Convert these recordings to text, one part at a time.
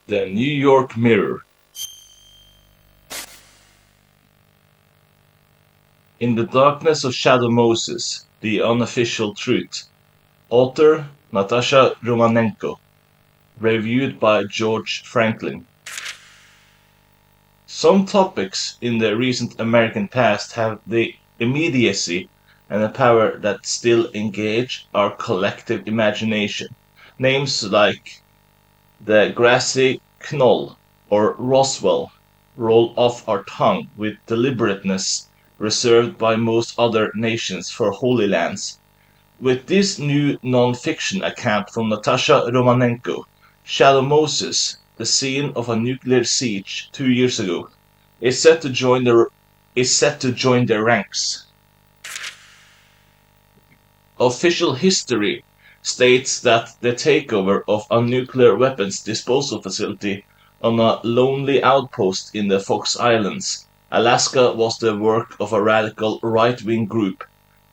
The New York Mirror. In the Darkness of Shadow Moses, The Unofficial Truth. Author Natasha Romanenko. Reviewed by George Franklin. Some topics in the recent American past have the immediacy and the power that still engage our collective imagination. Names like the grassy knoll or Roswell roll off our tongue with deliberateness reserved by most other nations for holy lands. With this new non-fiction account from Natasha Romanenko, Shadow Moses, the scene of a nuclear siege 2 years ago, is set to join their ranks. Official history states that the takeover of a nuclear weapons disposal facility on a lonely outpost in the Fox Islands, Alaska was the work of a radical right-wing group.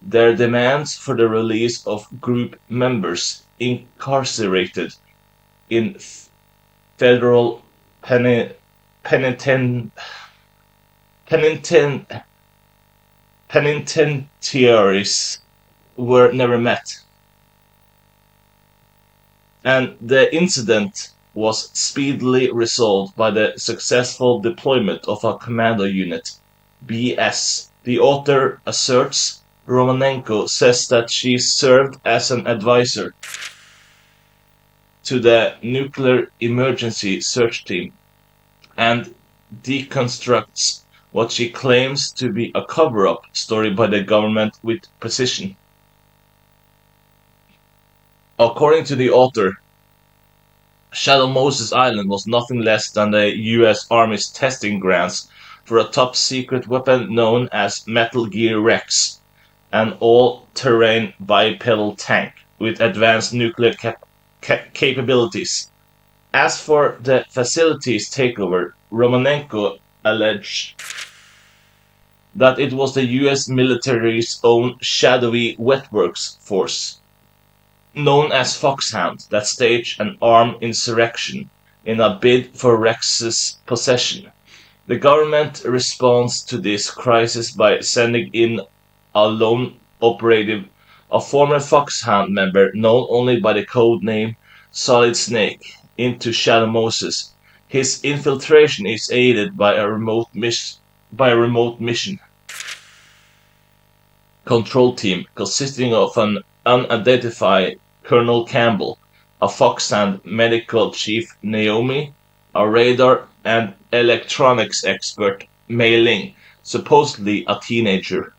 Their demands for the release of group members incarcerated in federal peniten- peniten- penitentiaries were never met, and the incident was speedily resolved by the successful deployment of a commando unit, BS. The author asserts Romanenko says that she served as an advisor to the Nuclear Emergency Search Team and deconstructs what she claims to be a cover-up story by the government with precision. According to the author, Shadow Moses Island was nothing less than the US Army's testing grounds for a top-secret weapon known as Metal Gear Rex, an all-terrain bipedal tank with advanced nuclear capabilities. As for the facility's takeover, Romanenko alleged that it was the US military's own shadowy wetworks force, known as Foxhound, that staged an armed insurrection in a bid for Rex's possession. The government responds to this crisis by sending in a lone operative, a former Foxhound member known only by the code name Solid Snake, into Shadow Moses. His infiltration is aided by a remote mission control team consisting of an unidentified Colonel Campbell, a Foxhound medical chief Naomi, a radar and electronics expert Mei Ling, supposedly a teenager,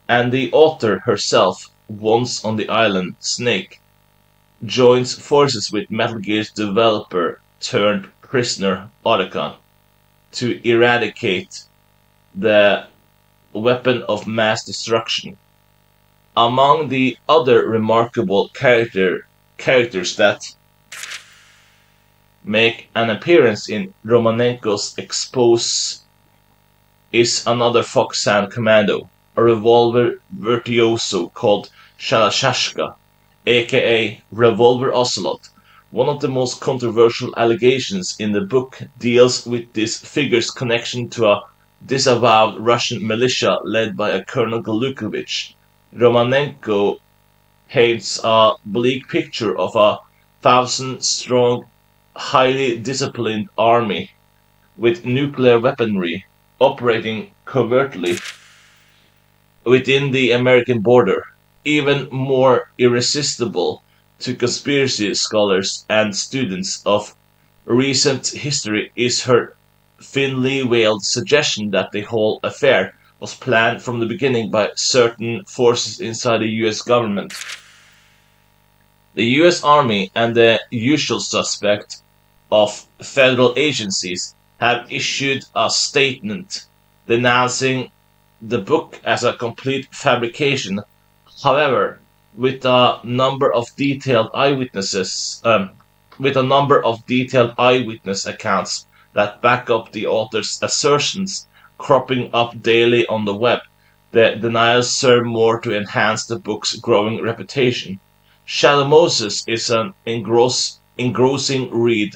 and the author herself, once on the island, Snake, joins forces with Metal Gear's developer turned prisoner Otacon to eradicate the weapon of mass destruction. Among the other remarkable characters that make an appearance in Romanenko's expose is another Foxhound commando, a revolver virtuoso called Shalashashka, aka Revolver Ocelot. One of the most controversial allegations in the book deals with this figure's connection to a disavowed Russian militia led by a Colonel Galukovich. Romanenko paints a bleak picture of a 1,000-strong, highly disciplined army with nuclear weaponry operating covertly within the American border. Even more irresistible to conspiracy scholars and students of recent history is her thinly veiled suggestion that the whole affair was planned from the beginning by certain forces inside the US government. The US Army and the usual suspect of federal agencies have issued a statement denouncing the book as a complete fabrication. However, with a number of detailed eyewitness accounts that back up the author's assertions cropping up daily on the web, the denials serve more to enhance the book's growing reputation. Shadow Moses is an engrossing read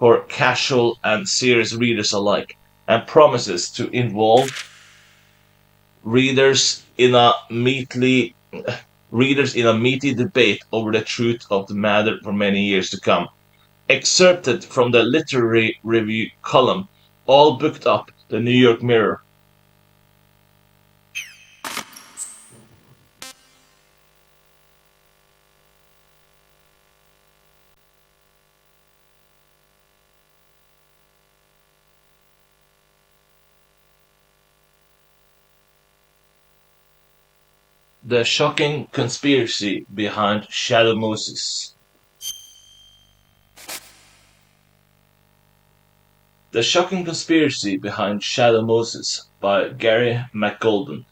for casual and serious readers alike, and promises to involve readers in a meaty readers in a meaty debate over the truth of the matter for many years to come. Excerpted from the literary review column, all booked up the New York Mirror. The shocking conspiracy behind Shadow Moses. The Shocking Conspiracy Behind Shadow Moses by Gary McGolden.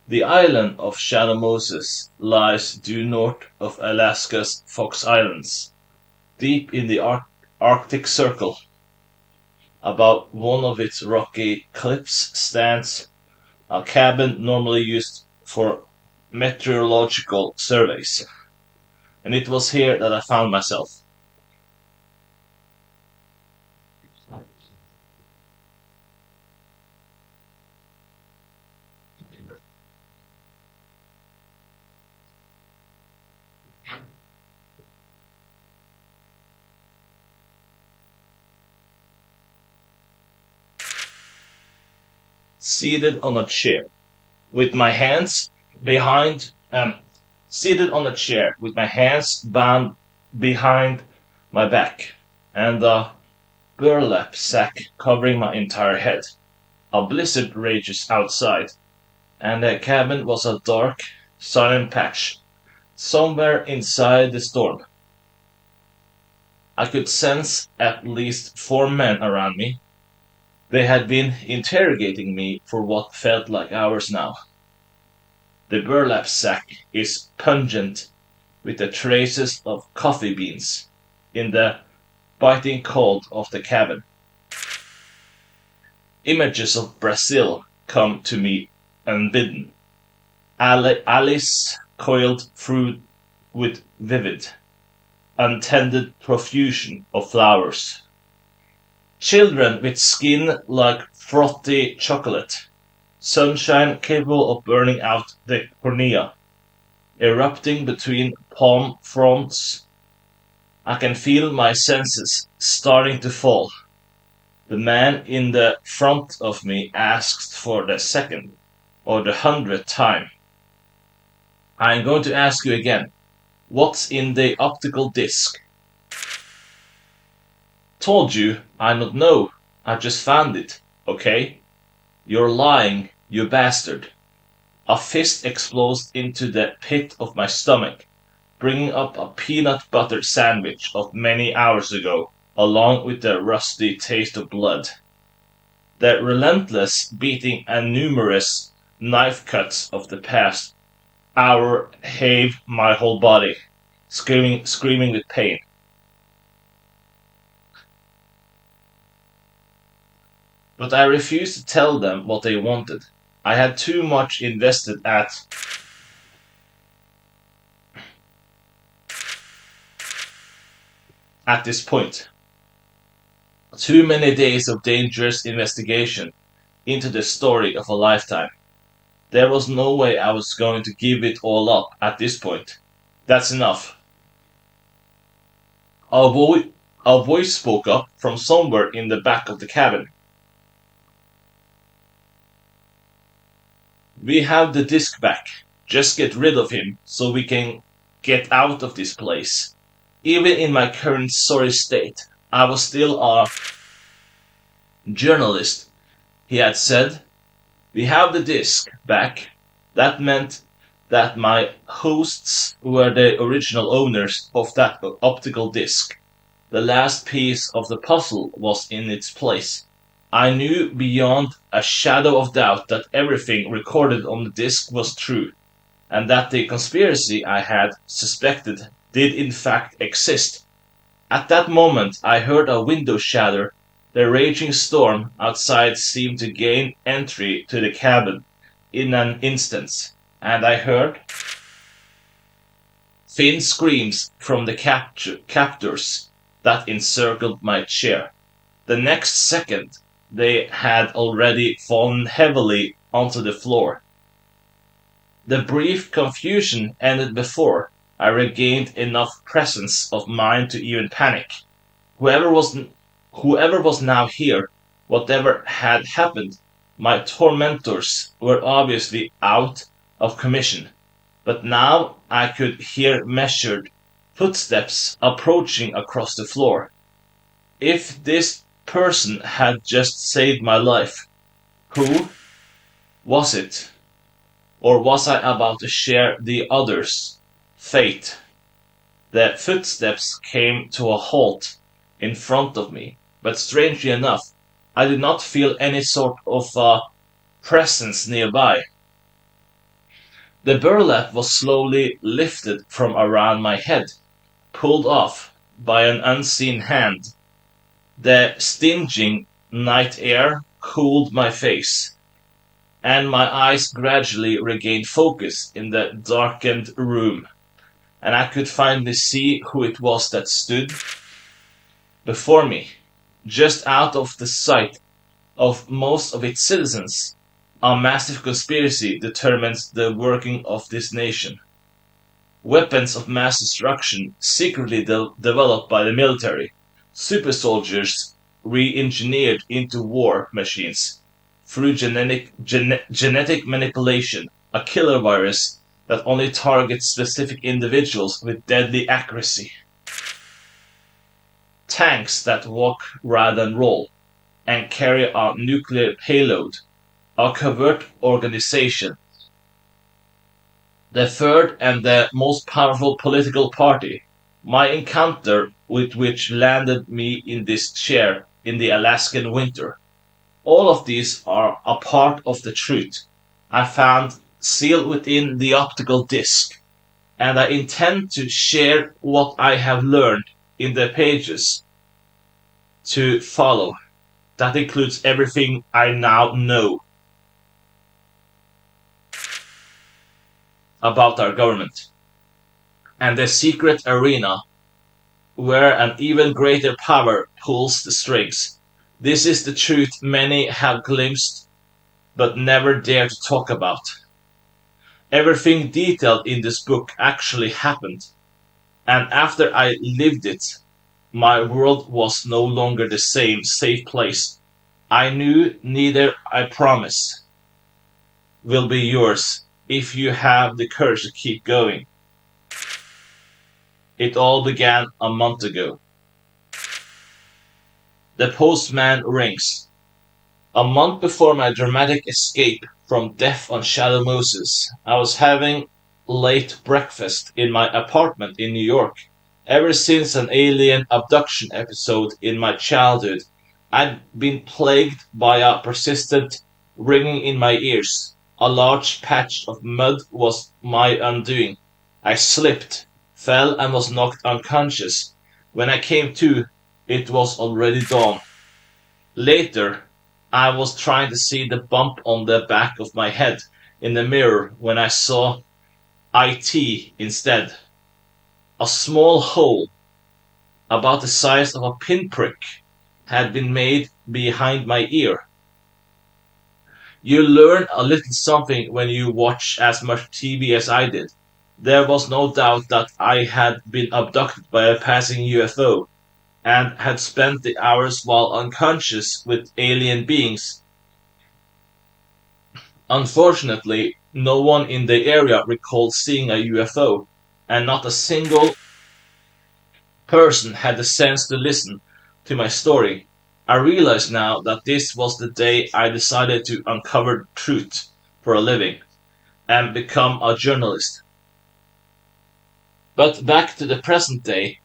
The island of Shadow Moses lies due north of Alaska's Fox Islands, deep in the Arctic Circle. Above one of its rocky cliffs stands a cabin normally used for meteorological surveys, and it was here that I found myself. Seated on a chair, with my hands behind, seated on a chair with my hands bound behind my back, and a burlap sack covering my entire head. A blizzard rages outside, and the cabin was a dark, silent patch, somewhere inside the storm. I could sense at least 4 men around me. They had been interrogating me for what felt like hours now. The burlap sack is pungent with the traces of coffee beans in the biting cold of the cabin. Images of Brazil come to me unbidden. Alleys coiled through with vivid, untended profusion of flowers. Children with skin like frothy chocolate. Sunshine capable of burning out the cornea. Erupting between palm fronds. I can feel my senses starting to fall. The man in the front of me asks for the second or the 100th time. I am going to ask you again. What's in the optical disc? Told you I not know. I just found it, okay? You're lying, you bastard. A fist explodes into the pit of my stomach, bringing up a peanut butter sandwich of many hours ago, along with the rusty taste of blood. The relentless beating and numerous knife cuts of the past hour have my whole body, screaming with pain. But I refused to tell them what they wanted. I had too much invested at this point. Too many days of dangerous investigation into the story of a lifetime. There was no way I was going to give it all up at this point. That's enough. A voice spoke up from somewhere in the back of the cabin. We have the disc back. Just get rid of him so we can get out of this place. Even in my current sorry state, I was still a journalist, he had said. We have the disc back. That meant that my hosts were the original owners of that optical disc. The last piece of the puzzle was in its place. I knew beyond a shadow of doubt that everything recorded on the disc was true, and that the conspiracy I had suspected did in fact exist. At that moment I heard a window shatter. The raging storm outside seemed to gain entry to the cabin in an instant, and I heard thin screams from the captors. that encircled my chair. The next second, they had already fallen heavily onto the floor. The brief confusion ended before I regained enough presence of mind to even panic. Whoever was whoever was now here, whatever had happened, my tormentors were obviously out of commission. But now I could hear measured footsteps approaching across the floor. If this person had just saved my life, who was it? Or was I about to share the other's fate? The footsteps came to a halt in front of me, but strangely enough, I did not feel any sort of presence nearby. The burlap was slowly lifted from around my head, pulled off by an unseen hand. The stinging night air cooled my face, and my eyes gradually regained focus in the darkened room, and I could finally see who it was that stood before me, just out of the sight of most of its citizens. A massive conspiracy determines the working of this nation. Weapons of mass destruction secretly developed by the military. Super soldiers re-engineered into war machines through genetic manipulation. A killer virus that only targets specific individuals with deadly accuracy. Tanks that walk rather than roll and carry a nuclear payload. A covert organization. The third and the most powerful political party. My encounter with which landed me in this chair in the Alaskan winter. All of these are a part of the truth I found sealed within the optical disc, and I intend to share what I have learned in the pages to follow. That includes everything I now know about our government and the secret arena where an even greater power pulls the strings. This is the truth many have glimpsed but never dare to talk about. Everything detailed in this book actually happened, and after I lived it, my world was no longer the same safe place. I knew neither, I promise, will be yours if you have the courage to keep going. It all began a month ago. The postman rings. A month before my dramatic escape from death on Shadow Moses, I was having late breakfast in my apartment in New York. Ever since an alien abduction episode in my childhood, I'd been plagued by a persistent ringing in my ears. A large patch of mud was my undoing. I slipped, fell, and was knocked unconscious. When I came to, it was already dawn. Later, I was trying to see the bump on the back of my head in the mirror when I saw IT instead. A small hole, about the size of a pinprick, had been made behind my ear. You learn a little something when you watch as much TV as I did. There was no doubt that I had been abducted by a passing UFO and had spent the hours while unconscious with alien beings. Unfortunately, no one in the area recalled seeing a UFO, and not a single person had the sense to listen to my story. I realize now that this was the day I decided to uncover truth for a living and become a journalist. But back to the present day,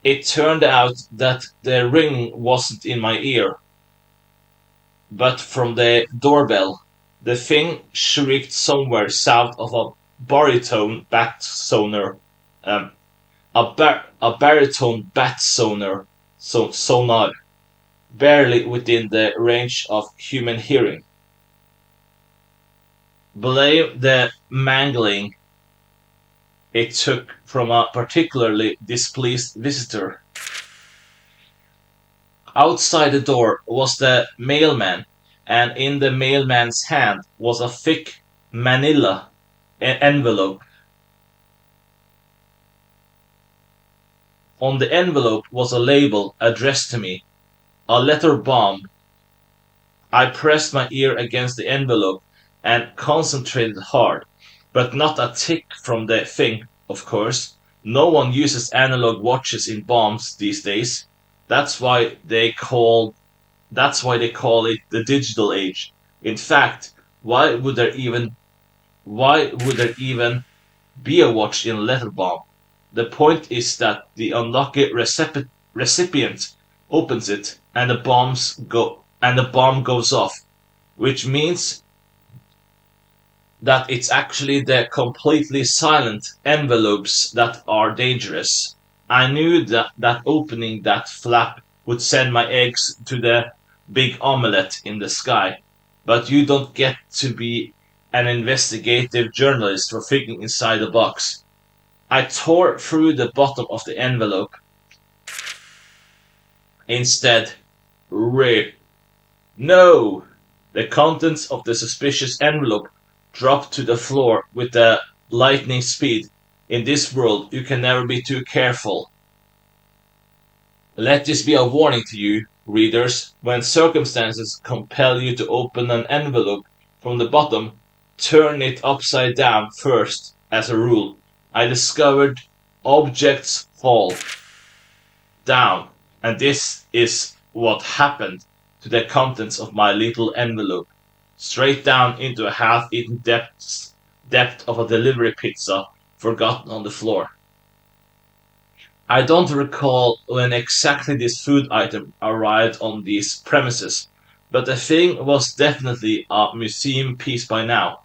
it turned out that the ring wasn't in my ear, but from the doorbell. The thing shrieked somewhere south of a baritone bat sonar, um, a baritone bat sonar, barely within the range of human hearing. Blame the mangling it took from a particularly displeased visitor. Outside the door was the mailman, and in the mailman's hand was a thick manila envelope. On the envelope was a label addressed to me, a letter bomb. I pressed my ear against the envelope and concentrated hard, but not a tick from the thing, of course. No one uses analog watches in bombs these days. That's why they call that's why they call it the digital age. In fact, why would there even be a watch in a letter bomb? The point is that the unlucky recipient opens it and the bomb goes off, which means that it's actually the completely silent envelopes that are dangerous. I knew that opening that flap would send my eggs to the big omelette in the sky, but you don't get to be an investigative journalist for thinking inside the box. I tore through the bottom of the envelope. Instead, rip. No! The contents of the suspicious envelope dropped to the floor with a lightning speed. In this world, you can never be too careful. Let this be a warning to you, readers. When circumstances compel you to open an envelope from the bottom, turn it upside down first, as a rule. I discovered objects fall down, and this is what happened to the contents of my little envelope. Straight down into a half-eaten depth of a delivery pizza forgotten on the floor. I don't recall when exactly this food item arrived on these premises, but the thing was definitely a museum piece by now.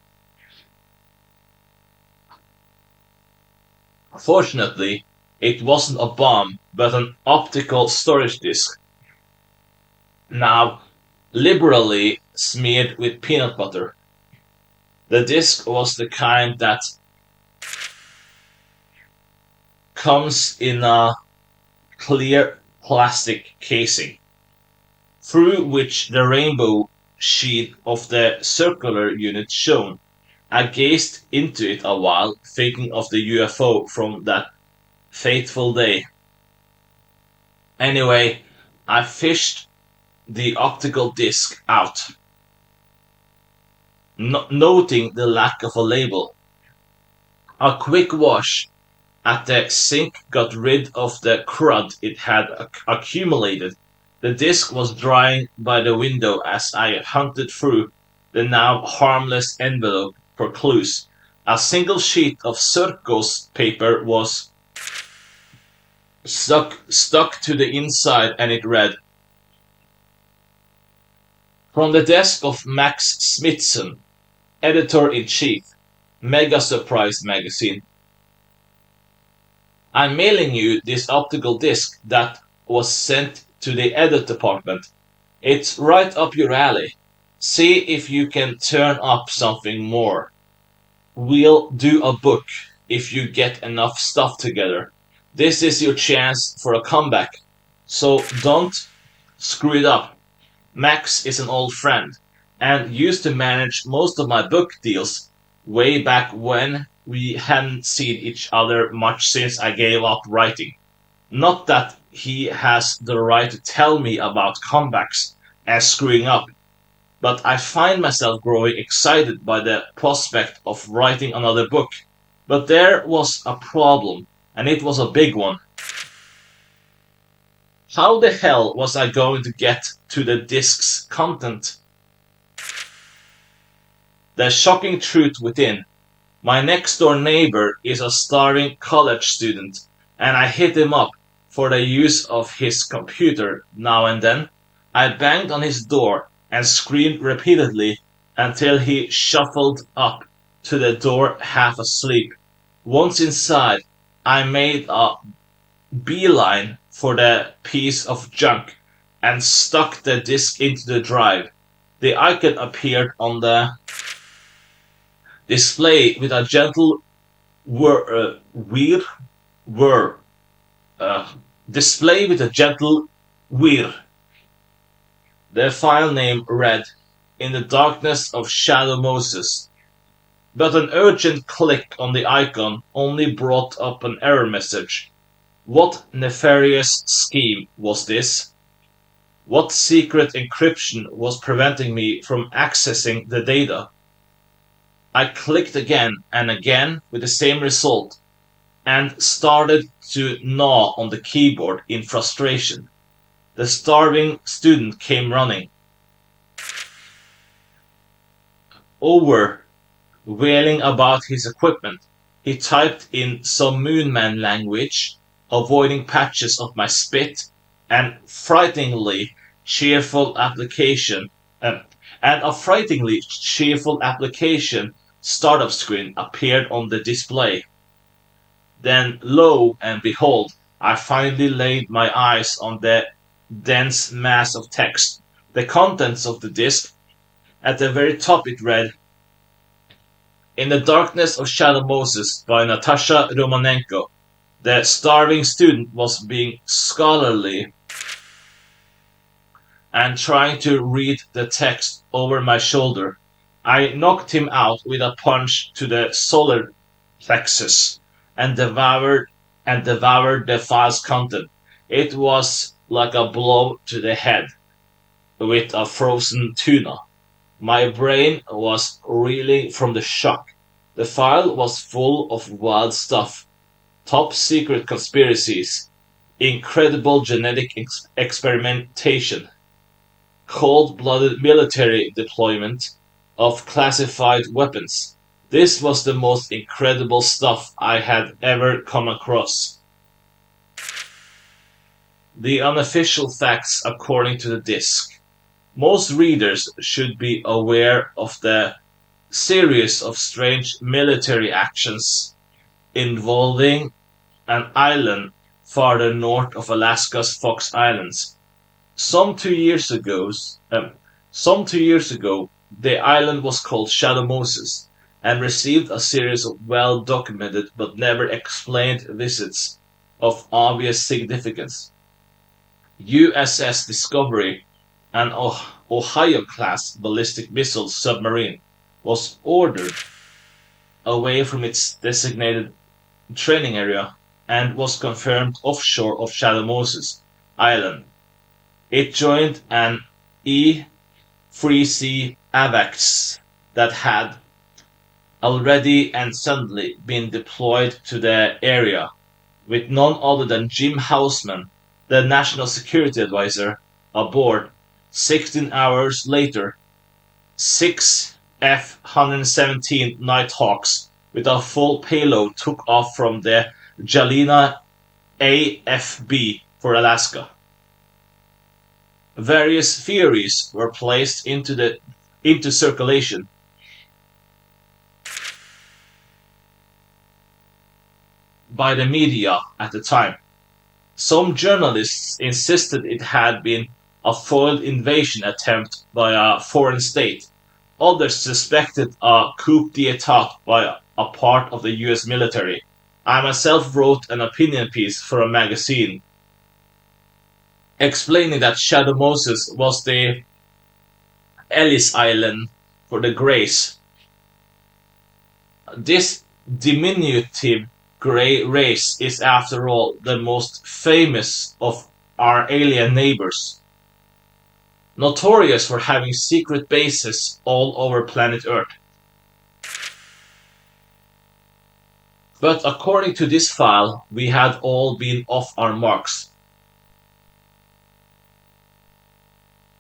Fortunately, it wasn't a bomb, but an optical storage disc, now liberally smeared with peanut butter. The disc was the kind that comes in a clear plastic casing, through which the rainbow sheet of the circular unit shone. I gazed into it a while, thinking of the UFO from that fateful day. Anyway, I fished the optical disc out, noting the lack of a label. A quick wash at the sink got rid of the crud it had accumulated. The disc was drying by the window as I hunted through the now harmless envelope for clues. A single sheet of circus paper was stuck to the inside, and it read, "From the desk of Max Smithson, Editor-in-Chief, Mega Surprise Magazine. I'm mailing you this optical disc that was sent to the edit department. It's right up your alley. See if you can turn up something more. We'll do a book if you get enough stuff together. This is your chance for a comeback. So don't screw it up. Max is an old friend and used to manage most of my book deals way back when we hadn't seen each other much since I gave up writing. Not that he has the right to tell me about comebacks and screwing up, but I find myself growing excited by the prospect of writing another book. But there was a problem, and it was a big one. How the hell was I going to get to the disc's content? The shocking truth within. My next door neighbor is a starving college student, and I hit him up for the use of his computer now and then. I banged on his door and screamed repeatedly until he shuffled up to the door half asleep. Once inside, I made a beeline for the piece of junk and stuck the disk into the drive. The icon appeared on the display with a gentle whir, whir, display with a gentle whir. The file name read, "In the darkness of Shadow Moses," but an urgent click on the icon only brought up an error message. What nefarious scheme was this? What secret encryption was preventing me from accessing the data? I clicked again and again with the same result, and started to gnaw on the keyboard in frustration. The starving student came running over, wailing about his equipment. He typed in some Moonman language, avoiding patches of my spit, and cheerful application um, a frighteningly cheerful application startup screen appeared on the display. Then, lo and behold, I finally laid my eyes on the dense mass of text. The contents of the disk. At the very top it read, "In the Darkness of Shadow Moses" by Natasha Romanenko. The starving student was being scholarly and trying to read the text over my shoulder. I knocked him out with a punch to the solar plexus and devoured the file's content. It was like a blow to the head with a frozen tuna. My brain was reeling from the shock. The file was full of wild stuff, top secret conspiracies, incredible genetic experimentation, cold blooded military deployment of classified weapons. This was the most incredible stuff I had ever come across. The unofficial facts according to the disc. Most readers should be aware of the series of strange military actions involving an island farther north of Alaska's Fox Islands. Some 2 years ago, some 2 years ago, the island was called Shadow Moses and received a series of well-documented but never explained visits of obvious significance. USS Discovery, an Ohio-class ballistic missile submarine, was ordered away from its designated training area and was confirmed offshore of Shadow Moses Island. It joined an E-3C AVAX that had already and suddenly been deployed to the area, with none other than Jim Houseman, the National Security Advisor, aboard. 16 hours later, six F-117 Nighthawks with a full payload took off from the Jalina AFB for Alaska. Various theories were placed into circulation. By the media at the time. Some journalists insisted it had been a foiled invasion attempt by a foreign state. Others suspected a coup d'etat by a part of the US military. I myself wrote an opinion piece for a magazine explaining that Shadow Moses was the Ellis Island for the Greys. This diminutive grey race is after all the most famous of our alien neighbors, notorious for having secret bases all over planet Earth. But according to this file, we had all been off our marks.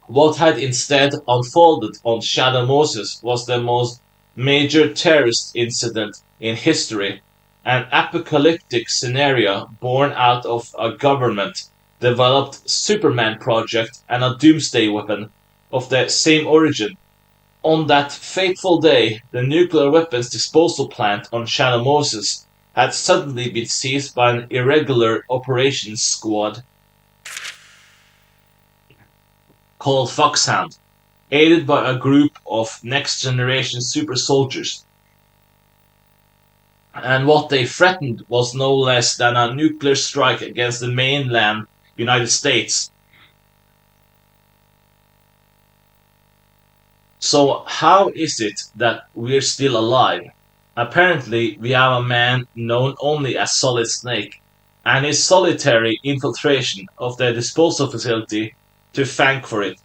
What had instead unfolded on Shadow Moses was the most major terrorist incident in history, an apocalyptic scenario born out of a government-developed Superman project and a doomsday weapon of the same origin. On that fateful day, the nuclear weapons disposal plant on Shadow Moses had suddenly been seized by an irregular operations squad called Foxhound, aided by a group of next-generation super soldiers. And what they threatened was no less than a nuclear strike against the mainland United States. So, how is it that we're still alive? Apparently, we have a man known only as Solid Snake and his solitary infiltration of the disposal facility to thank for it.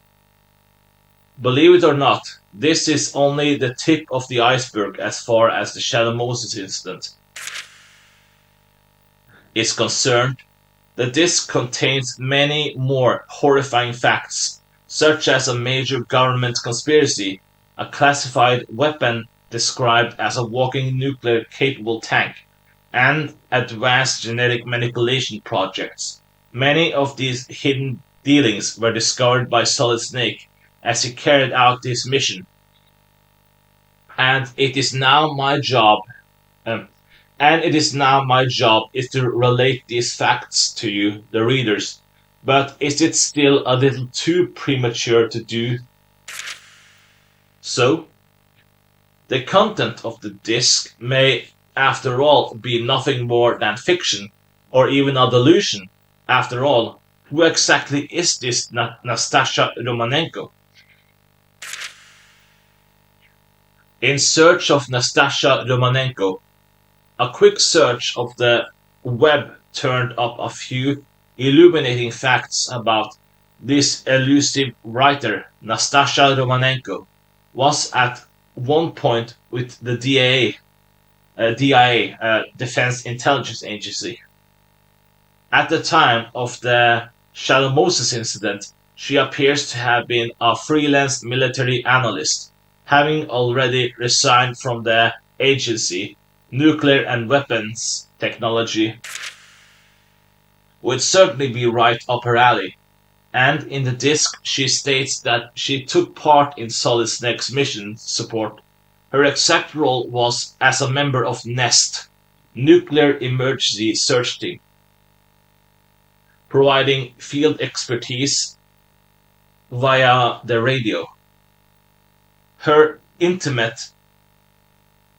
Believe it or not, this is only the tip of the iceberg as far as the Shadow Moses incident is concerned. The disc contains many more horrifying facts, such as a major government conspiracy, a classified weapon described as a walking nuclear capable tank, and advanced genetic manipulation projects. Many of these hidden dealings were discovered by Solid Snake as he carried out his mission, and it is now my job um, is to relate these facts to you, the readers. But is it still a little too premature to do so? The content of the disc may, after all, be nothing more than fiction, or even a delusion. After all, who exactly is this Nastasha Romanenko? In search of Nastasha Romanenko, a quick search of the web turned up a few illuminating facts about this elusive writer. Nastasha Romanenko was at one point with the DIA, Defense Intelligence Agency. At the time of the Shadow Moses incident, she appears to have been a freelance military analyst, having already resigned from the agency. Nuclear and weapons technology would certainly be right up her alley, and in the disc she states that she took part in Solid Snake's mission support. Her exact role was as a member of NEST, Nuclear Emergency Search Team, providing field expertise via the radio. Her intimate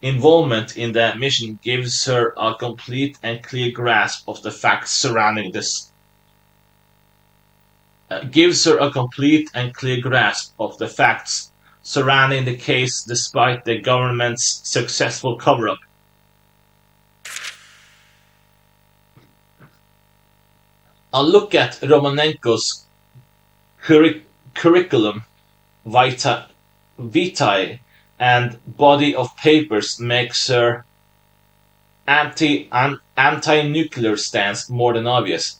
involvement in the mission gives her a complete and clear grasp of the facts surrounding this. Gives her a complete and clear grasp of the facts surrounding the case despite the government's successful cover-up. A look at Romanenko's curriculum vitae and body of papers makes her anti-nuclear stance more than obvious.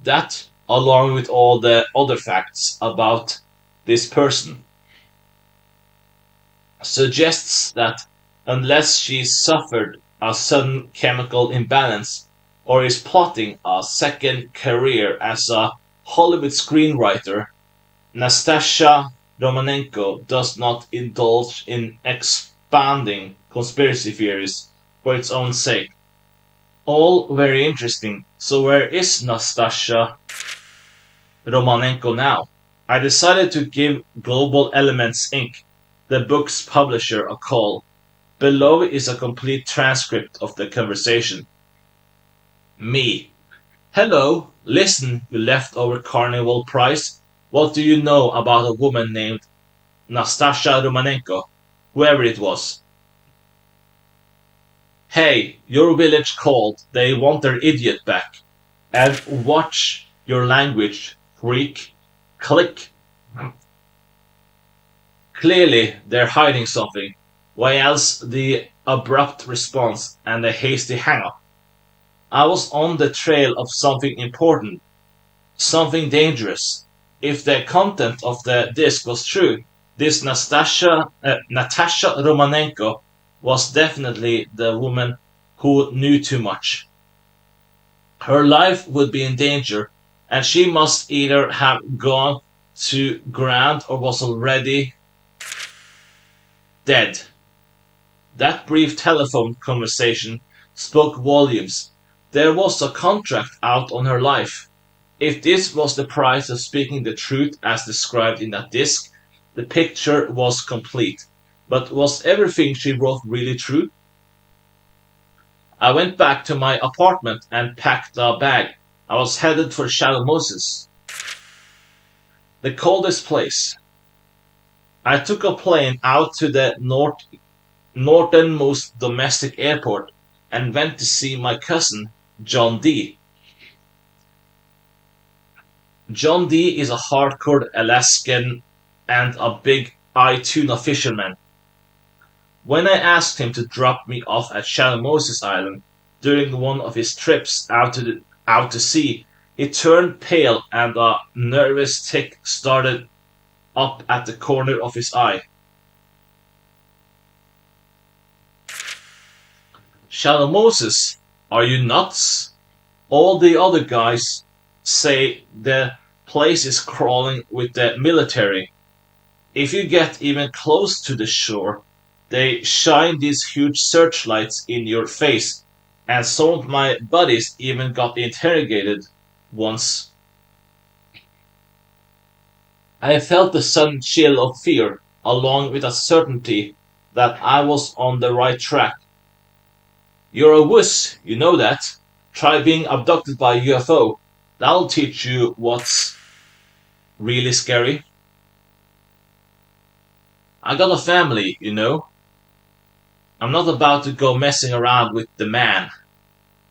That, along with all the other facts about this person, suggests that unless she suffered a sudden chemical imbalance or is plotting a second career as a Hollywood screenwriter, Nastasha Romanenko does not indulge in expanding conspiracy theories for its own sake. All very interesting. So where is Nastasha Romanenko now? I decided to give Global Elements Inc., the book's publisher, a call. Below is a complete transcript of the conversation. Me. Hello, listen, you leftover carnival prize. What do you know about a woman named Nastasha Romanenko? Whoever it was. Hey, your village called. They want their idiot back. And watch your language, freak. Click. Clearly, they're hiding something. Why else the abrupt response and the hasty hang up? I was on the trail of something important, something dangerous. If the content of the disc was true, this Natasha Romanenko was definitely the woman who knew too much. Her life would be in danger, and she must either have gone to ground or was already dead. That brief telephone conversation spoke volumes. There was a contract out on her life. If this was the price of speaking the truth as described in that disc, the picture was complete. But was everything she wrote really true? I went back to my apartment and packed a bag. I was headed for Shadow Moses. The coldest place. I took a plane out to the northernmost domestic airport and went to see my cousin, John D. John D is a hardcore Alaskan and a big eye tuna fisherman. When I asked him to drop me off at Shallow Moses Island during one of his trips out to sea, he turned pale and a nervous tic started up at the corner of his eye. Shallow Moses, are you nuts? All the other guys say the place is crawling with the military. If you get even close to the shore, they shine these huge searchlights in your face, and some of my buddies even got interrogated once. I felt the sudden chill of fear, along with a certainty that I was on the right track. You're a wuss, you know that. Try being abducted by a UFO. That'll teach you what's really scary. I got a family, you know. I'm not about to go messing around with the man.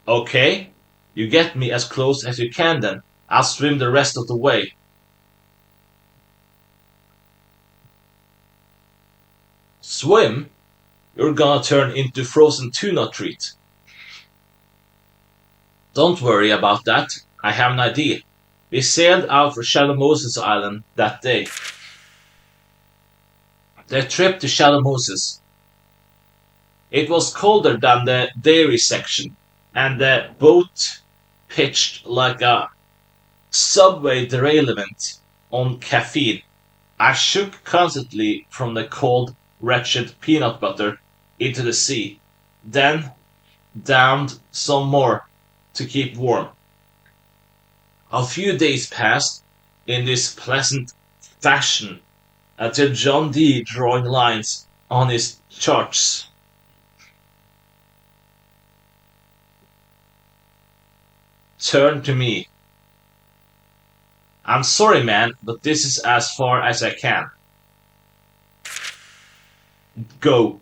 Okay? You get me as close as you can then. I'll swim the rest of the way. Swim? You're gonna turn into frozen tuna treat. Don't worry about that. I have an idea. We sailed out for Shallow Moses Island that day. The trip to Shallow Moses. It was colder than the dairy section, and the boat pitched like a subway derailment on caffeine. I shook constantly from the cold, wretched peanut butter into the sea, then downed some more to keep warm. A few days passed in this pleasant fashion until John D drawing lines on his charts. Turned to me. I'm sorry, man, but this is as far as I can. Go.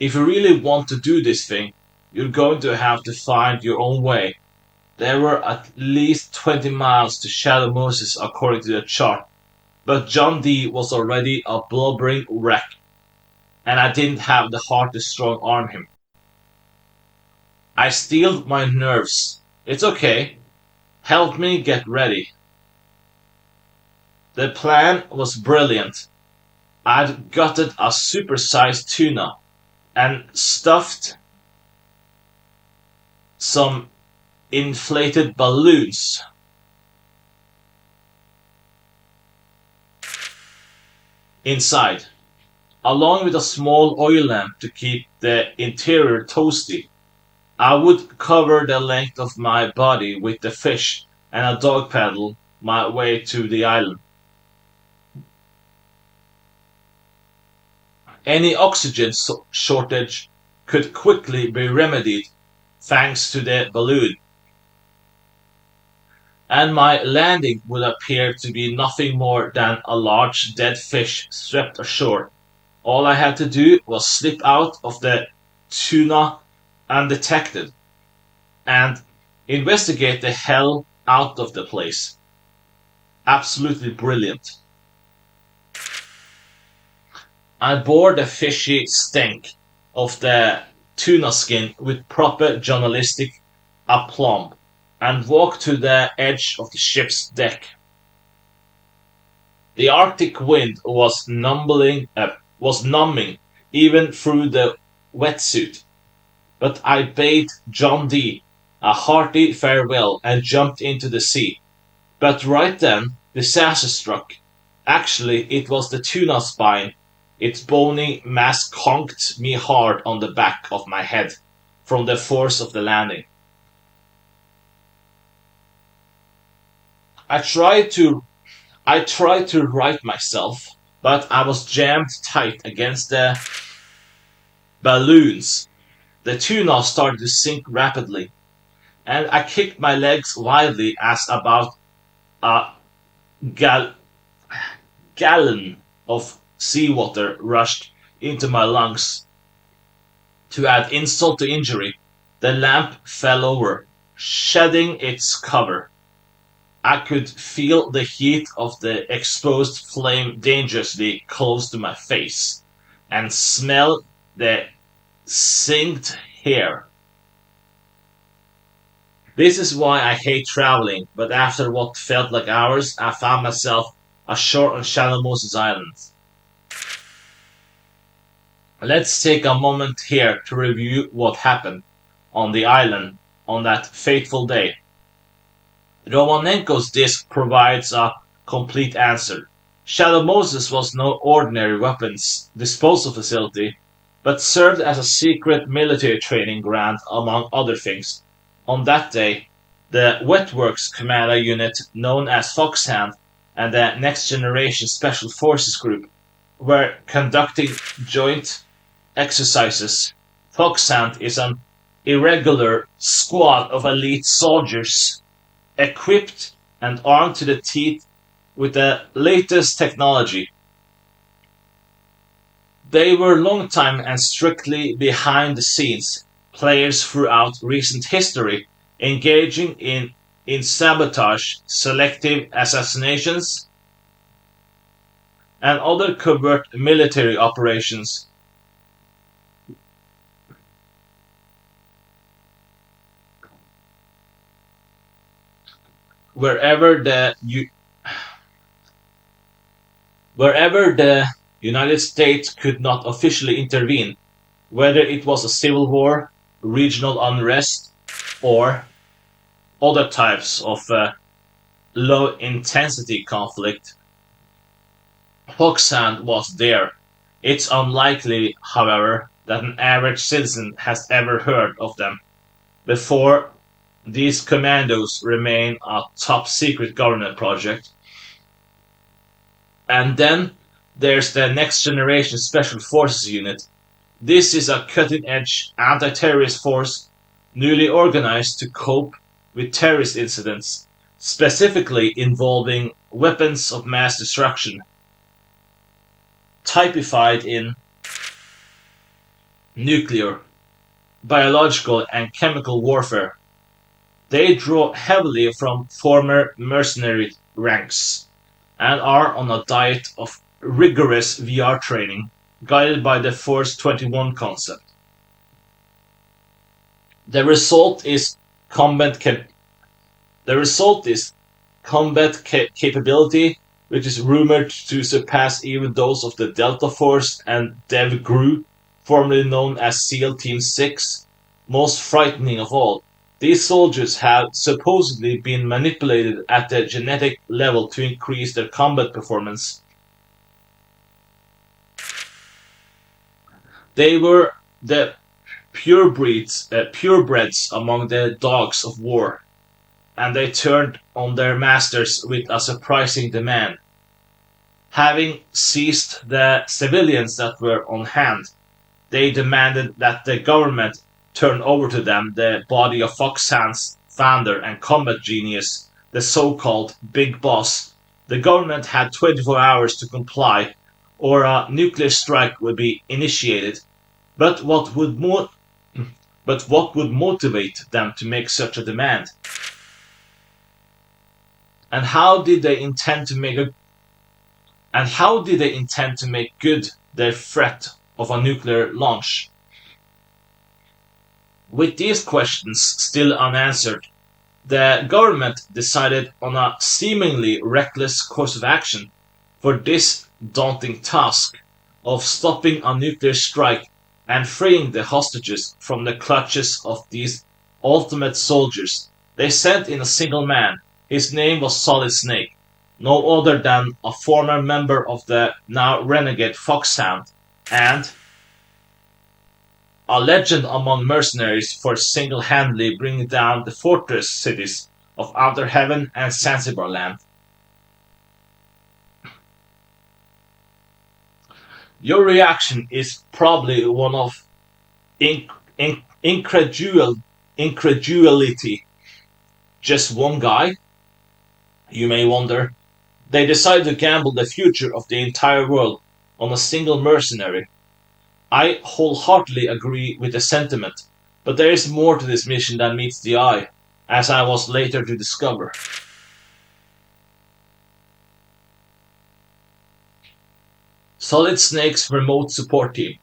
If you really want to do this thing, you're going to have to find your own way. There were at least 20 miles to Shallow Moses according to the chart, but John D was already a blubbering wreck, and I didn't have the heart to strong arm him. I steeled my nerves. It's okay. Help me get ready. The plan was brilliant. I'd gutted a supersized tuna and stuffed some inflated balloons inside, along with a small oil lamp to keep the interior toasty. I would cover the length of my body with the fish and a dog paddle my way to the island. Any oxygen shortage could quickly be remedied thanks to the balloon, and my landing would appear to be nothing more than a large dead fish swept ashore. All I had to do was slip out of the tuna undetected and investigate the hell out of the place. Absolutely brilliant. I bore the fishy stink of the tuna skin with proper journalistic aplomb and walked to the edge of the ship's deck. The Arctic wind was numbing even through the wetsuit, but I bade John D a hearty farewell and jumped into the sea. But right then, disaster struck. Actually, it was the tuna spine. Its bony mass conked me hard on the back of my head from the force of the landing. I tried to right myself, but I was jammed tight against the balloons. The tuna started to sink rapidly, and I kicked my legs wildly as about a gallon of seawater rushed into my lungs. To add insult to injury, the lamp fell over, shedding its cover. I could feel the heat of the exposed flame dangerously close to my face, and smell the singed hair. This is why I hate traveling, but after what felt like hours, I found myself ashore on Shallow Moses Island. Let's take a moment here to review what happened on the island on that fateful day. Romanenko's disc provides a complete answer. Shadow Moses was no ordinary weapons disposal facility, but served as a secret military training ground among other things. On that day, the Wetworks Commando Unit, known as Foxhound, and the Next Generation Special Forces Group were conducting joint exercises. Foxhound is an irregular squad of elite soldiers equipped and armed to the teeth with the latest technology. They were long-time and strictly behind-the-scenes players throughout recent history, engaging in sabotage, selective assassinations, and other covert military operations. Wherever the wherever the United States could not officially intervene, whether it was a civil war, regional unrest, or other types of low intensity conflict, Foxhound was there. It's unlikely, however, that an average citizen has ever heard of them before. These commandos remain a top secret government project. And then there's the Next Generation Special Forces Unit. This is a cutting edge anti terrorist force newly organized to cope with terrorist incidents, specifically involving weapons of mass destruction, typified in nuclear, biological, and chemical warfare. They draw heavily from former mercenary ranks and are on a diet of rigorous VR training guided by the Force 21 concept. The result is combat cap- the result is combat capability, which is rumored to surpass even those of the Delta Force and Dev Gru, formerly known as SEAL Team 6. Most frightening of all, these soldiers have supposedly been manipulated at the genetic level to increase their combat performance. They were the purebreds among the dogs of war, and they turned on their masters with a surprising demand. Having seized the civilians that were on hand, they demanded that the government turn over to them the body of Foxhound's founder and combat genius, the so-called Big Boss. The government had 24 hours to comply, or a nuclear strike would be initiated. But what would motivate them to make such a demand? And how did they intend to make good their threat of a nuclear launch? With these questions still unanswered, the government decided on a seemingly reckless course of action for this daunting task of stopping a nuclear strike and freeing the hostages from the clutches of these ultimate soldiers. They sent in a single man. His name was Solid Snake, no other than a former member of the now renegade Foxhound, and a legend among mercenaries for single-handedly bringing down the fortress cities of Outer Heaven and Zanzibar Land. Your reaction is probably one of incredulity. Just one guy? You may wonder. They decided to gamble the future of the entire world on a single mercenary. I wholeheartedly agree with the sentiment, but there is more to this mission than meets the eye, as I was later to discover. Solid Snake's remote support team.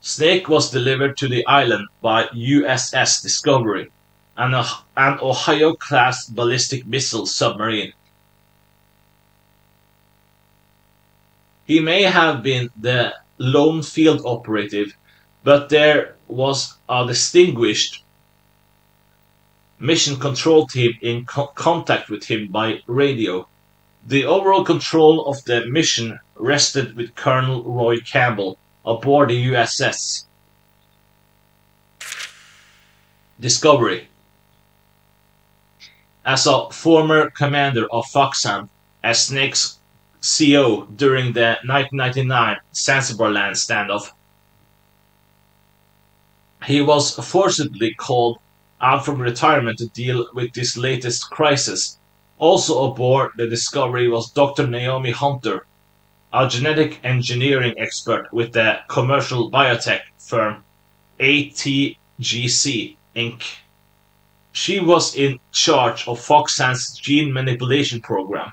Snake was delivered to the island by USS Discovery, an Ohio-class ballistic missile submarine. He may have been the lone field operative, but there was a distinguished mission control team in contact with him by radio. The overall control of the mission rested with Colonel Roy Campbell aboard the USS Discovery. As a former commander of Foxhound, as Snake's CO during the 1999 Zanzibar-land standoff, he was forcibly called out from retirement to deal with this latest crisis. Also aboard the Discovery was Dr. Naomi Hunter, a genetic engineering expert with the commercial biotech firm ATGC Inc. She was in charge of Foxhound's gene manipulation program.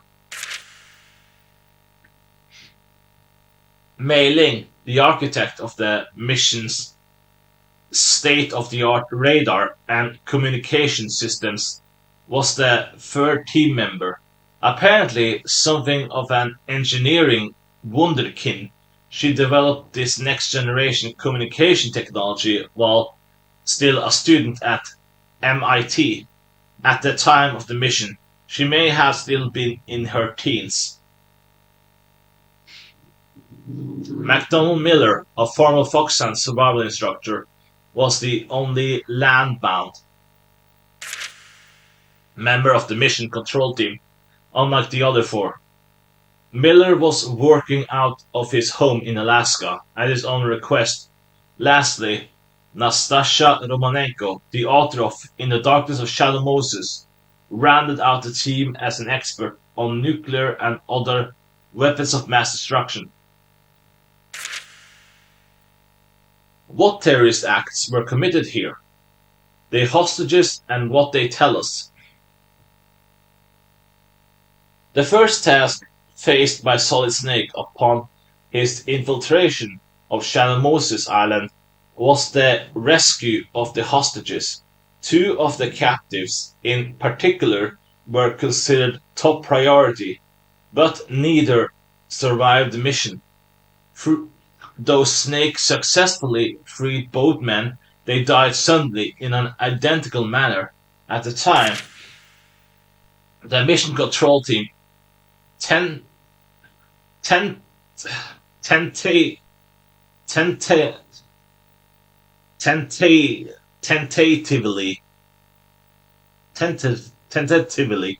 Mei Ling, the architect of the mission's state-of-the-art radar and communication systems, was the third team member. Apparently something of an engineering wunderkind, she developed this next-generation communication technology while still a student at MIT. At the time of the mission, she may have still been in her teens. MacDonald Miller, a former Foxhound survival instructor, was the only land-bound member of the mission control team, unlike the other four. Miller was working out of his home in Alaska at his own request. Lastly, Nastasha Romanenko, the author of In the Darkness of Shadow Moses, rounded out the team as an expert on nuclear and other weapons of mass destruction. What terrorist acts were committed here? The hostages and what they tell us. The first task faced by Solid Snake upon his infiltration of Shadow Moses Island was the rescue of the hostages. Two of the captives in particular were considered top priority, but neither survived the mission. Though Snake successfully freed both men, they died suddenly in an identical manner. At the time, the mission control team ten, ten, tenta- tenta- tenta- tentatively tentatively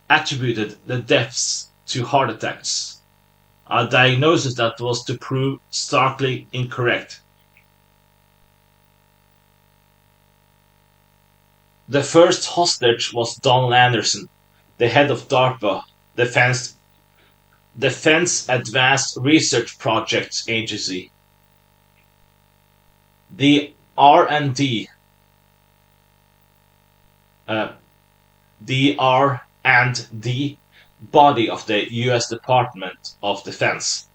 attributed the deaths to heart attacks, a diagnosis that was to prove starkly incorrect. The first hostage was Donald Anderson, the head of DARPA, Defense Advanced Research Projects Agency. The R&D the R&D body of the U.S. Department of Defense.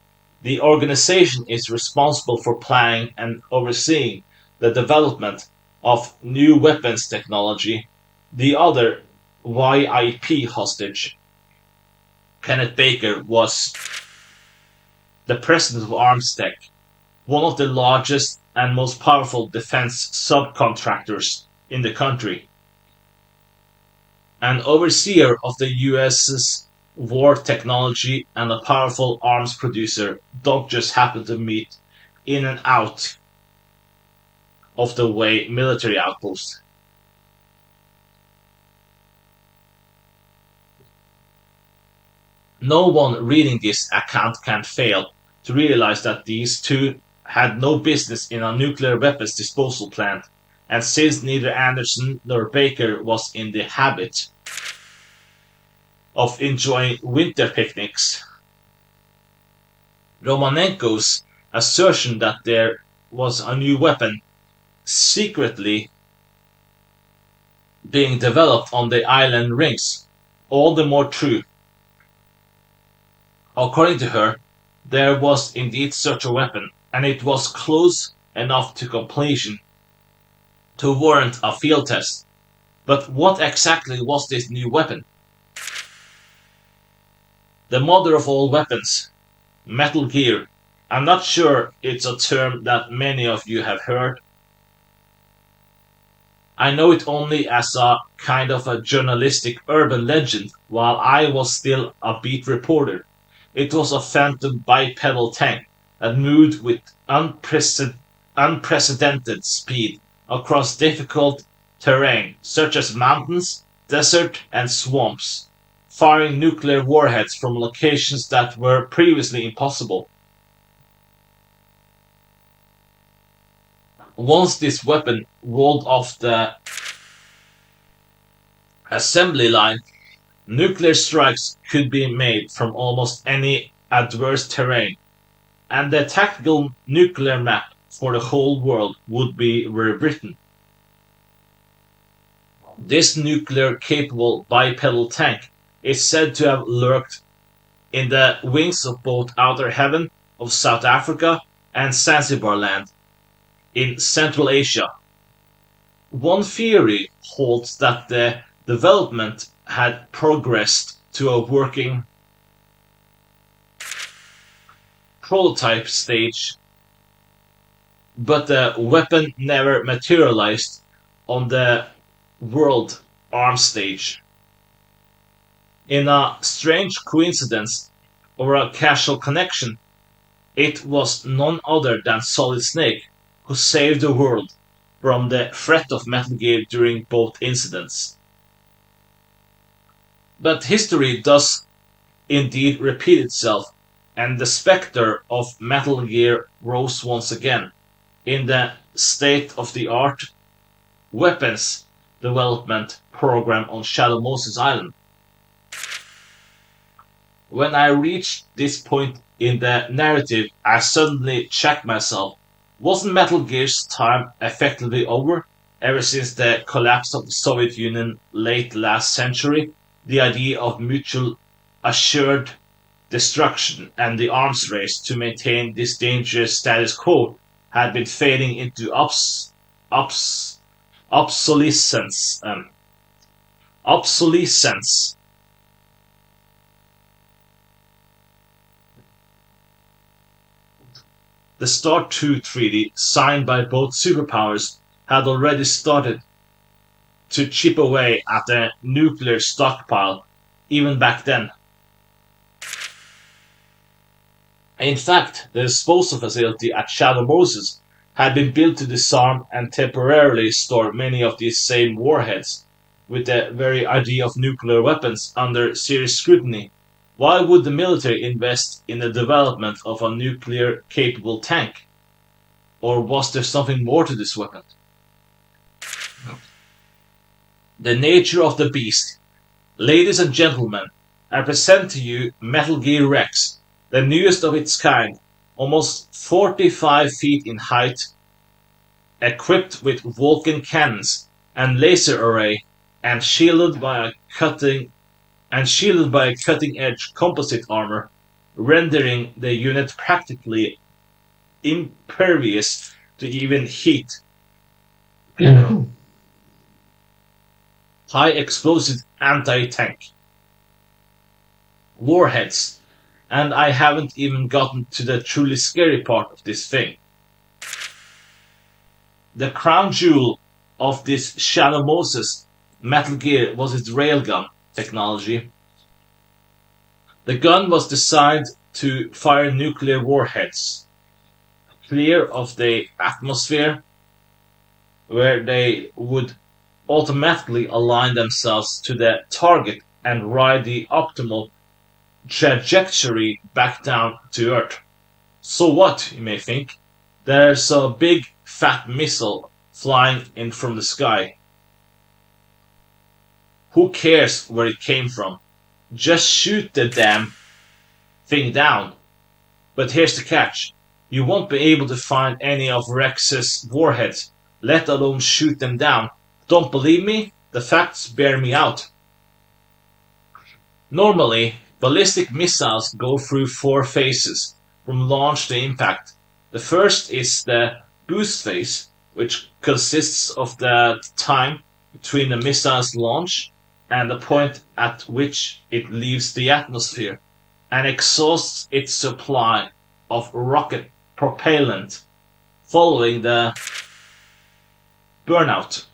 The organization is responsible for planning and overseeing the development of new weapons technology. The other YIP hostage, Kenneth Baker, was the president of ArmsTech, one of the largest and most powerful defense subcontractors in the country. An overseer of the US's war technology and a powerful arms producer don't just happen to meet in and out of the way military outposts. No one reading this account can fail to realize that these two had no business in a nuclear weapons disposal plant, and since neither Anderson nor Baker was in the habit of enjoying winter picnics. Romanenko's assertion that there was a new weapon secretly being developed on the island rings all the more true. According to her, there was indeed such a weapon, and it was close enough to completion to warrant a field test. But what exactly was this new weapon? The mother of all weapons, Metal Gear. I'm not sure it's a term that many of you have heard. I know it only as a kind of a journalistic urban legend while I was still a beat reporter. It was a phantom bipedal tank that moved with unprecedented speed across difficult terrain such as mountains, desert, and swamps, firing nuclear warheads from locations that were previously impossible. Once this weapon rolled off the assembly line, nuclear strikes could be made from almost any adverse terrain, and the tactical nuclear map for the whole world would be rewritten. This nuclear-capable bipedal tank is said to have lurked in the wings of both Outer Heaven of South Africa and Zanzibar land in Central Asia. One theory holds that the development had progressed to a working prototype stage, but the weapon never materialized on the world arms stage. In a strange coincidence or a casual connection, it was none other than Solid Snake who saved the world from the threat of Metal Gear during both incidents. But history does indeed repeat itself, and the spectre of Metal Gear rose once again in the state-of-the-art weapons development program on Shadow Moses Island. When I reached this point in the narrative, I suddenly checked myself. Wasn't Metal Gear's time effectively over? Ever since the collapse of the Soviet Union late last century, the idea of mutual assured destruction and the arms race to maintain this dangerous status quo had been fading into obsolescence. Obsolescence. The START 2 treaty, signed by both superpowers, had already started to chip away at the nuclear stockpile even back then. In fact, the disposal facility at Shadow Moses had been built to disarm and temporarily store many of these same warheads, with the very idea of nuclear weapons under serious scrutiny. Why would the military invest in the development of a nuclear-capable tank? Or was there something more to this weapon? The nature of the beast. Ladies and gentlemen, I present to you Metal Gear Rex, the newest of its kind, almost 45 feet in height, equipped with Vulcan cannons and laser array, and shielded by a cutting edge composite armor, rendering the unit practically impervious to even heat. High explosive anti-tank warheads, and I haven't even gotten to the truly scary part of this thing. The crown jewel of this Shadow Moses Metal Gear was its railgun technology. The gun was designed to fire nuclear warheads clear of the atmosphere, where they would automatically align themselves to the target and ride the optimal trajectory back down to Earth. So what, you may think? There's a big fat missile flying in from the sky. Who cares where it came from? Just shoot the damn thing down. But here's the catch. You won't be able to find any of Rex's warheads, let alone shoot them down. Don't believe me? The facts bear me out. Normally, ballistic missiles go through four phases, from launch to impact. The first is the boost phase, which consists of the time between the missile's launch and the point at which it leaves the atmosphere and exhausts its supply of rocket propellant following the burnout.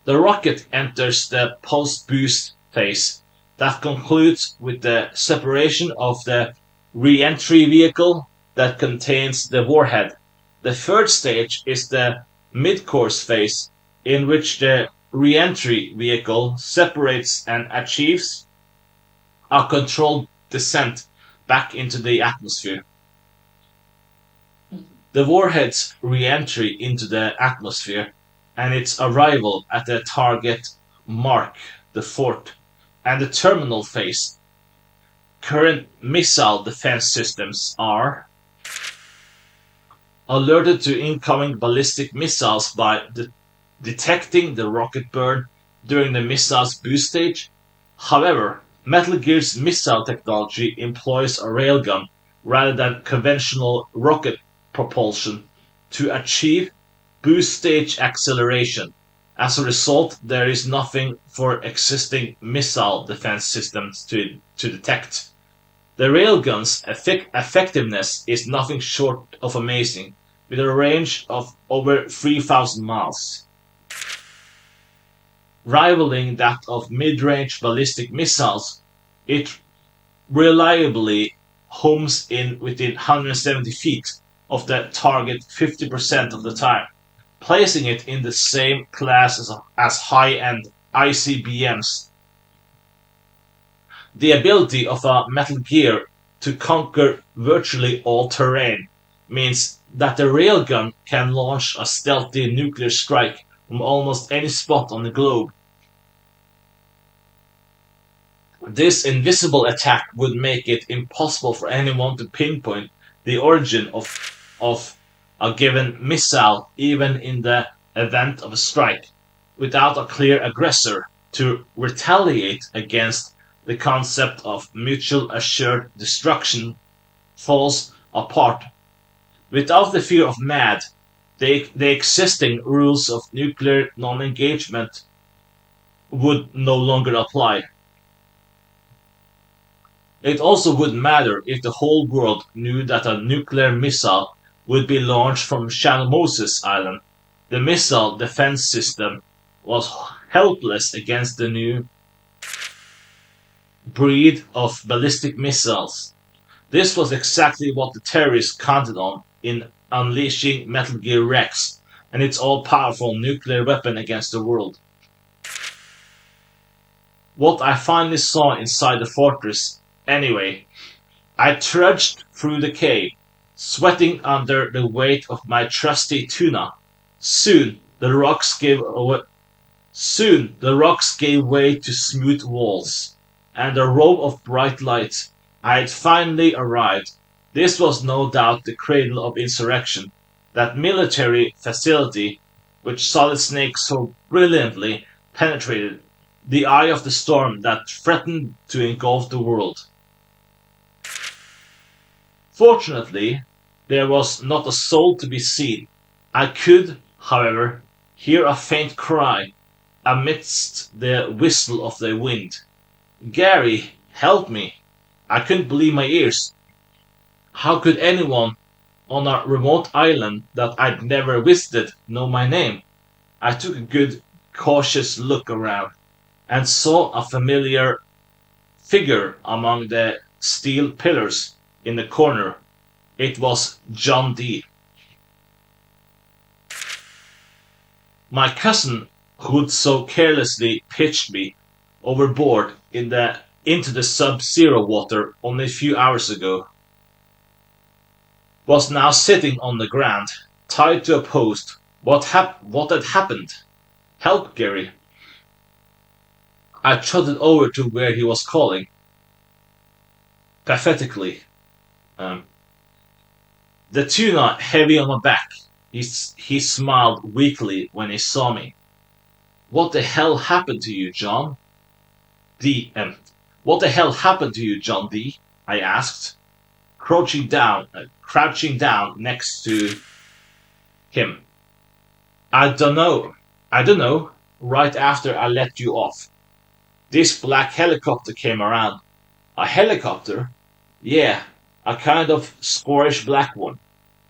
The rocket enters the post-boost phase that concludes with the separation of the re-entry vehicle that contains the warhead. The third stage is the mid-course phase, in which the re-entry vehicle separates and achieves a controlled descent back into the atmosphere. The warhead's re-entry into the atmosphere and its arrival at the target mark the fourth and the terminal phase. Current missile defense systems are alerted to incoming ballistic missiles by detecting the rocket burn during the missile's boost stage. However, Metal Gear's missile technology employs a railgun rather than conventional rocket propulsion to achieve boost stage acceleration. As a result, there is nothing for existing missile defense systems to detect. The railgun's effectiveness is nothing short of amazing, with a range of over 3,000 miles, rivaling that of mid-range ballistic missiles. It reliably homes in within 170 feet of the target 50% of the time, placing it in the same class as high-end ICBMs. The ability of a Metal Gear to conquer virtually all terrain means that the railgun can launch a stealthy nuclear strike from almost any spot on the globe. This invisible attack would make it impossible for anyone to pinpoint the origin of a given missile, even in the event of a strike, without a clear aggressor to retaliate against. The concept of mutual assured destruction falls apart. Without the fear of MAD, the existing rules of nuclear non-engagement would no longer apply. It also wouldn't matter if the whole world knew that a nuclear missile would be launched from Moses Island. The missile defense system was helpless against the new breed of ballistic missiles. This was exactly what the terrorists counted on in unleashing Metal Gear Rex and its all-powerful nuclear weapon against the world. What I finally saw inside the fortress, anyway, I trudged through the cave, sweating under the weight of my trusty tuna. Soon the rocks gave way to smooth walls, and a row of bright lights. I had finally arrived. This was no doubt the cradle of insurrection, that military facility which Solid Snake so brilliantly penetrated, the eye of the storm that threatened to engulf the world. Fortunately, there was not a soul to be seen. I could, however, hear a faint cry amidst the whistle of the wind. Gary, help me! I couldn't believe my ears. How could anyone on a remote island that I'd never visited know my name? I took a good, cautious look around and saw a familiar figure among the steel pillars in the corner. It was John D. My cousin, who'd so carelessly pitched me overboard into the sub-zero water only a few hours ago, was now sitting on the ground, tied to a post. What had happened? Help, Gary. I trotted over to where he was calling, pathetically. Um, the tuna heavy on my back. He smiled weakly when he saw me. What the hell happened to you, John? D. What the hell happened to you, John D? I asked, crouching down next to him. I don't know. I don't know. Right after I let you off, this black helicopter came around. A helicopter? Yeah, a kind of squarish black one.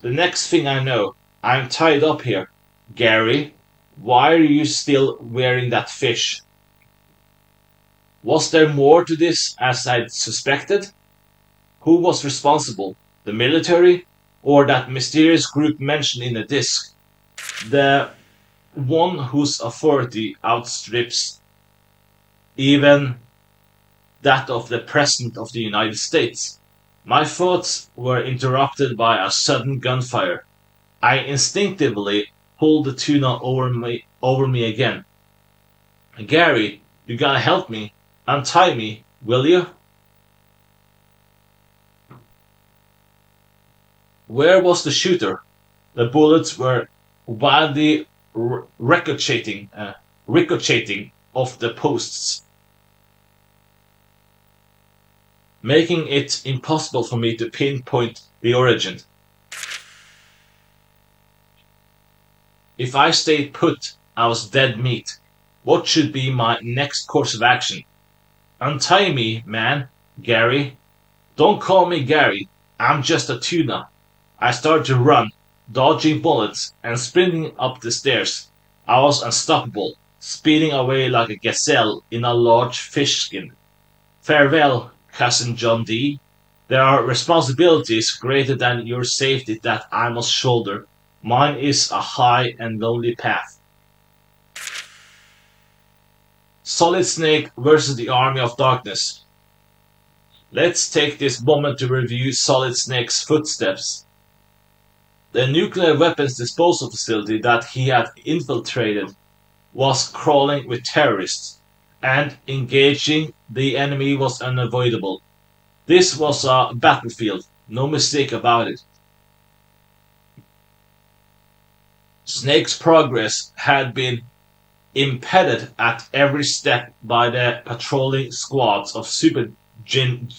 The next thing I know, I'm tied up here. Gary, why are you still wearing that fish? Was there more to this as I'd suspected? Who was responsible? The military? Or that mysterious group mentioned in the disc? The one whose authority outstrips even that of the President of the United States. My thoughts were interrupted by a sudden gunfire. I instinctively pulled the tuna over me again. Gary, you gotta help me. Untie me, will you? Where was the shooter? The bullets were wildly ricocheting off the posts, making it impossible for me to pinpoint the origin. If I stayed put, I was dead meat. What should be my next course of action? Untie me, man, Gary. Don't call me Gary. I'm just a tuna. I started to run, dodging bullets and sprinting up the stairs. I was unstoppable, speeding away like a gazelle in a large fish skin. Farewell, cousin John D. There are responsibilities greater than your safety that I must shoulder. Mine is a high and lonely path. Solid Snake versus the Army of Darkness. Let's take this moment to review Solid Snake's footsteps. The nuclear weapons disposal facility that he had infiltrated was crawling with terrorists, and engaging the enemy was unavoidable. This was a battlefield, no mistake about it. Snake's progress had been impeded at every step by the patrolling squads of super genome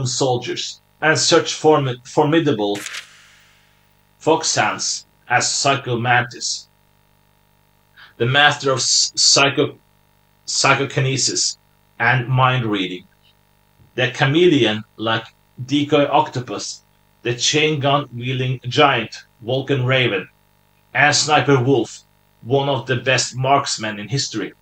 soldiers, and such formidable foxhounds as Psycho Mantis, the master of psychokinesis and mind reading, the chameleon like decoy octopus, the chain gun wielding giant Vulcan Raven, and Sniper Wolf, one of the best marksmen in history.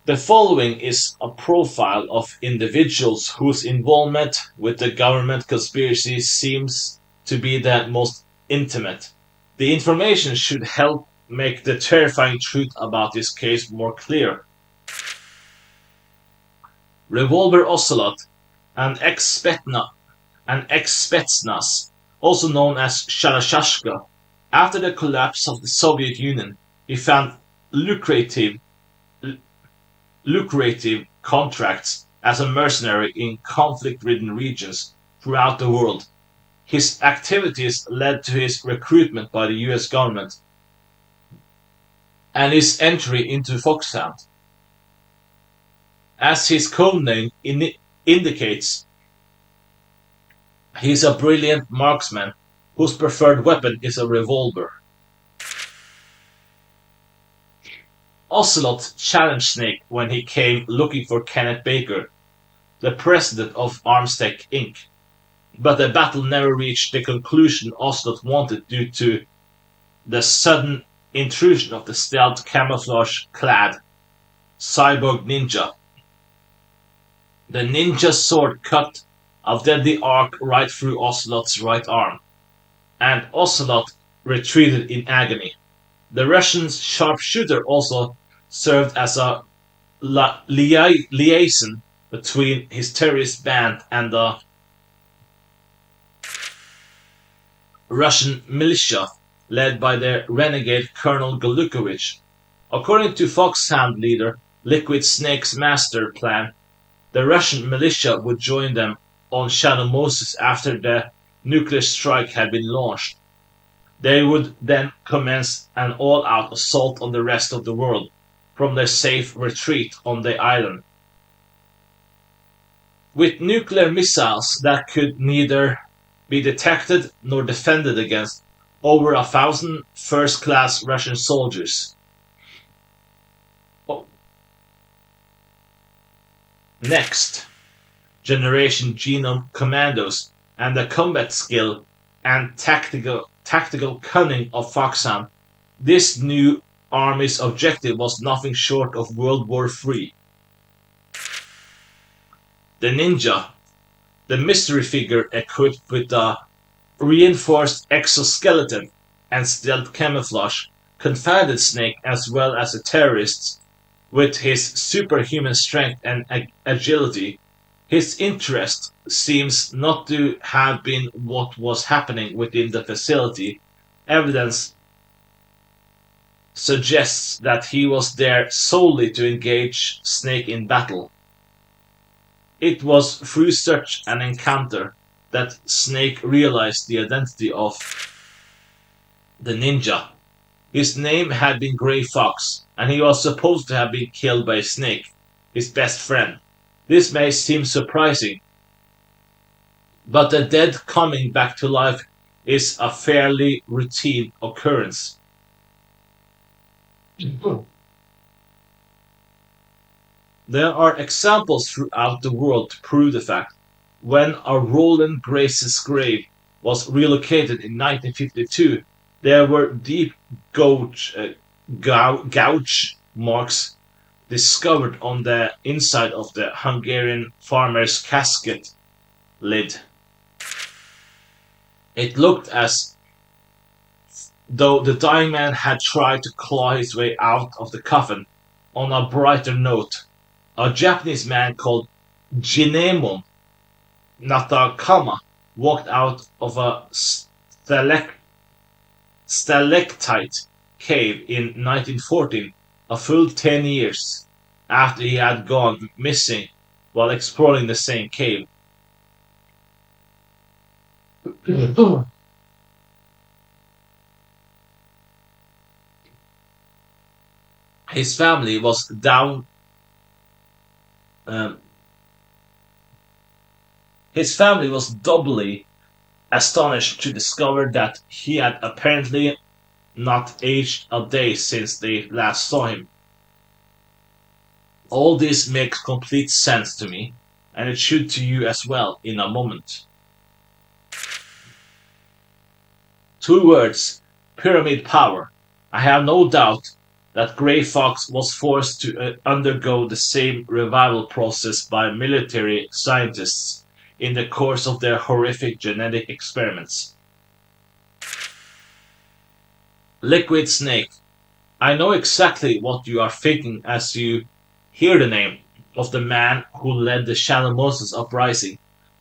The following is a profile of individuals whose involvement with the government conspiracy seems to be the most intimate. The information should help make the terrifying truth about this case more clear. Revolver Ocelot, an ex-Spetsnaz, also known as Shalashashka. After the collapse of the Soviet Union, he found lucrative contracts as a mercenary in conflict-ridden regions throughout the world. His activities led to his recruitment by the US government and his entry into Foxhound. As his codename indicates, he is a brilliant marksman whose preferred weapon is a revolver. Ocelot challenged Snake when he came looking for Kenneth Baker, the president of Armstech Inc., but the battle never reached the conclusion Ocelot wanted due to the sudden intrusion of the stealth camouflage-clad cyborg ninja. The ninja's sword cut a deadly arc right through Ocelot's right arm, and Ocelot retreated in agony. The Russian sharpshooter also served as a liaison between his terrorist band and the Russian militia, led by their renegade Colonel Golukovich. According to Foxhound leader Liquid Snake's master plan, the Russian militia would join them on Shadow Moses after the nuclear strike had been launched. They would then commence an all-out assault on the rest of the world from their safe retreat on the island. With nuclear missiles that could neither be detected nor defended against over 1,000 first-class Russian soldiers. Oh. Next generation genome commandos and the combat skill and tactical cunning of Foxhound, this new army's objective was nothing short of World War III. The Ninja, the mystery figure equipped with a reinforced exoskeleton and stealth camouflage, confounded Snake as well as the terrorists with his superhuman strength and agility. His interest seems not to have been what was happening within the facility. Evidence suggests that he was there solely to engage Snake in battle. It was through such an encounter that Snake realized the identity of the ninja. His name had been Grey Fox, and he was supposed to have been killed by Snake, his best friend. This may seem surprising, but the dead coming back to life is a fairly routine occurrence. There are examples throughout the world to prove the fact. When a Roland Grace's grave was relocated in 1952, there were deep gouge marks discovered on the inside of the Hungarian farmer's casket lid. It looked as though the dying man had tried to claw his way out of the coffin. On a brighter note, a Japanese man called Jinemon Natakama walked out of a stalactite cave in 1914, a full 10 years after he had gone missing while exploring the same cave. His family was um, his family was doubly astonished to discover that he had apparently not aged a day since they last saw him. All this makes complete sense to me, and it should to you as well in a moment. 2 words: pyramid power. I have no doubt that Grey Fox was forced to undergo the same revival process by military scientists in the course of their horrific genetic experiments. Liquid Snake. I know exactly what you are thinking as you hear the name of the man who led the Shadow Moses uprising,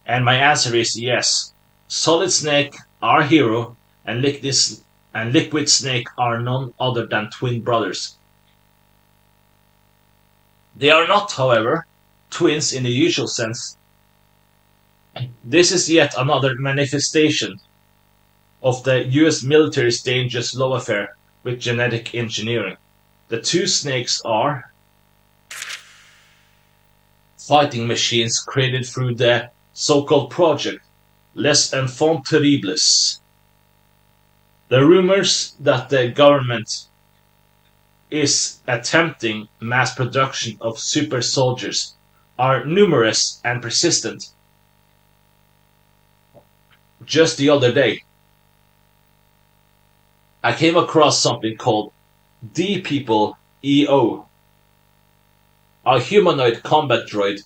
and my answer is yes. Solid Snake, our hero, and Liquid Snake are none other than twin brothers. They are not, however, twins in the usual sense. This is yet another manifestation of the US military's dangerous love affair with genetic engineering. The two snakes are fighting machines created through the so-called project Les Enfants Terribles. The rumors that the government is attempting mass production of super soldiers are numerous and persistent. Just the other day, I came across something called D People EO, a humanoid combat droid.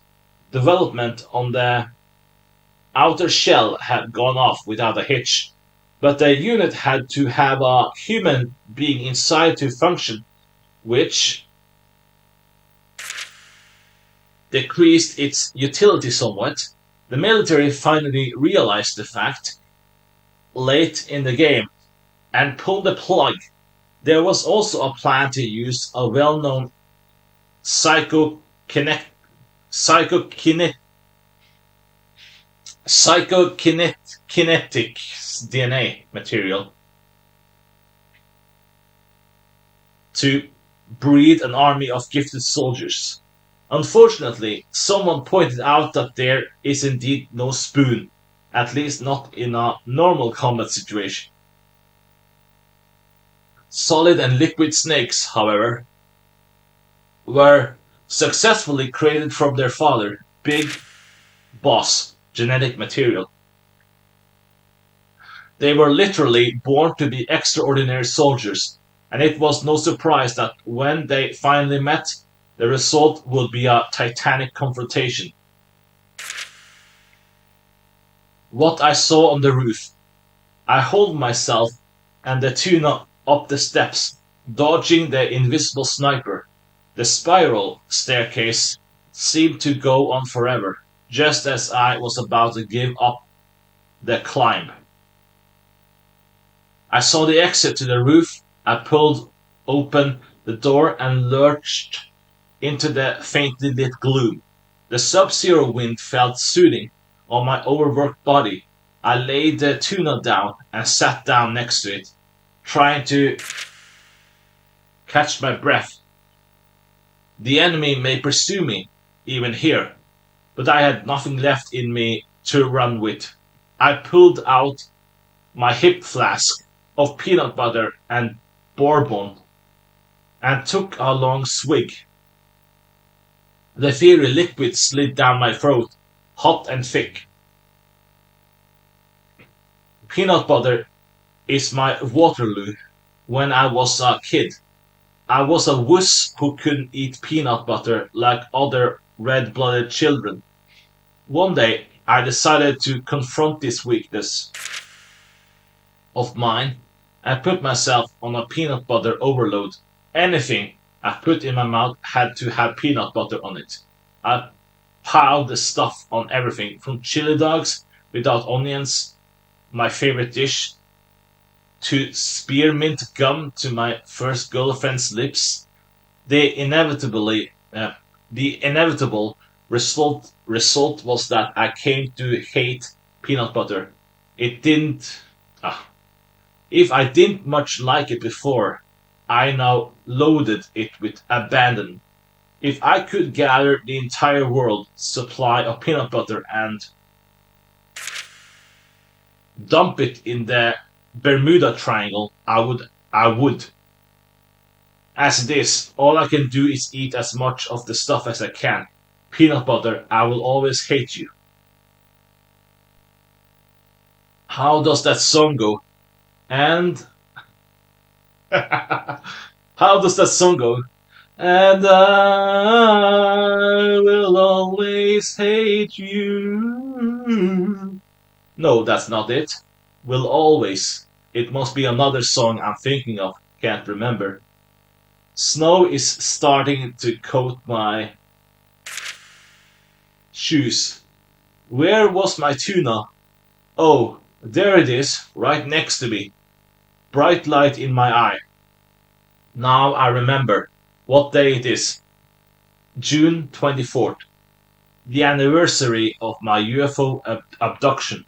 Development on the outer shell had gone off without a hitch, but the unit had to have a human being inside to function, which decreased its utility somewhat. The military finally realized the fact late in the game, and pulled the plug. There was also a plan to use a well-known psychokinetic psychokinetic psychokinetic DNA material to breed an army of gifted soldiers. Unfortunately, someone pointed out that there is indeed no spoon, at least not in a normal combat situation. Solid and liquid snakes, however, were successfully created from their father, Big Boss genetic material. They were literally born to be extraordinary soldiers, and it was no surprise that when they finally met, the result would be a titanic confrontation. What I saw on the roof, I hauled myself and the tuna up the steps, dodging the invisible sniper. The spiral staircase seemed to go on forever, just as I was about to give up the climb. I saw the exit to the roof. I pulled open the door and lurched into the faintly lit gloom. The sub-zero wind felt soothing on my overworked body. I laid the tuna down and sat down next to it, trying to catch my breath. The enemy may pursue me, even here, but I had nothing left in me to run with. I pulled out my hip flask of peanut butter and bourbon and took a long swig. The fiery liquid slid down my throat, hot and thick. Peanut butter is my Waterloo. When I was a kid, I was a wuss who couldn't eat peanut butter like other red-blooded children. One day, I decided to confront this weakness of mine and put myself on a peanut butter overload. Anything I put in my mouth had to have peanut butter on it. I piled the stuff on everything from chili dogs without onions, my favorite dish, to spearmint gum to my first girlfriend's lips. The the inevitable result was that I came to hate peanut butter. It didn't. Ah, if I didn't much like it before, I now loathed it with abandon. If I could gather the entire world's supply of peanut butter and dump it in the Bermuda Triangle, I would. I would. As it is, all I can do is eat as much of the stuff as I can. Peanut butter, I will always hate you. How does that song go? And how does that song go? And I will always hate you. No, that's not it. Will always. It must be another song I'm thinking of. Can't remember. Snow is starting to coat my shoes. Where was my tuna? Oh, there it is, right next to me. Bright light in my eye. Now I remember what day it is. June 24th. The anniversary of my UFO abduction.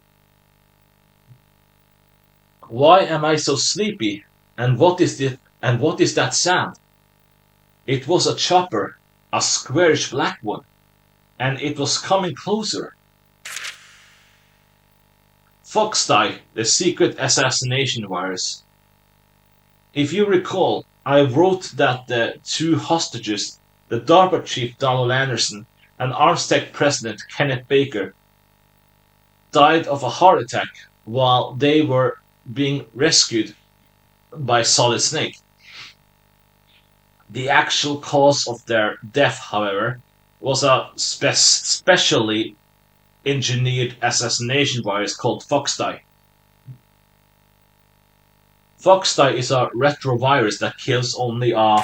Why am I so sleepy? And what is it? And what is that sound? It was a chopper, a squarish black one, and it was coming closer. Foxdie, the secret assassination virus. If you recall, I wrote that the two hostages, the DARPA chief Donald Anderson and Armstech president Kenneth Baker, died of a heart attack while they were being rescued by Solid Snake. The actual cause of their death, however, was a specially engineered assassination virus called Foxdie. Foxdie is a retrovirus that kills only a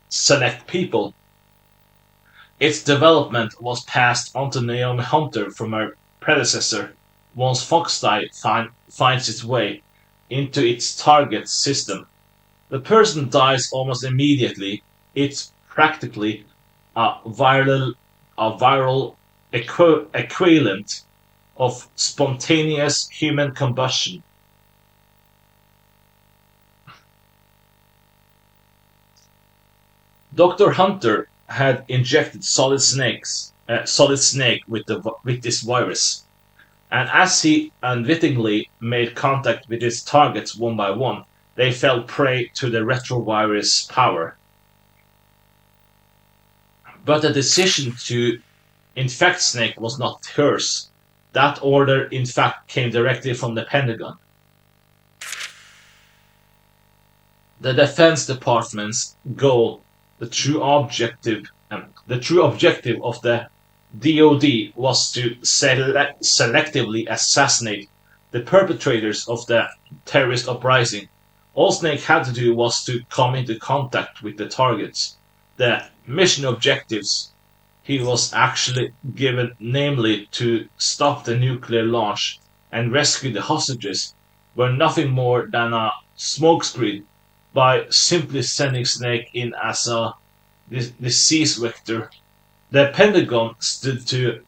select people. Its development was passed on to Naomi Hunter from her predecessor. Once Foxdie finds its way, into its target system. The person dies almost immediately. It's practically a viral equivalent of spontaneous human combustion. Dr. Hunter had injected solid snake with this virus, and as he unwittingly made contact with his targets one by one, they fell prey to the retrovirus power. But the decision to infect Snake was not hers. That order, in fact, came directly from the Pentagon. The Defense Department's goal, the true objective of the DoD was to selectively assassinate the perpetrators of the terrorist uprising. All Snake had to do was to come into contact with the targets. The mission objectives he was actually given, namely to stop the nuclear launch and rescue the hostages, were nothing more than a smokescreen by simply sending Snake in as a disease vector. The Pentagon stood to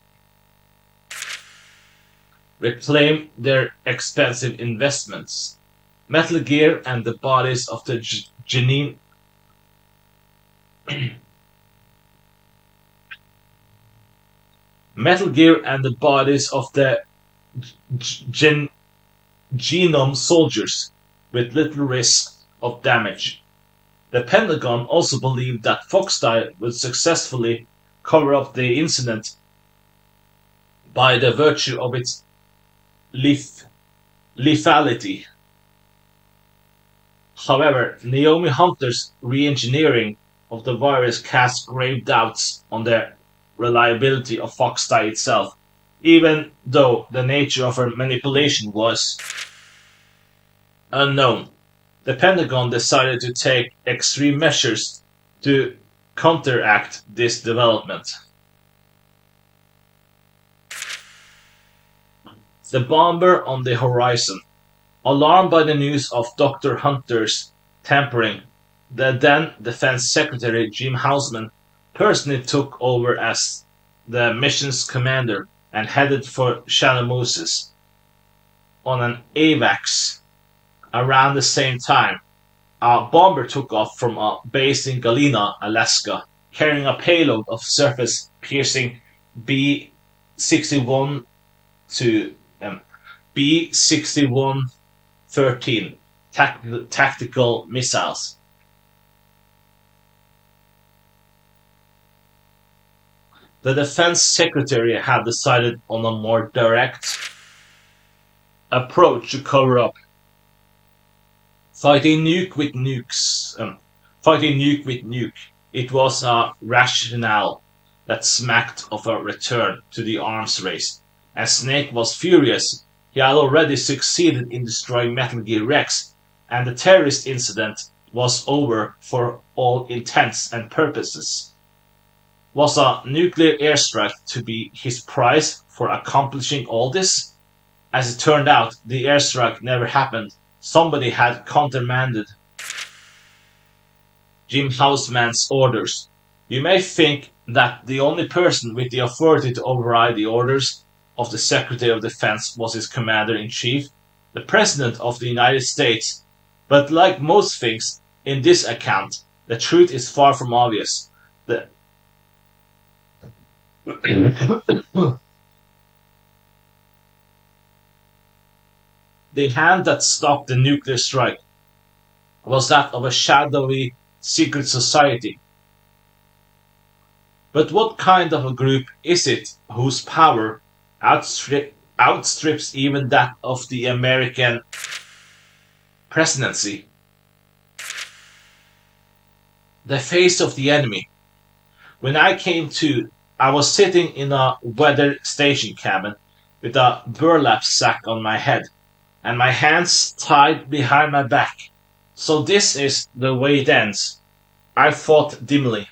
reclaim their expensive investments. Metal Gear and the bodies of the Janine Metal Gear and the bodies of the gen- genome soldiers with little risk of damage. The Pentagon also believed that Foxdie would successfully cover up the incident by the virtue of its lethality. However, Naomi Hunter's re-engineering of the virus cast grave doubts on the reliability of Foxdie itself, even though the nature of her manipulation was unknown. The Pentagon decided to take extreme measures to counteract this development. The bomber on the horizon. Alarmed by the news of Dr. Hunter's tampering, the then Defense Secretary Jim Houseman personally took over as the mission's commander and headed for Chalamoses on an AVAX. Around the same time, a bomber took off from a base in Galena, Alaska, carrying a payload of surface-piercing B-61 to B-61-13 tactical missiles. The Defense Secretary had decided on a more direct approach to cover up fighting nuke with nuke. It was a rationale that smacked of a return to the arms race. As Snake was furious, he had already succeeded in destroying Metal Gear Rex, and the terrorist incident was over for all intents and purposes. Was a nuclear airstrike to be his price for accomplishing all this? As it turned out, the airstrike never happened. Somebody had countermanded Jim Houseman's orders. You may think that the only person with the authority to override the orders of the Secretary of Defense was his Commander-in-Chief, the President of the United States, but like most things in this account, the truth is far from obvious. The The hand that stopped the nuclear strike was that of a shadowy secret society. But what kind of a group is it whose power outstrips even that of the American presidency? The face of the enemy. When I came to, I was sitting in a weather station cabin with a burlap sack on my head and my hands tied behind my back. So this is the way it ends, I thought dimly.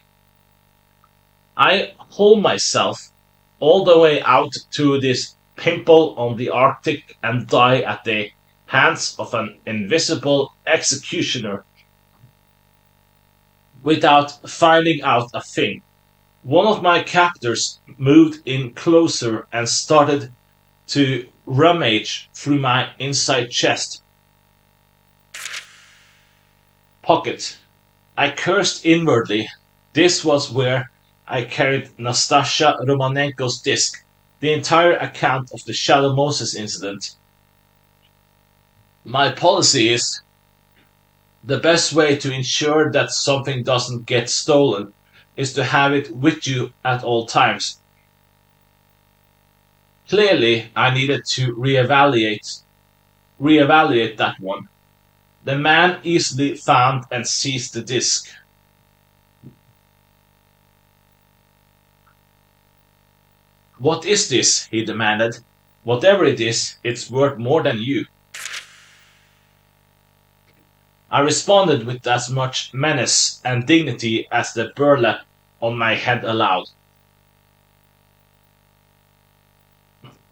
I haul myself all the way out to this pimple on the Arctic and die at the hands of an invisible executioner, without finding out a thing. One of my captors moved in closer and started to rummage through my inside chest pocket. I cursed inwardly. This was where I carried Nastasia Romanenko's disc, the entire account of the Shadow Moses incident. My policy is the best way to ensure that something doesn't get stolen is to have it with you at all times. Clearly, I needed to reevaluate that one. The man easily found and seized the disc. What is this? He demanded. Whatever it is, it's worth more than you. I responded with as much menace and dignity as the burlap on my head allowed.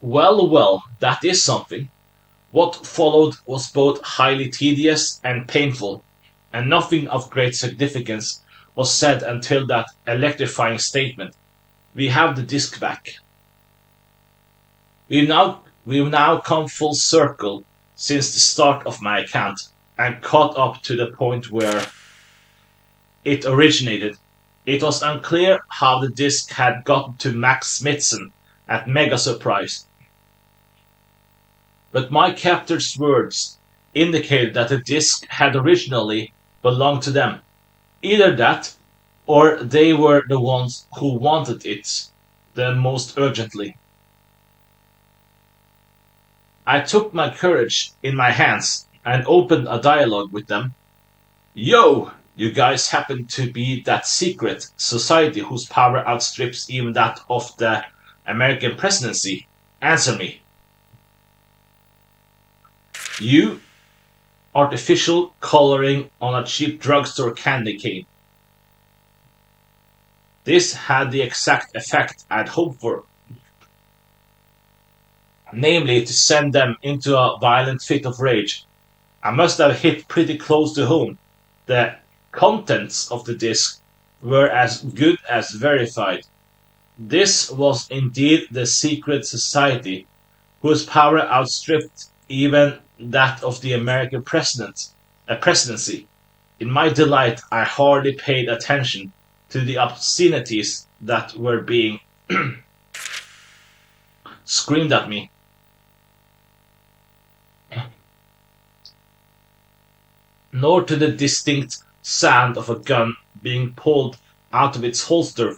Well, well, that is something. What followed was both highly tedious and painful, and nothing of great significance was said until that electrifying statement. We have the disc back. We've now come full circle since the start of my account, and caught up to the point where it originated. It was unclear how the disc had gotten to Max Smithson at Mega Surprise, but my captor's words indicated that the disc had originally belonged to them. Either that, or they were the ones who wanted it the most urgently. I took my courage in my hands and opened a dialogue with them. Yo, you guys happen to be that secret society whose power outstrips even that of the American presidency? Answer me. You, artificial coloring on a cheap drugstore candy cane. This had the exact effect I'd hoped for, namely to send them into a violent fit of rage. I must have hit pretty close to home. The contents of the disc were as good as verified. This was indeed the secret society whose power outstripped even that of the American presidency. In my delight, I hardly paid attention to the obscenities that were being screamed at me, nor to the distinct sound of a gun being pulled out of its holster.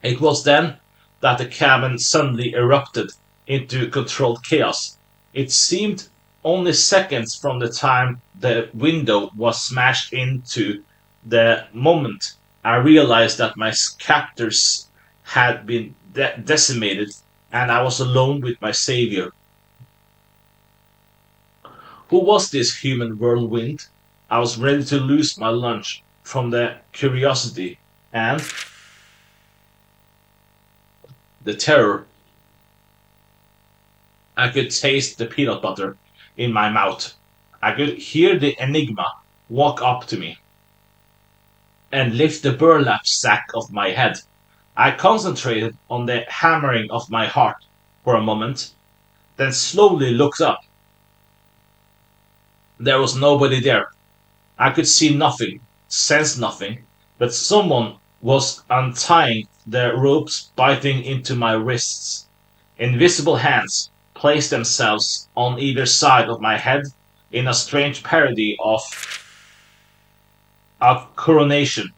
It was then that the cabin suddenly erupted into controlled chaos. It seemed only seconds from the time the window was smashed into the moment I realized that my captors had been decimated and I was alone with my savior. Who was this human whirlwind? I was ready to lose my lunch from the curiosity and the terror. I could taste the peanut butter in my mouth. I could hear the enigma walk up to me and lift the burlap sack off my head. I concentrated on the hammering of my heart for a moment, then slowly looked up. There was nobody there. I could see nothing, sense nothing, but someone was untying the ropes biting into my wrists. Invisible hands placed themselves on either side of my head in a strange parody of a coronation.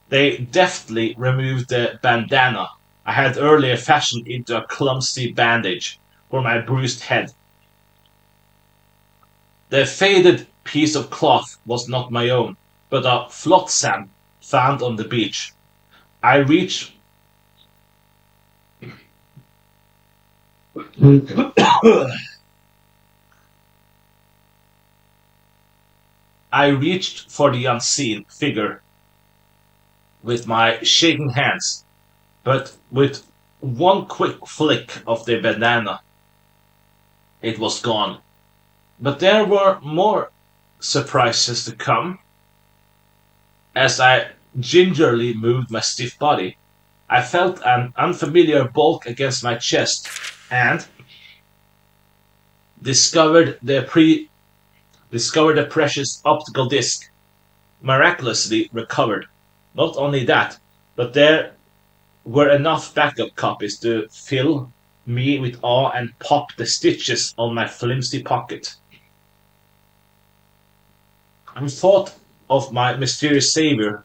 They deftly removed the bandana I had earlier fashioned into a clumsy bandage for my bruised head. The faded piece of cloth was not my own, but a flotsam found on the beach. I reached I reached for the unseen figure with my shaking hands, but with one quick flick of the bandana, It was gone. But there were more surprises to come. As I gingerly moved my stiff body, I felt an unfamiliar bulk against my chest and discovered the precious optical disc miraculously recovered. Not only that, but there were enough backup copies to fill me with awe and pop the stitches on my flimsy pocket. I thought of my mysterious savior,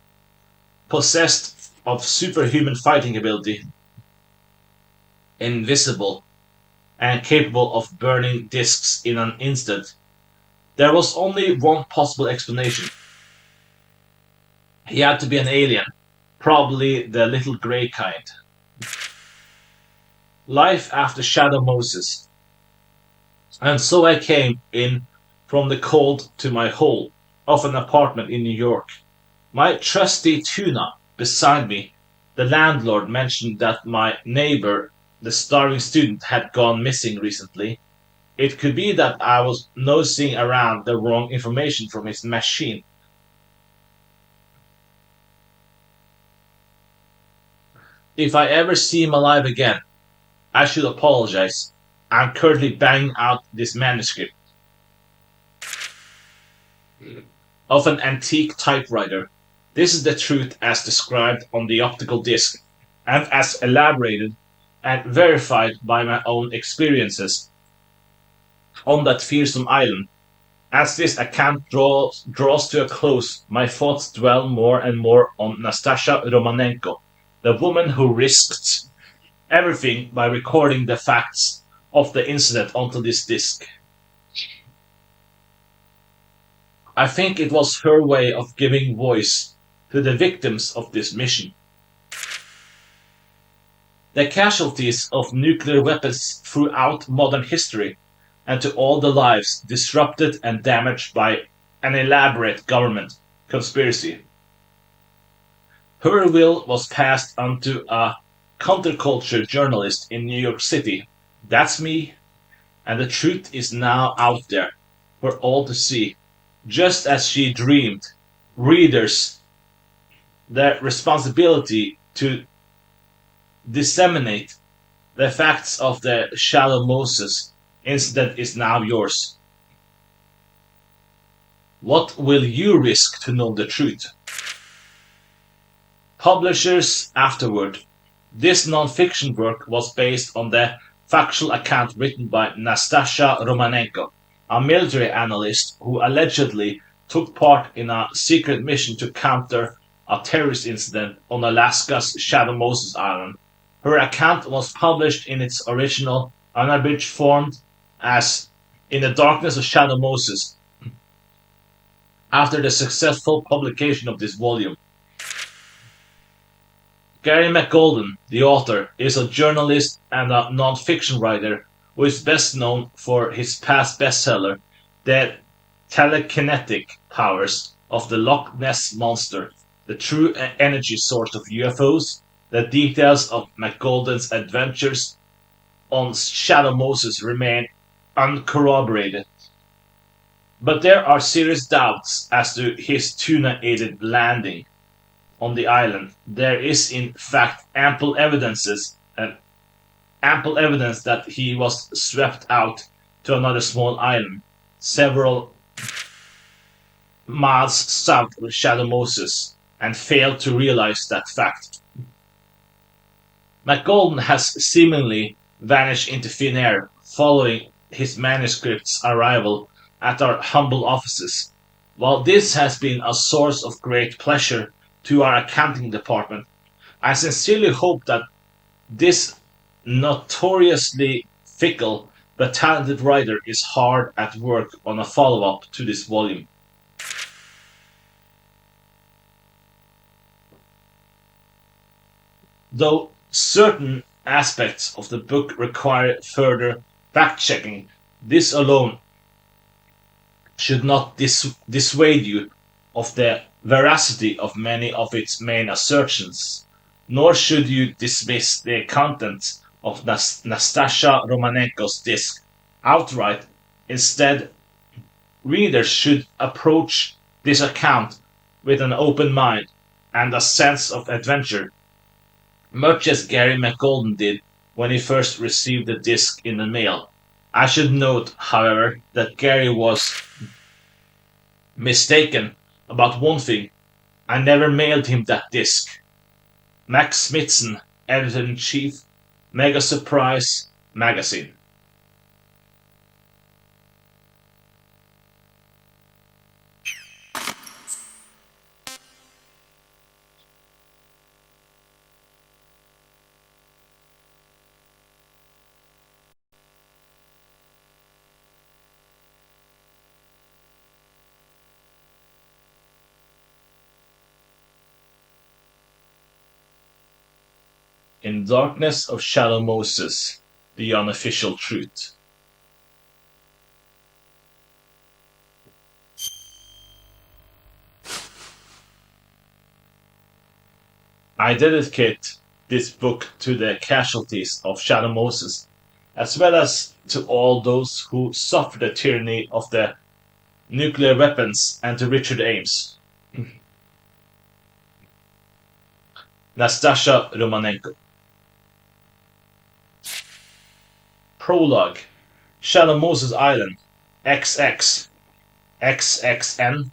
possessed of superhuman fighting ability, invisible, and capable of burning discs in an instant. There was only one possible explanation. He had to be an alien, probably the little grey kind. Life after Shadow Moses. And so I came in from the cold to my hole of an apartment in New York. My trusty Tuna beside me, the landlord mentioned that my neighbor, the starving student, had gone missing recently. It could be that I was nosing around the wrong information from his machine. If I ever see him alive again, I should apologize. I'm currently banging out this manuscript of an antique typewriter. This is the truth as described on the optical disc, and as elaborated and verified by my own experiences on that fearsome island. As this account draws to a close, my thoughts dwell more and more on Nastasha Romanenko, the woman who risked everything by recording the facts of the incident onto this disc. I think it was her way of giving voice to the victims of this mission. The casualties of nuclear weapons throughout modern history, and to all the lives disrupted and damaged by an elaborate government conspiracy. Her will was passed on to a counterculture journalist in New York City. That's me, and the truth is now out there for all to see. Just as she dreamed, readers their responsibility to disseminate the facts of the Shallow Moses incident is now yours. What will you risk to know the truth? Publishers afterward. This non-fiction work was based on the factual account written by Nastasha Romanenko, a military analyst who allegedly took part in a secret mission to counter a terrorist incident on Alaska's Shadow Moses Island. Her account was published in its original, unabridged form as In the Darkness of Shadow Moses. After the successful publication of this volume, Gary McGolden, the author, is a journalist and a non-fiction writer who is best known for his past bestseller, The Telekinetic Powers of the Loch Ness Monster, the true energy source of UFOs. The details of McGolden's adventures on Shadow Moses remain uncorroborated. But there are serious doubts as to his tuna-aided landing on the island. There is in fact ample evidence that he was swept out to another small island, several miles south of Shadow Moses, and failed to realize that fact. McGolden has seemingly vanished into thin air following his manuscript's arrival at our humble offices. While this has been a source of great pleasure to our accounting department, I sincerely hope that this notoriously fickle but talented writer is hard at work on a follow-up to this volume. Though certain aspects of the book require further fact-checking, this alone should not dissuade you of the veracity of many of its main assertions, nor should you dismiss the contents of Nastasha Romanenko's disc. outright. Instead, readers should approach this account with an open mind and a sense of adventure, much as Gary McGolden did when he first received the disc in the mail. I should note, however, that Gary was mistaken about one thing. I never mailed him that disc. Max Smithson, editor in chief, Mega Surprise magazine. In Darkness of Shadow Moses, the unofficial truth. I dedicate this book to the casualties of Shadow Moses, as well as to all those who suffered the tyranny of the nuclear weapons and to Richard Ames. Nastasha Romanenko. Prologue. Shadow Moses Island. XX. XXN.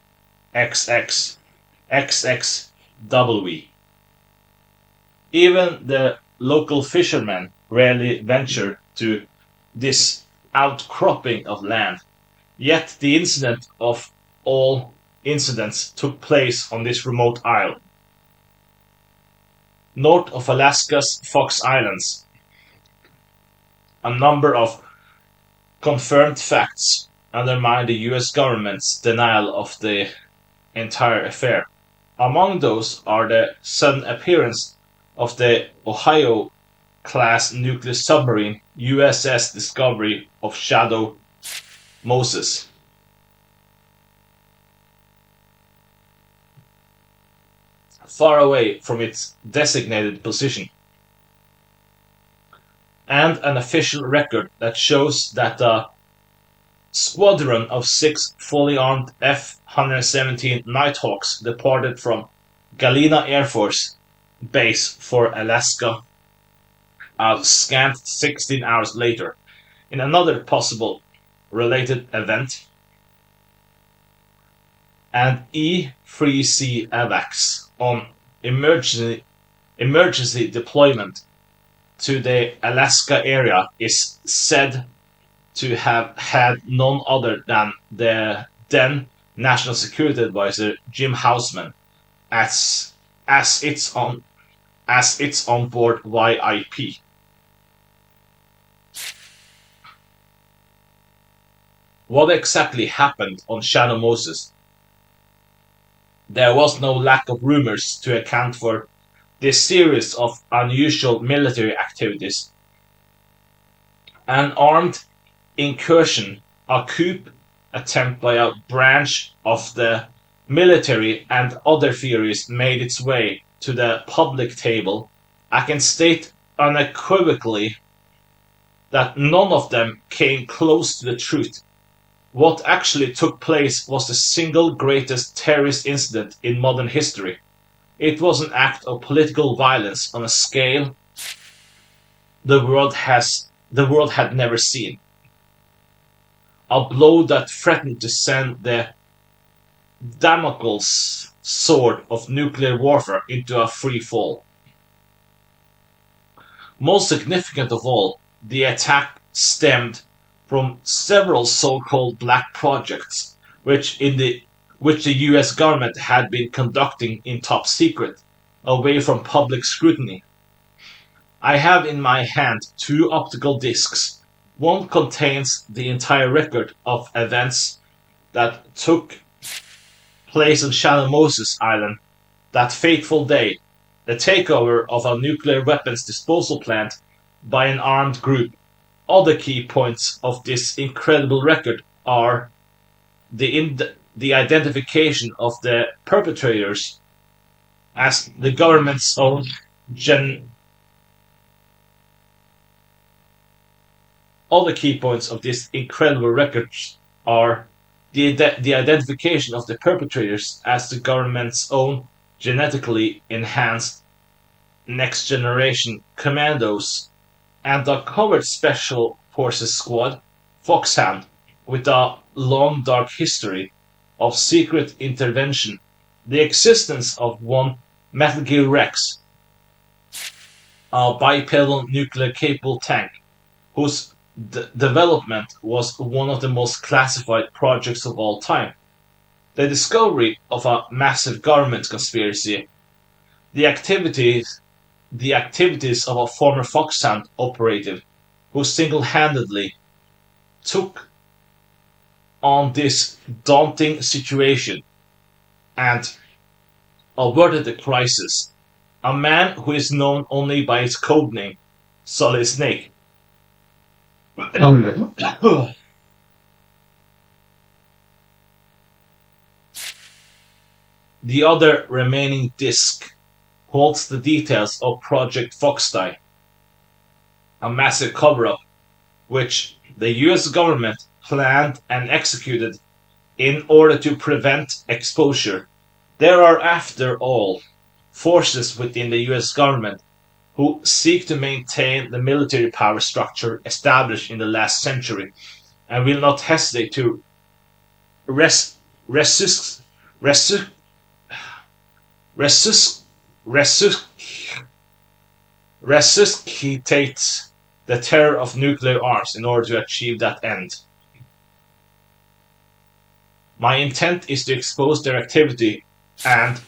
XX. XXW. Even the local fishermen rarely venture to this outcropping of land. Yet the incident of all incidents took place on this remote isle. North of Alaska's Fox Islands, a number of confirmed facts undermine the US government's denial of the entire affair. Among those are the sudden appearance of the Ohio class nuclear submarine USS Discovery of Shadow Moses. Far away from its designated position, and an official record that shows that a squadron of 6 fully armed F-117 Nighthawks departed from Galena Air Force Base for Alaska a scant 16 hours later. In another possible related event, an E-3C AVAX on emergency deployment to the Alaska area is said to have had none other than the then National Security Advisor Jim Houseman as its onboard VIP. What exactly happened on Shadow Moses? There was no lack of rumors to account for this series of unusual military activities. An armed incursion, a coup attempt by a branch of the military, and other theories made its way to the public table. I can state unequivocally that none of them came close to the truth. What actually took place was the single greatest terrorist incident in modern history. It was an act of political violence on a scale the world had never seen. A blow that threatened to send the Damocles sword of nuclear warfare into a free fall. Most significant of all, the attack stemmed from several so-called black projects, which the US government had been conducting in top secret, away from public scrutiny. I have in my hand 2 optical discs. One contains the entire record of events that took place on Shadow Moses Island that fateful day, the takeover of a nuclear weapons disposal plant by an armed group. Other key points of this incredible record are the identification of the perpetrators as the government's own All the key points of this incredible record are the identification of the perpetrators as the government's own genetically enhanced next generation commandos and a covert special forces squad, Foxhound, with a long dark history of secret intervention, the existence of one Metal Gear Rex, a bipedal nuclear capable tank whose development was one of the most classified projects of all time, the discovery of a massive government conspiracy, the activities the activities of a former Foxhound operative who single-handedly took on this daunting situation and averted the crisis. A man who is known only by his codename, Solid Snake. The other remaining disc holds the details of Project Foxdie, a massive cover-up which the US government planned and executed in order to prevent exposure. There are, after all, forces within the US government who seek to maintain the military power structure established in the last century and will not hesitate to res- resist, resist, resist, resist, resuscitate the terror of nuclear arms in order to achieve that end. My intent is to expose their activity and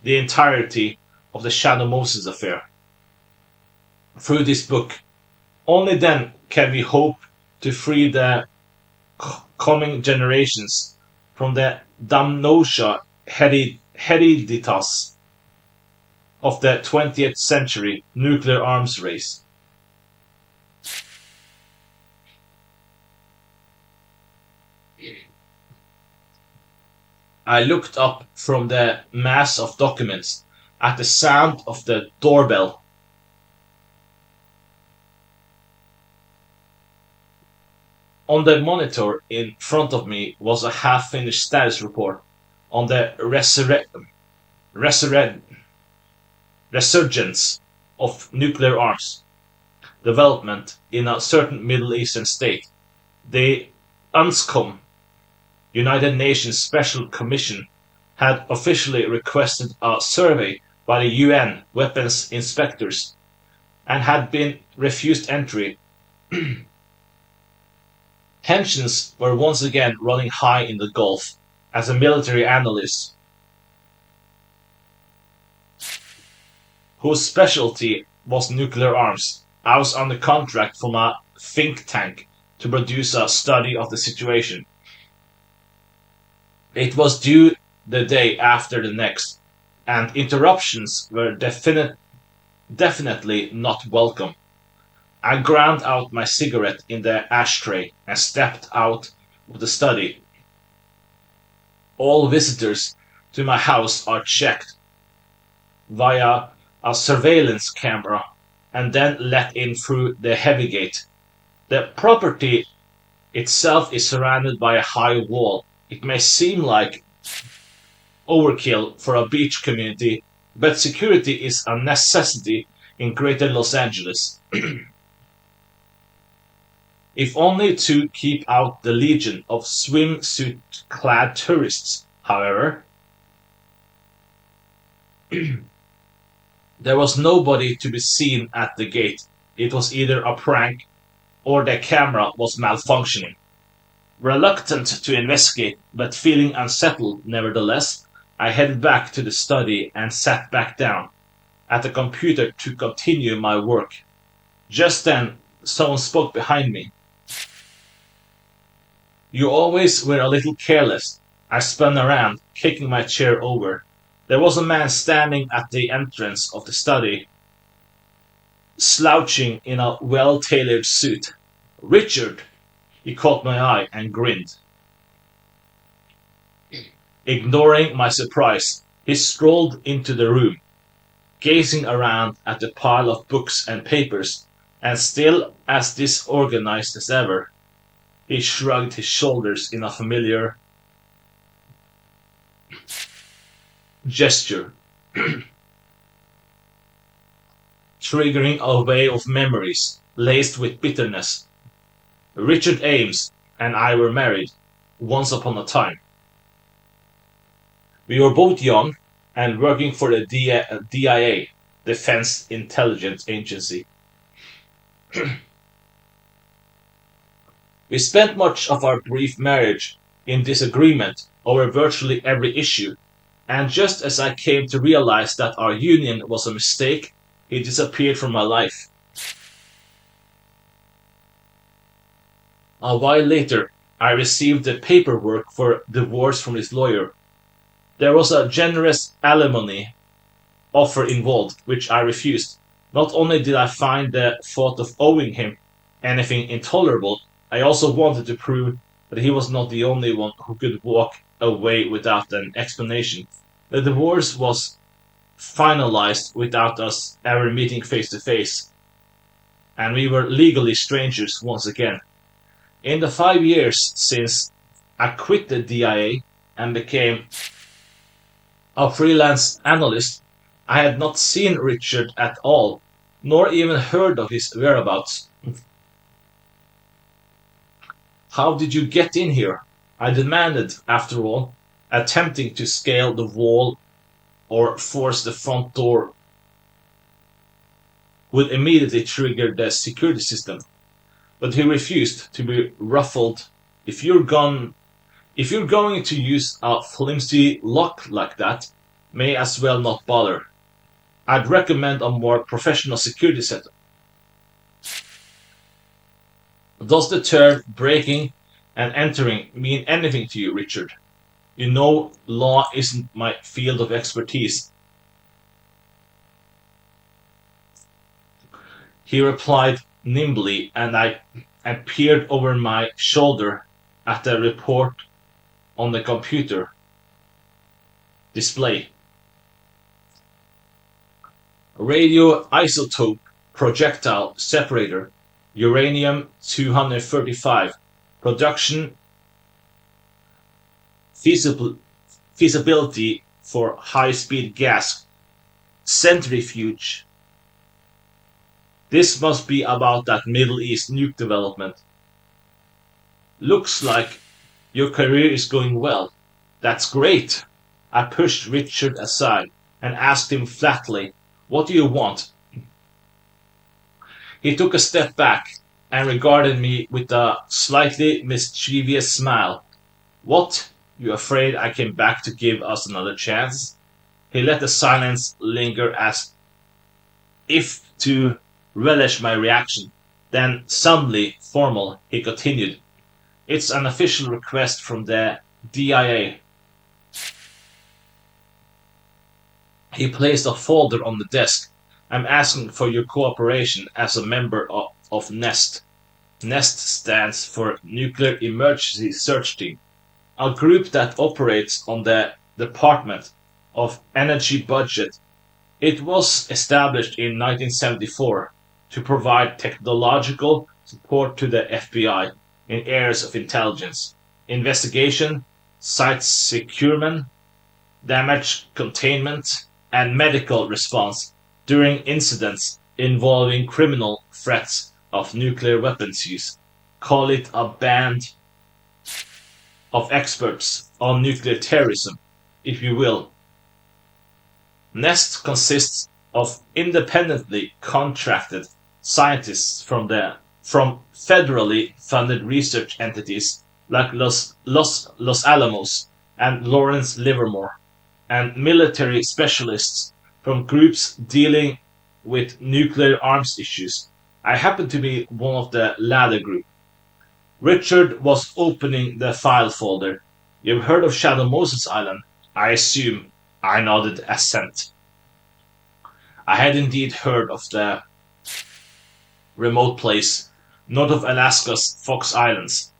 the entirety of the Shadow Moses affair through this book. Only then can we hope to free the coming generations from the damnosia hereditas of the 20th century nuclear arms race. I looked up from the mass of documents at the sound of the doorbell. On the monitor in front of me was a half-finished status report on the resurgence of nuclear arms development in a certain Middle Eastern state. The UNSCOM, United Nations Special Commission, had officially requested a survey by the UN weapons inspectors and had been refused entry. Tensions were once again running high in the Gulf as a military analyst whose specialty was nuclear arms. I was under contract from a think tank to produce a study of the situation. It was due the day after the next, and interruptions were definitely not welcome. I ground out my cigarette in the ashtray and stepped out of the study. All visitors to my house are checked via a surveillance camera and then let in through the heavy gate. The property itself is surrounded by a high wall. It may seem like overkill for a beach community, but security is a necessity in greater Los Angeles. If only to keep out the legion of swimsuit-clad tourists, however. There was nobody to be seen at the gate. It was either a prank or the camera was malfunctioning. Reluctant to investigate, but feeling unsettled nevertheless, I headed back to the study and sat back down at the computer to continue my work. Just then, someone spoke behind me. You always were a little careless. I spun around, kicking my chair over. There was a man standing at the entrance of the study, slouching in a well-tailored suit. Richard! He caught my eye and grinned. Ignoring my surprise, he strolled into the room, gazing around at the pile of books and papers And still as disorganized as ever, he shrugged his shoulders in a familiar gesture, triggering a wave of memories laced with bitterness. Richard Ames and I were married once upon a time. We were both young and working for the DIA, Defense Intelligence Agency. We spent much of our brief marriage in disagreement over virtually every issue, and just as I came to realize that our union was a mistake, he disappeared from my life. A while later, I received the paperwork for divorce from his lawyer. There was a generous alimony offer involved, which I refused. Not only did I find the thought of owing him anything intolerable, I also wanted to prove that he was not the only one who could walk away without an explanation. The divorce was finalized without us ever meeting face to face, and we were legally strangers once again. In the 5 years since I quit the DIA and became a freelance analyst, I had not seen Richard at all, nor even heard of his whereabouts. How did you get in here? I demanded, after all, attempting to scale the wall or force the front door would immediately trigger the security system. But he refused to be ruffled. If you're gone If you're going to use a flimsy lock like that, may as well not bother. I'd recommend a more professional security setup. Does the term breaking and entering mean anything to you, Richard? You know, law isn't my field of expertise. He replied nimbly, and peered over my shoulder at the report on the computer display. Radioisotope projectile separator, uranium 235, production feasibility for high-speed gas centrifuge. This must be about that Middle East nuke development. Looks like your career is going well. That's great. I pushed Richard aside and asked him flatly, what do you want? He took a step back and regarded me with a slightly mischievous smile. What? You afraid I came back to give us another chance? He let the silence linger as if to relish my reaction. Then, suddenly formal, he continued. It's an official request from the DIA. He placed a folder on the desk. I'm asking for your cooperation as a member of NEST. NEST stands for Nuclear Emergency Search Team, a group that operates on the Department of Energy budget. It was established in 1974 to provide technological support to the FBI in areas of intelligence, investigation, site securement, damage containment, and medical response during incidents involving criminal threats of nuclear weapons use. Call it a band of experts on nuclear terrorism, if you will. NEST consists of independently contracted scientists from federally funded research entities like Los Alamos and Lawrence Livermore, and military specialists from groups dealing with nuclear arms issues. I happen to be one of the latter group. Richard was opening the file folder. You've heard of Shadow Moses Island, I assume. I nodded assent. I had indeed heard of the remote place north of Alaska's Fox Islands.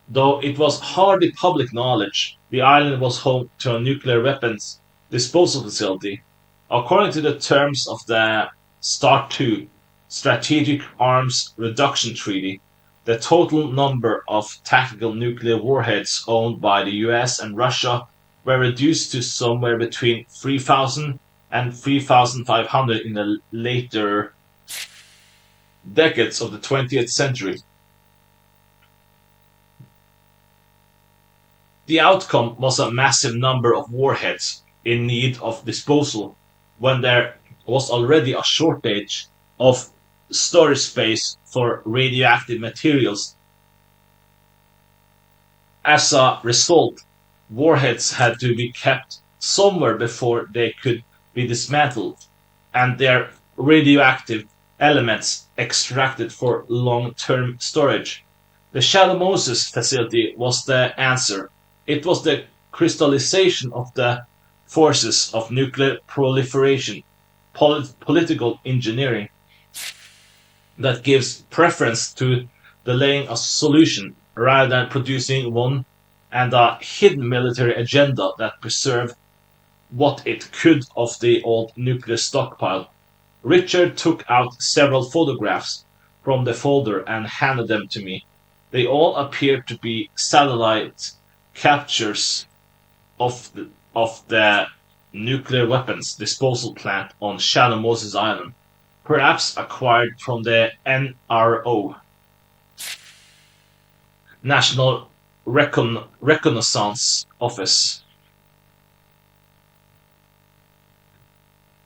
Though it was hardly public knowledge, the island was home to a nuclear weapons disposal facility. According to the terms of the START 2 Strategic Arms Reduction Treaty, the total number of tactical nuclear warheads owned by the US and Russia were reduced to somewhere between 3,000 and 3,500 in the later decades of the 20th century. The outcome was a massive number of warheads in need of disposal when there was already a shortage of storage space for radioactive materials. As a result, warheads had to be kept somewhere before they could be dismantled and their radioactive elements extracted for long term storage. The Shallow Moses facility was the answer. It was the crystallization of the forces of nuclear proliferation, political engineering, that gives preference to delaying a solution rather than producing one, and a hidden military agenda that preserved what it could of the old nuclear stockpile. Richard took out several photographs from the folder and handed them to me. They all appeared to be satellite captures of the nuclear weapons disposal plant on Shallow Moses Island, perhaps acquired from the NRO, National Reconnaissance Office.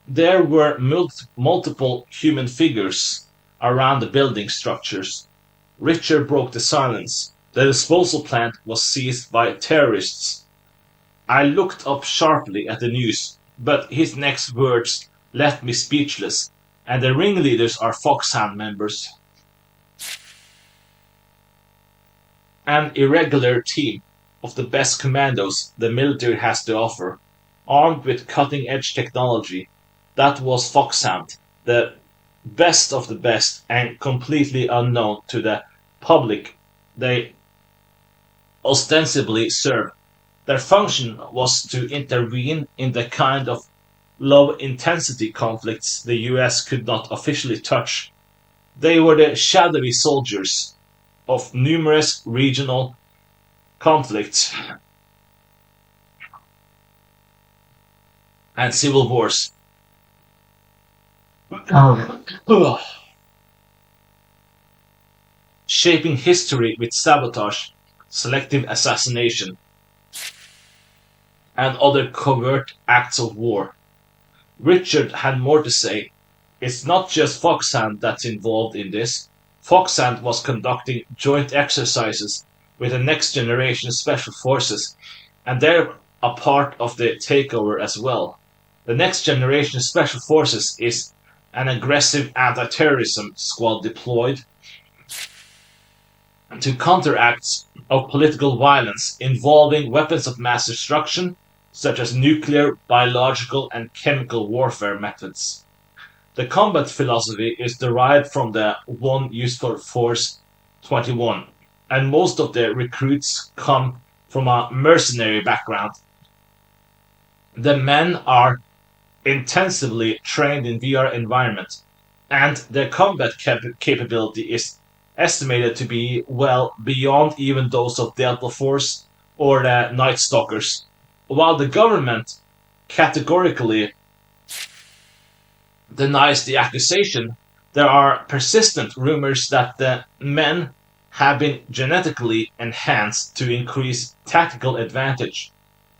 There were multiple human figures around the building structures. Richard broke the silence. The disposal plant was seized by terrorists. I looked up sharply at the news, but his next words left me speechless, and the ringleaders are Foxhound members. An irregular team of the best commandos the military has to offer, armed with cutting-edge technology. That was Foxhound, the best of the best and completely unknown to the public they ostensibly served. Their function was to intervene in the kind of low-intensity conflicts the US could not officially touch. They were the shadowy soldiers of numerous regional conflicts and civil wars. Shaping history with sabotage, selective assassination, and other covert acts of war. Richard had more to say. It's not just Foxhound that's involved in this. Foxhound was conducting joint exercises with the next generation special forces, and they're a part of the takeover as well. The next generation special forces is an aggressive anti-terrorism squad deployed to counter acts of political violence involving weapons of mass destruction, such as nuclear, biological, and chemical warfare methods. The combat philosophy is derived from the One Useful Force 21, and most of the recruits come from a mercenary background. The men are intensively trained in VR environment, and their combat capability is estimated to be well beyond even those of Delta Force or the Night Stalkers. While the government categorically denies the accusation, there are persistent rumors that the men have been genetically enhanced to increase tactical advantage.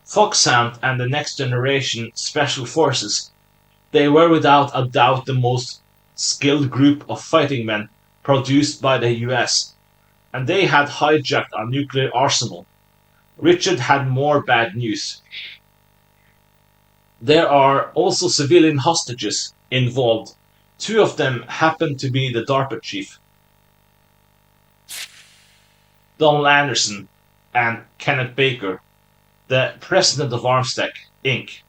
Foxhound and the next generation special forces, they were without a doubt the most skilled group of fighting men produced by the US, and they had hijacked a nuclear arsenal. Richard had more bad news. There are also civilian hostages involved. Two of them happen to be the DARPA chief, Donald Anderson, and Kenneth Baker, the president of Armstech, Inc.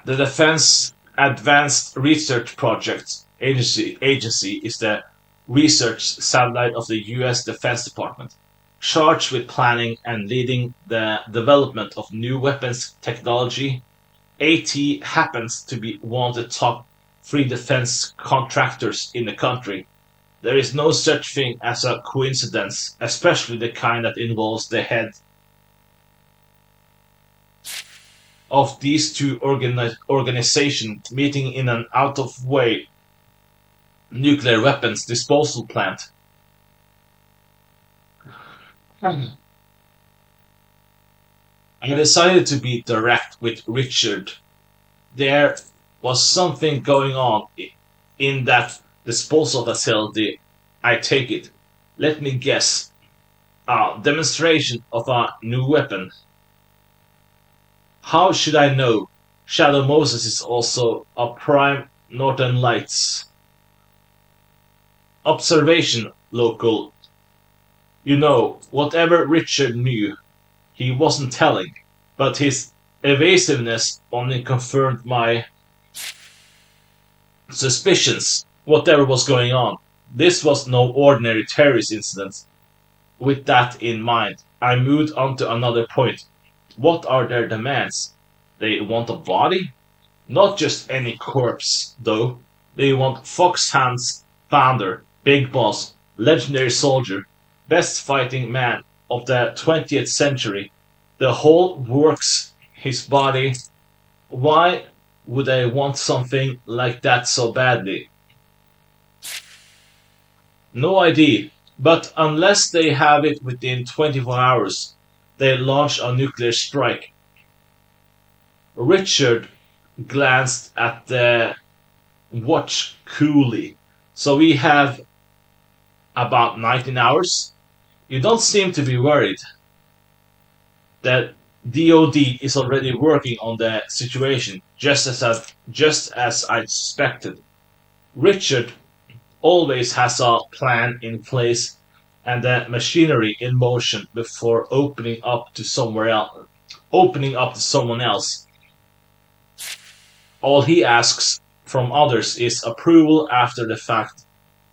The Defense Advanced Research Projects Agency is the research satellite of the US Defense Department, charged with planning and leading the development of new weapons technology. AT happens to be one of the top free defense contractors in the country. There is no such thing as a coincidence, especially the kind that involves the head of these two organizations meeting in an out of way nuclear weapons disposal plant. I decided to be direct with Richard. There was something going on in that disposal facility. I take it. Let me guess. A demonstration of a new weapon. How should I know? Shadow Moses is also a prime Northern Lights observation local. You know, whatever Richard knew, he wasn't telling, but his evasiveness only confirmed my suspicions, whatever was going on. This was no ordinary terrorist incident. With that in mind, I moved on to another point. What are their demands? They want a body? Not just any corpse, though. They want Foxhand's founder, big boss, legendary soldier, best fighting man of the 20th century. The whole works, his body. Why would I want something like that so badly? No idea. But unless they have it within 24 hours, they launch a nuclear strike. Richard glanced at the watch coolly. So we have about 19 hours. You don't seem to be worried that DOD is already working on the situation, just as I suspected. Richard always has a plan in place and the machinery in motion before opening up to someone else. All he asks from others is approval after the fact.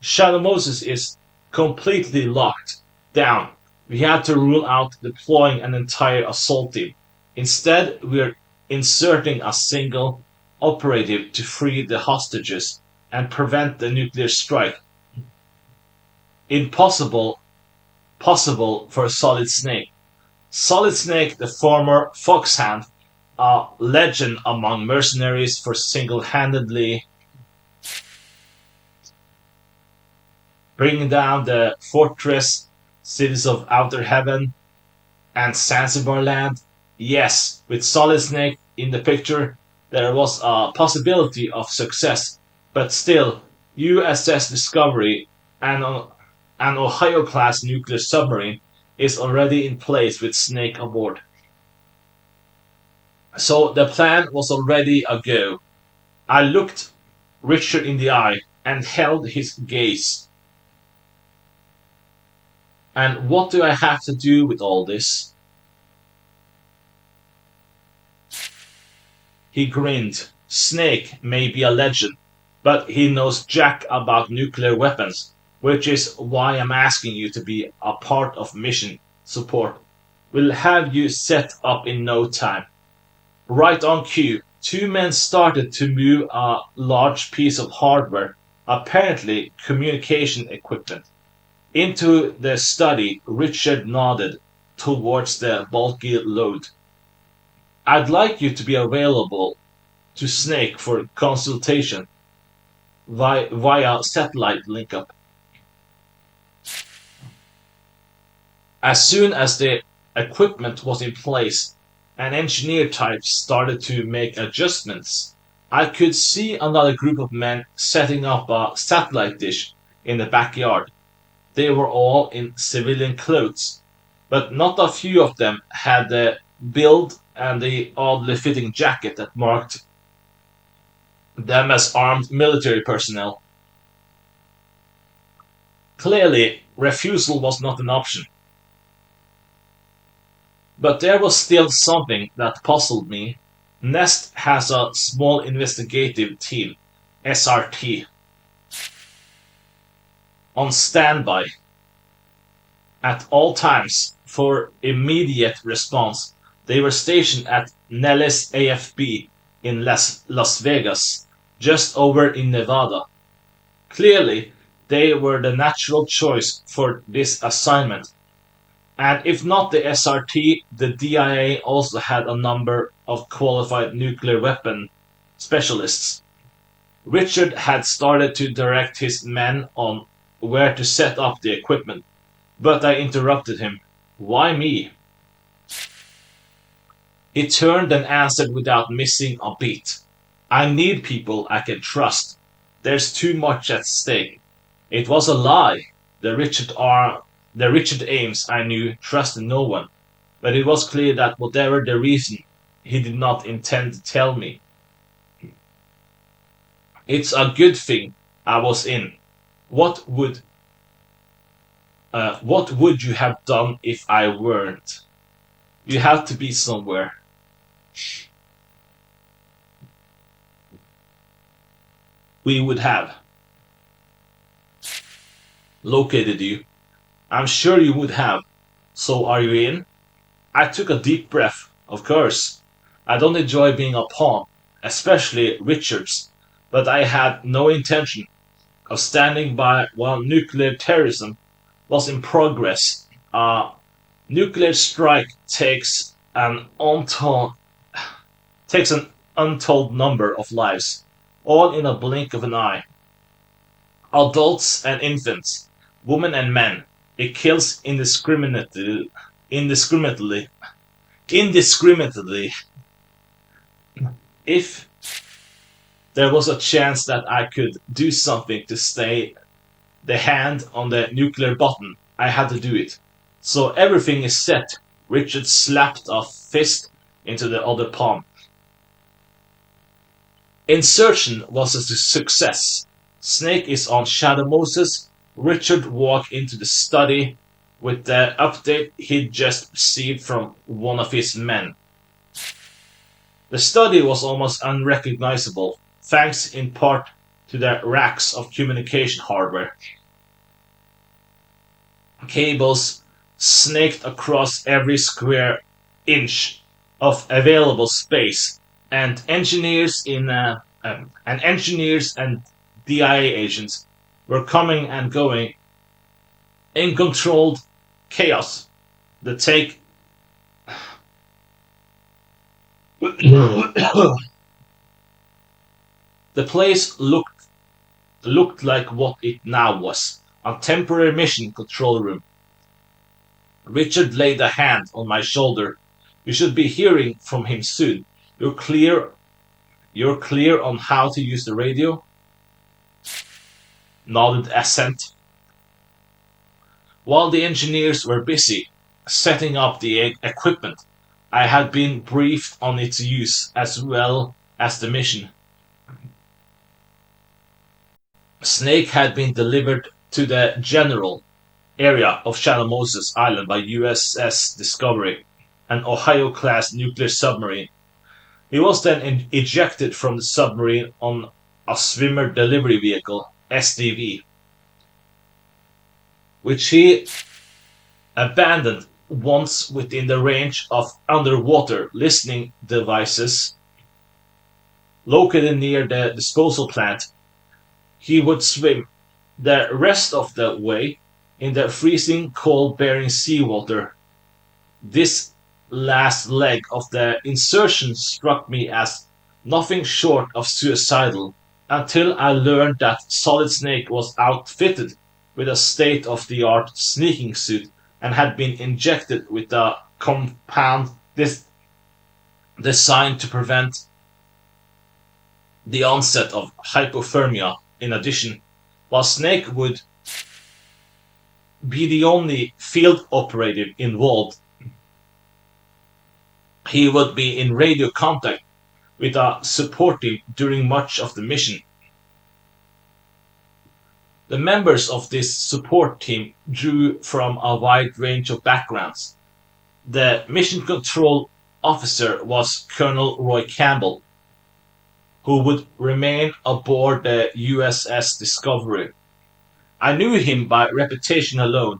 Shadow Moses is completely locked down. We had to rule out deploying an entire assault team. Instead, we're inserting a single operative to free the hostages and prevent the nuclear strike. Impossible possible for Solid Snake. Solid Snake, the former Foxhand, a legend among mercenaries for single-handedly bringing down the fortress cities of Outer Heaven and Zanzibar land. Yes, with Solid Snake in the picture, there was a possibility of success, but still, USS Discovery, an Ohio-class nuclear submarine, is already in place with Snake aboard. So the plan was already a go. I looked Richard in the eye and held his gaze. And what do I have to do with all this? He grinned. Snake may be a legend, but he knows jack about nuclear weapons, which is why I'm asking you to be a part of mission support. We'll have you set up in no time. Right on cue, two men started to move a large piece of hardware, apparently communication equipment. Into the study, Richard nodded towards the bulky load. I'd like you to be available to Snake for consultation via satellite link-up. As soon as the equipment was in place and engineer types started to make adjustments, I could see another group of men setting up a satellite dish in the backyard. They were all in civilian clothes, but not a few of them had the build and the oddly fitting jacket that marked them as armed military personnel. Clearly, refusal was not an option. But there was still something that puzzled me. Nest has a small investigative team, SRT, on standby at all times for immediate response. They were stationed at Nellis AFB in Las Vegas. just over in Nevada. Clearly, they were the natural choice for this assignment, and if not the SRT, the DIA also had a number of qualified nuclear weapon specialists. Richard had started to direct his men on where to set up the equipment, but I interrupted him. Why me? He turned and answered without missing a beat. I need people I can trust. There's too much at stake. It was a lie. The Richard Ames I knew trusted no one, but it was clear that whatever the reason, he did not intend to tell me. It's a good thing I was in. What would what would you have done if I weren't? You have to be somewhere. We would have located you. I'm sure you would have. So are you in? I took a deep breath. Of course. I don't enjoy being a pawn, especially Richard's, but I had no intention of standing by while nuclear terrorism was in progress. A nuclear strike takes an untold number of lives, all in a blink of an eye. Adults and infants, women and men. It kills indiscriminately, indiscriminately. If there was a chance that I could do something to stay the hand on the nuclear button, I had to do it. So everything is set. Richard slapped a fist into the other palm. Insertion was a success. Snake is on Shadow Moses. Richard walked into the study with the update he'd just received from one of his men. The study was almost unrecognizable, thanks in part to the racks of communication hardware. Cables snaked across every square inch of available space, and engineers and DIA agents were coming and going in controlled chaos. The take the place looked like what it now was, a temporary mission control room. Richard laid a hand on my shoulder. You should be hearing from him soon. You're clear on how to use the radio? Nodded assent. While the engineers were busy setting up the equipment, I had been briefed on its use as well as the mission. Snake had been delivered to the general area of Shadow Moses Island by USS Discovery, an Ohio-class nuclear submarine. He was then ejected from the submarine on a swimmer delivery vehicle, SDV, which he abandoned once within the range of underwater listening devices located near the disposal plant. He would swim the rest of the way in the freezing cold Bering Sea water. This last leg of the insertion struck me as nothing short of suicidal until I learned that Solid Snake was outfitted with a state-of-the-art sneaking suit and had been injected with a compound designed to prevent the onset of hypothermia. In addition, while Snake would be the only field operative involved, he would be in radio contact with a support team during much of the mission. The members of this support team drew from a wide range of backgrounds. The mission control officer was Colonel Roy Campbell, who would remain aboard the USS Discovery. I knew him by reputation alone.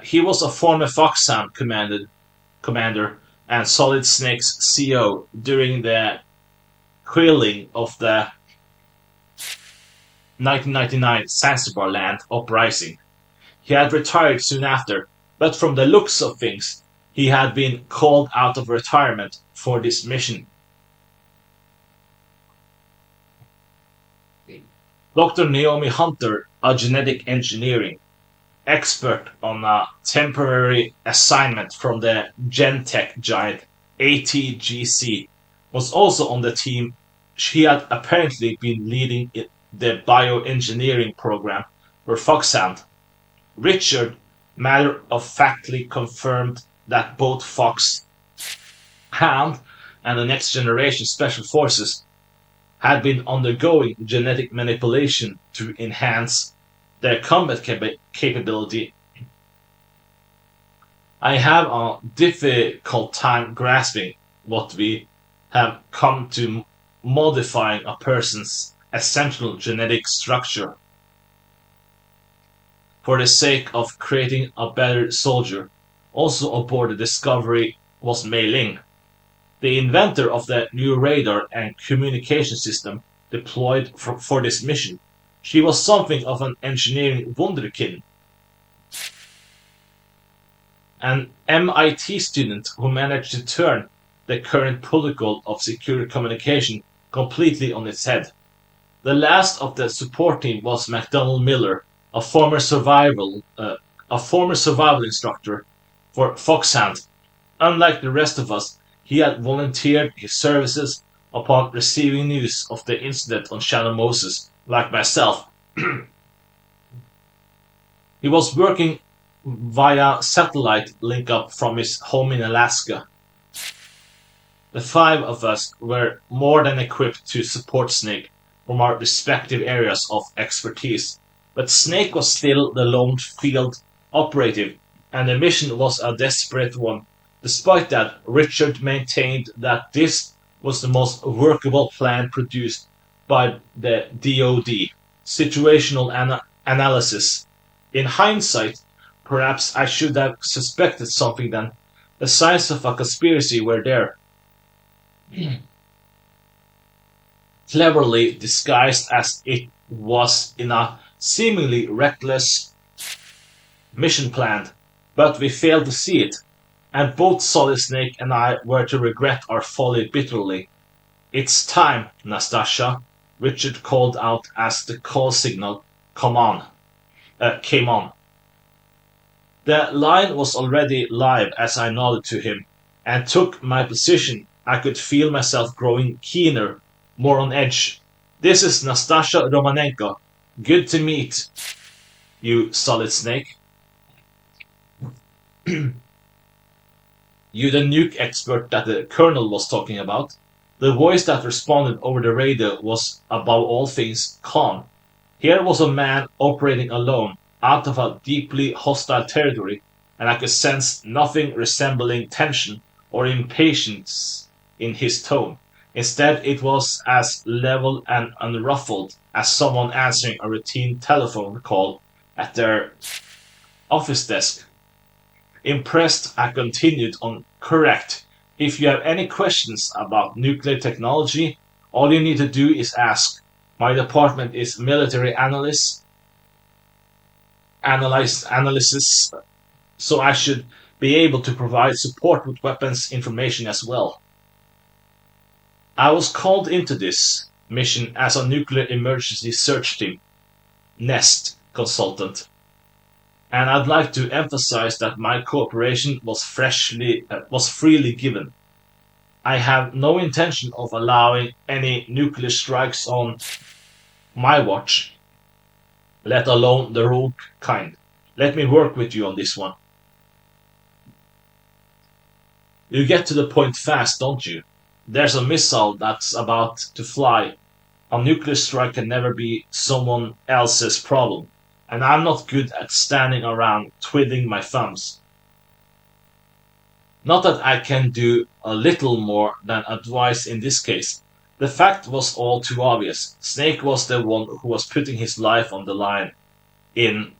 He was a former Foxhound commander and Solid Snake's CO during the quelling of the 1999 Zanzibar land uprising. He had retired soon after, but from the looks of things, he had been called out of retirement for this mission. Dr. Naomi Hunter, a genetic engineering expert on a temporary assignment from the Gentech giant ATGC, was also on the team. She had apparently been leading the bioengineering program for Foxhound. Richard matter of factly confirmed that both Foxhound and the next generation special forces had been undergoing genetic manipulation to enhance their combat capability. I have a difficult time grasping what we have come to modifying a person's essential genetic structure for the sake of creating a better soldier. Also aboard the Discovery was Mei Ling, the inventor of the new radar and communication system deployed for this mission. She was something of an engineering wunderkind, an MIT student who managed to turn the current protocol of secure communication completely on its head. The last of the support team was MacDonald Miller, a former survival instructor for Foxhound. Unlike the rest of us, he had volunteered his services upon receiving news of the incident on Shannon Moses, like myself. He was working via satellite link-up from his home in Alaska. The five of us were more than equipped to support Snake from our respective areas of expertise, but Snake was still the lone field operative, and the mission was a desperate one. Despite that, Richard maintained that this was the most workable plan produced by the DoD. Situational analysis. In hindsight, perhaps I should have suspected something then. The signs of a conspiracy were there, cleverly disguised as it was in a seemingly reckless mission planned, but we failed to see it, and both Solid Snake and I were to regret our folly bitterly. It's time, Nastasia, Richard called out as the call signal came on. The line was already live as I nodded to him and took my position. I could feel myself growing keener, more on edge. This is Nastasia Romanenko. Good to meet you, Solid Snake. You the nuke expert that the colonel was talking about? The voice that responded over the radio was above all things calm. Here was a man operating alone, out of a deeply hostile territory, and I could sense nothing resembling tension or impatience in his tone. Instead, it was as level and unruffled as someone answering a routine telephone call at their office desk. Impressed, I continued on. Correct. If you have any questions about nuclear technology, all you need to do is ask. My department is military analysis, so I should be able to provide support with weapons information as well. I was called into this mission as a nuclear emergency search team (NEST) consultant, and I'd like to emphasize that my cooperation was freely given. I have no intention of allowing any nuclear strikes on my watch, let alone the rogue kind. Let me work with you on this one. You get to the point fast, don't you? There's a missile that's about to fly. A nuclear strike can never be someone else's problem, and I'm not good at standing around twiddling my thumbs. Not that I can do a little more than advise in this case. The fact was all too obvious. Snake was the one who was putting his life on the line in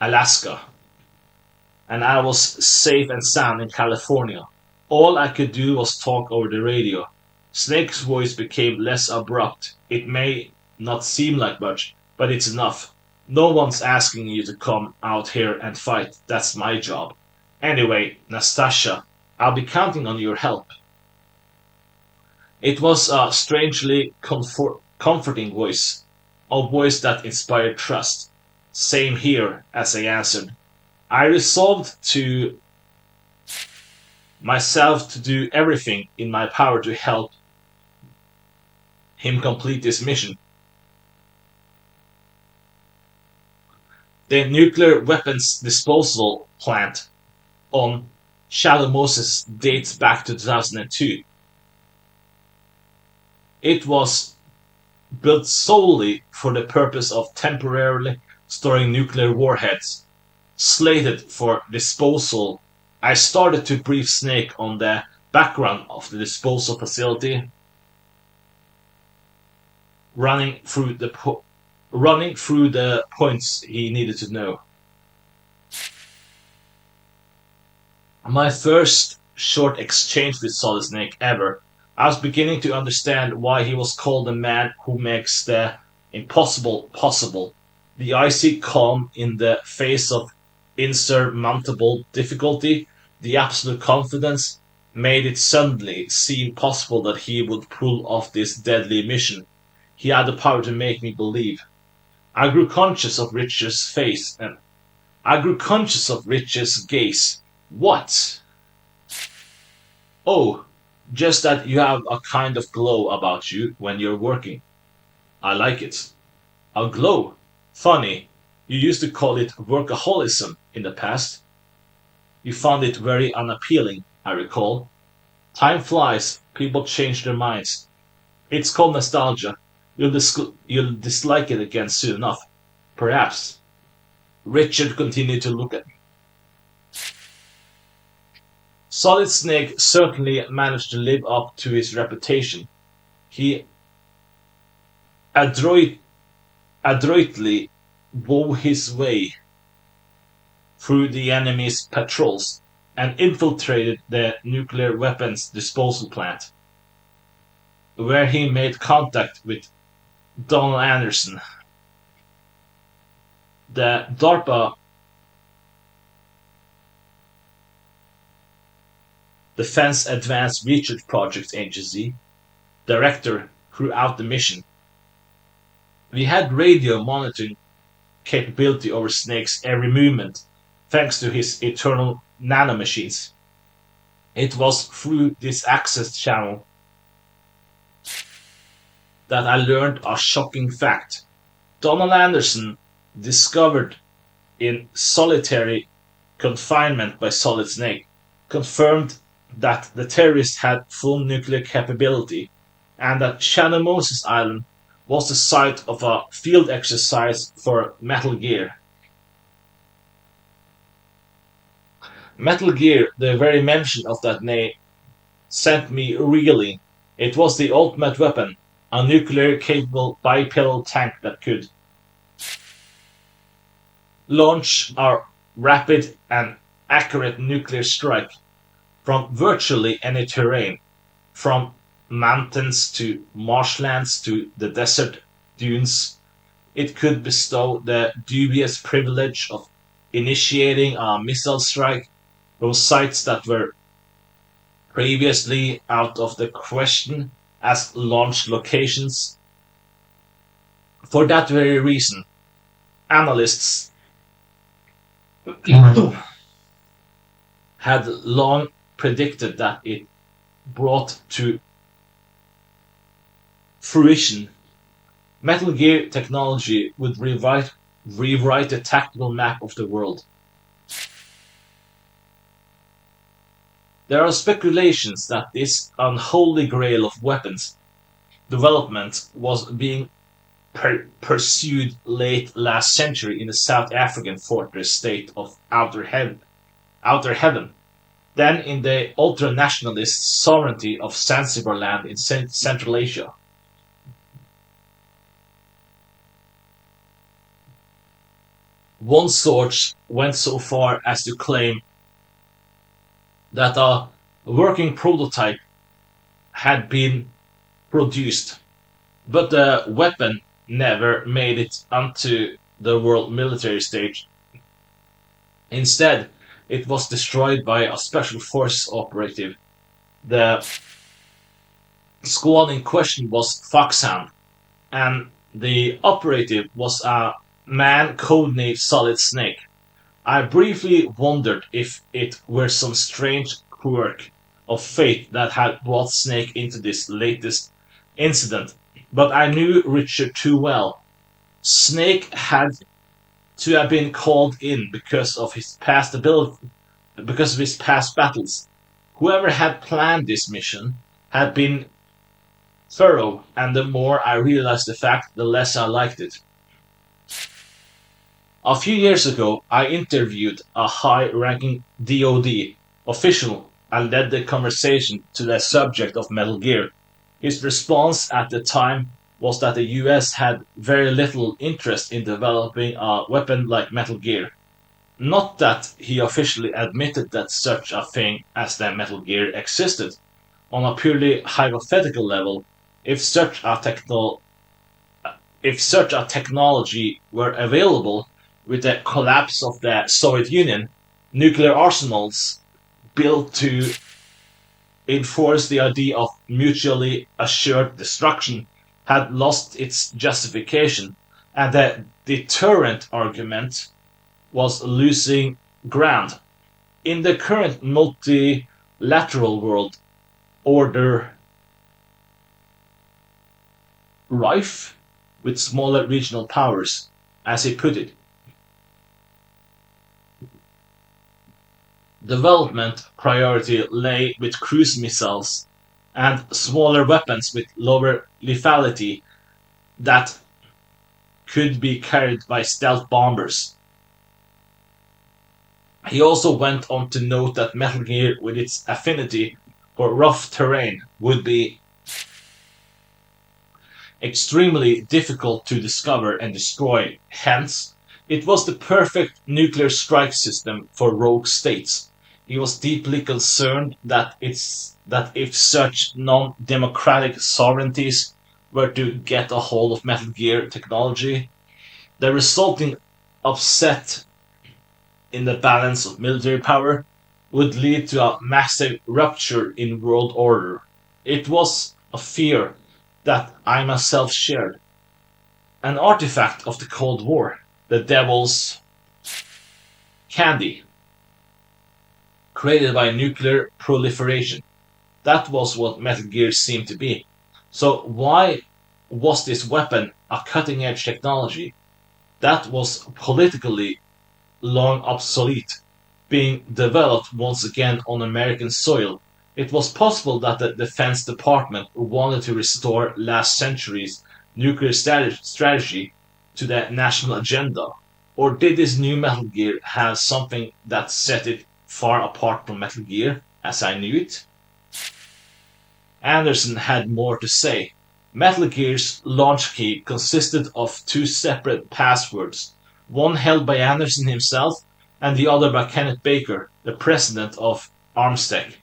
Alaska, and I was safe and sound in California. All I could do was talk over the radio. Snake's voice became less abrupt. It may not seem like much, but it's enough. No one's asking you to come out here and fight. That's my job. Anyway, Nastasha, I'll be counting on your help. It was a strangely comforting voice, a voice that inspired trust. Same here, as I answered. I resolved to myself to do everything in my power to help him complete this mission. The nuclear weapons disposal plant on Shadow Moses dates back to 2002. It was built solely for the purpose of temporarily storing nuclear warheads, slated for disposal. I started to brief Snake on the background of the disposal facility, running through the points he needed to know. My first short exchange with Solid Snake ever, I was beginning to understand why he was called the man who makes the impossible possible. The icy calm in the face of insurmountable difficulty, the absolute confidence, made it suddenly seem possible that he would pull off this deadly mission. He had the power to make me believe. I grew conscious of Richard's face, and I grew conscious of Richard's gaze. What? Oh, just that you have a kind of glow about you when you're working. I like it. A glow? Funny. You used to call it workaholism in the past. You found it very unappealing, I recall. Time flies, people change their minds. It's called nostalgia. You'll dislike it again soon enough. Perhaps. Richard continued to look at me. Solid Snake certainly managed to live up to his reputation. He adroit, adroitly wove his way through the enemy's patrols and infiltrated the nuclear weapons disposal plant, where he made contact with Donald Anderson, the DARPA Defense Advanced Research Projects Agency director throughout the mission. We had radio monitoring capability over Snake's every movement, thanks to his eternal nanomachines. It was through this access channel that I learned a shocking fact. Donald Anderson, discovered in solitary confinement by Solid Snake, confirmed that the terrorists had full nuclear capability and that Shadow Moses Island was the site of a field exercise for Metal Gear. Metal Gear, the very mention of that name, sent me reeling. It was the ultimate weapon, a nuclear capable bipedal tank that could launch a rapid and accurate nuclear strike from virtually any terrain, from mountains to marshlands to the desert dunes. It could bestow the dubious privilege of initiating a missile strike from sites that were previously out of the question as launch locations. For that very reason, analysts had long predicted that it brought to fruition. Metal Gear technology would rewrite the tactical map of the world. There are speculations that this unholy grail of weapons development was being pursued late last century in the South African fortress state of Outer Heaven, then in the ultra-nationalist sovereignty of Zanzibar land in Central Asia. One source went so far as to claim that a working prototype had been produced, but the weapon never made it onto the world military stage. Instead, it was destroyed by a special force operative. The squad in question was Foxhound, and the operative was a man codenamed Solid Snake. I briefly wondered if it were some strange quirk of fate that had brought Snake into this latest incident, but I knew Richard too well. Snake had to have been called in because of his past battles. Whoever had planned this mission had been thorough, and the more I realized the fact, the less I liked it. A few years ago, I interviewed a high ranking DoD official and led the conversation to the subject of Metal Gear. His response at the time was that the US had very little interest in developing a weapon like Metal Gear. Not that he officially admitted that such a thing as the Metal Gear existed. On a purely hypothetical level, if such a technology were available with the collapse of the Soviet Union, nuclear arsenals built to enforce the idea of mutually assured destruction had lost its justification, and the deterrent argument was losing ground. In the current multilateral world order rife with smaller regional powers, as he put it, development priority lay with cruise missiles and smaller weapons with lower lethality that could be carried by stealth bombers. He also went on to note that Metal Gear, with its affinity for rough terrain, would be extremely difficult to discover and destroy. Hence, it was the perfect nuclear strike system for rogue states. He was deeply concerned that if such non-democratic sovereignties were to get a hold of Metal Gear technology, the resulting upset in the balance of military power would lead to a massive rupture in world order. It was a fear that I myself shared, an artifact of the Cold War, the devil's candy, created by nuclear proliferation. That was what Metal Gear seemed to be. So why was this weapon a cutting edge technology that was politically long obsolete, being developed once again on American soil? It was possible that the Defense Department wanted to restore last century's nuclear strategy to the national agenda. Or did this new Metal Gear have something that set it far apart from Metal Gear as I knew it? Anderson had more to say. Metal Gear's launch key consisted of two separate passwords, one held by Anderson himself and the other by Kenneth Baker, the president of Armstech.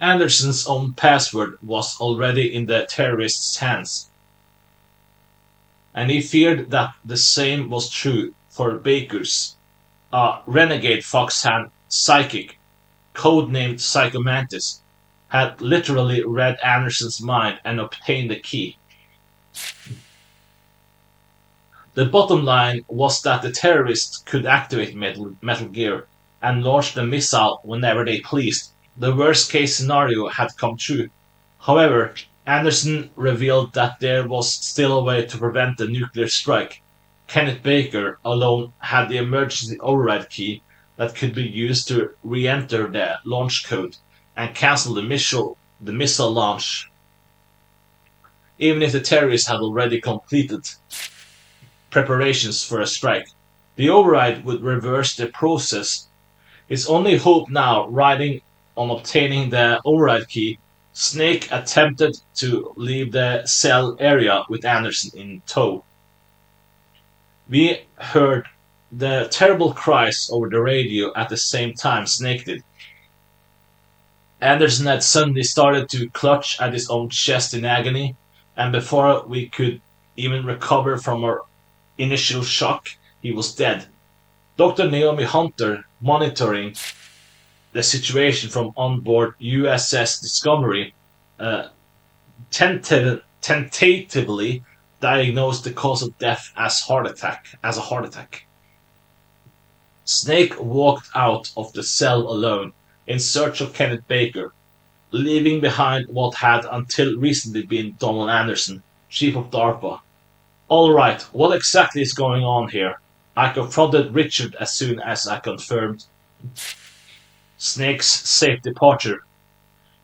Anderson's own password was already in the terrorists' hands, and he feared that the same was true for Baker's. A renegade foxhound psychic, codenamed Psychomantis, had literally read Anderson's mind and obtained the key. The bottom line was that the terrorists could activate Metal Gear and launch the missile whenever they pleased. The worst case scenario had come true. However, Anderson revealed that there was still a way to prevent the nuclear strike. Kenneth Baker alone had the emergency override key that could be used to re-enter the launch code and cancel the missile launch, even if the terrorists had already completed preparations for a strike. The override would reverse the process. His only hope now, riding on obtaining the override key, Snake attempted to leave the cell area with Anderson in tow. We heard the terrible cries over the radio at the same time Snake did. Anderson had suddenly started to clutch at his own chest in agony, and before we could even recover from our initial shock, he was dead. Dr. Naomi Hunter, monitoring the situation from on board USS Discovery, uh, tentatively diagnosed the cause of death as a heart attack. Snake walked out of the cell alone in search of Kenneth Baker, leaving behind what had until recently been Donald Anderson, chief of DARPA. All right, what exactly is going on here? I confronted Richard as soon as I confirmed Snake's safe departure.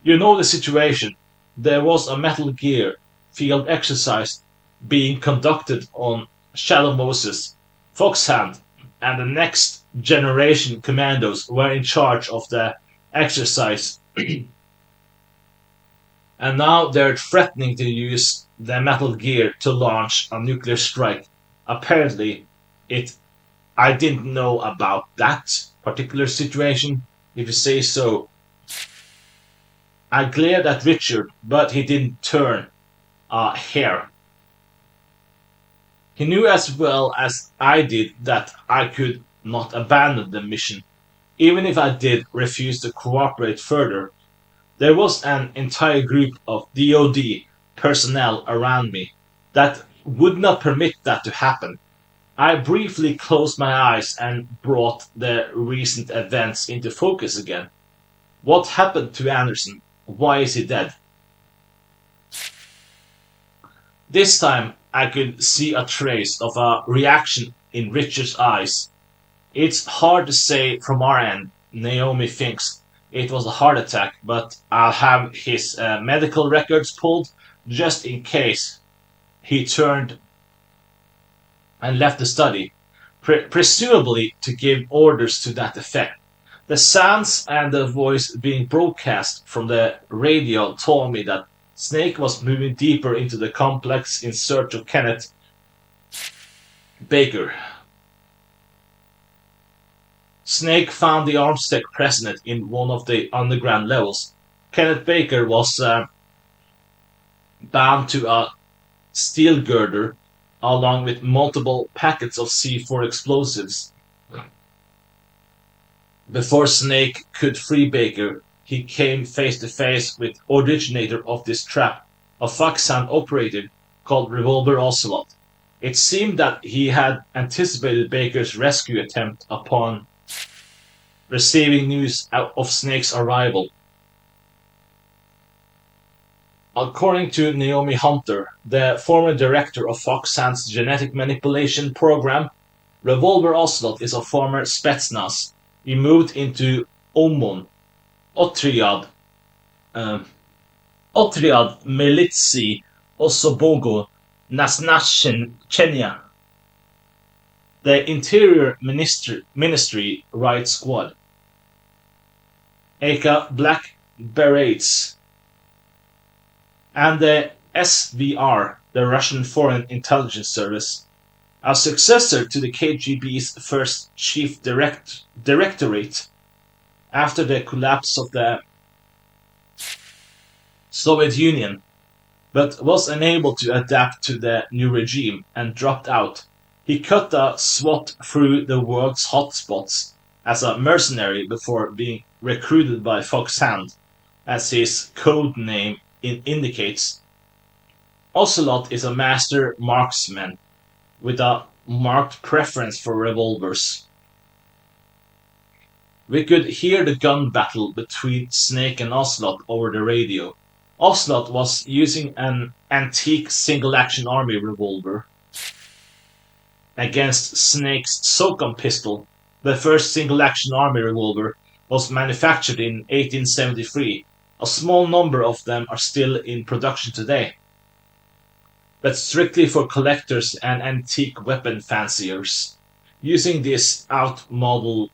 You know the situation. There was a Metal Gear field exercise being conducted on Shadow Moses, Foxhand, and the next generation commandos were in charge of the exercise, and now they're threatening to use the Metal Gear to launch a nuclear strike. Apparently, it I didn't know about that particular situation, if you say so. I glared at Richard, but he didn't turn a hair. He knew as well as I did that I could not abandon the mission, even if I did refuse to cooperate further. There was an entire group of DoD personnel around me that would not permit that to happen. I briefly closed my eyes and brought the recent events into focus again. What happened to Anderson? Why is he dead? This time I could see a trace of a reaction in Richard's eyes. It's hard to say from our end. Naomi thinks it was a heart attack, but I'll have his medical records pulled just in case. He turned and left the study, presumably to give orders to that effect. The sounds and the voice being broadcast from the radio told me that Snake was moving deeper into the complex in search of Kenneth Baker. Snake found the arms tech president in one of the underground levels. Kenneth Baker was bound to a steel girder along with multiple packets of C4 explosives. Before Snake could free Baker, he came face to face with the originator of this trap, a Foxhound operator called Revolver Ocelot. It seemed that he had anticipated Baker's rescue attempt upon receiving news of Snake's arrival. According to Naomi Hunter, the former director of Foxhound's genetic manipulation program, Revolver Ocelot is a former Spetsnaz. He moved into Omon, Otriad, Otriad Militsi Osobogo Nasnachenia, the Interior Ministry Riot Squad, aka Black Berets, and the SVR, the Russian Foreign Intelligence Service, a successor to the KGB's first chief directorate after the collapse of the Soviet Union, but was unable to adapt to the new regime and dropped out. He cut a SWAT through the world's hotspots as a mercenary before being recruited by Foxhound, as his code name indicates. Ocelot is a master marksman with a marked preference for revolvers. We could hear the gun battle between Snake and Ocelot over the radio. Ocelot was using an antique single-action army revolver against Snake's SOCOM pistol. The first single-action army revolver was manufactured in 1873. A small number of them are still in production today, but strictly for collectors and antique weapon fanciers. Using this outmoded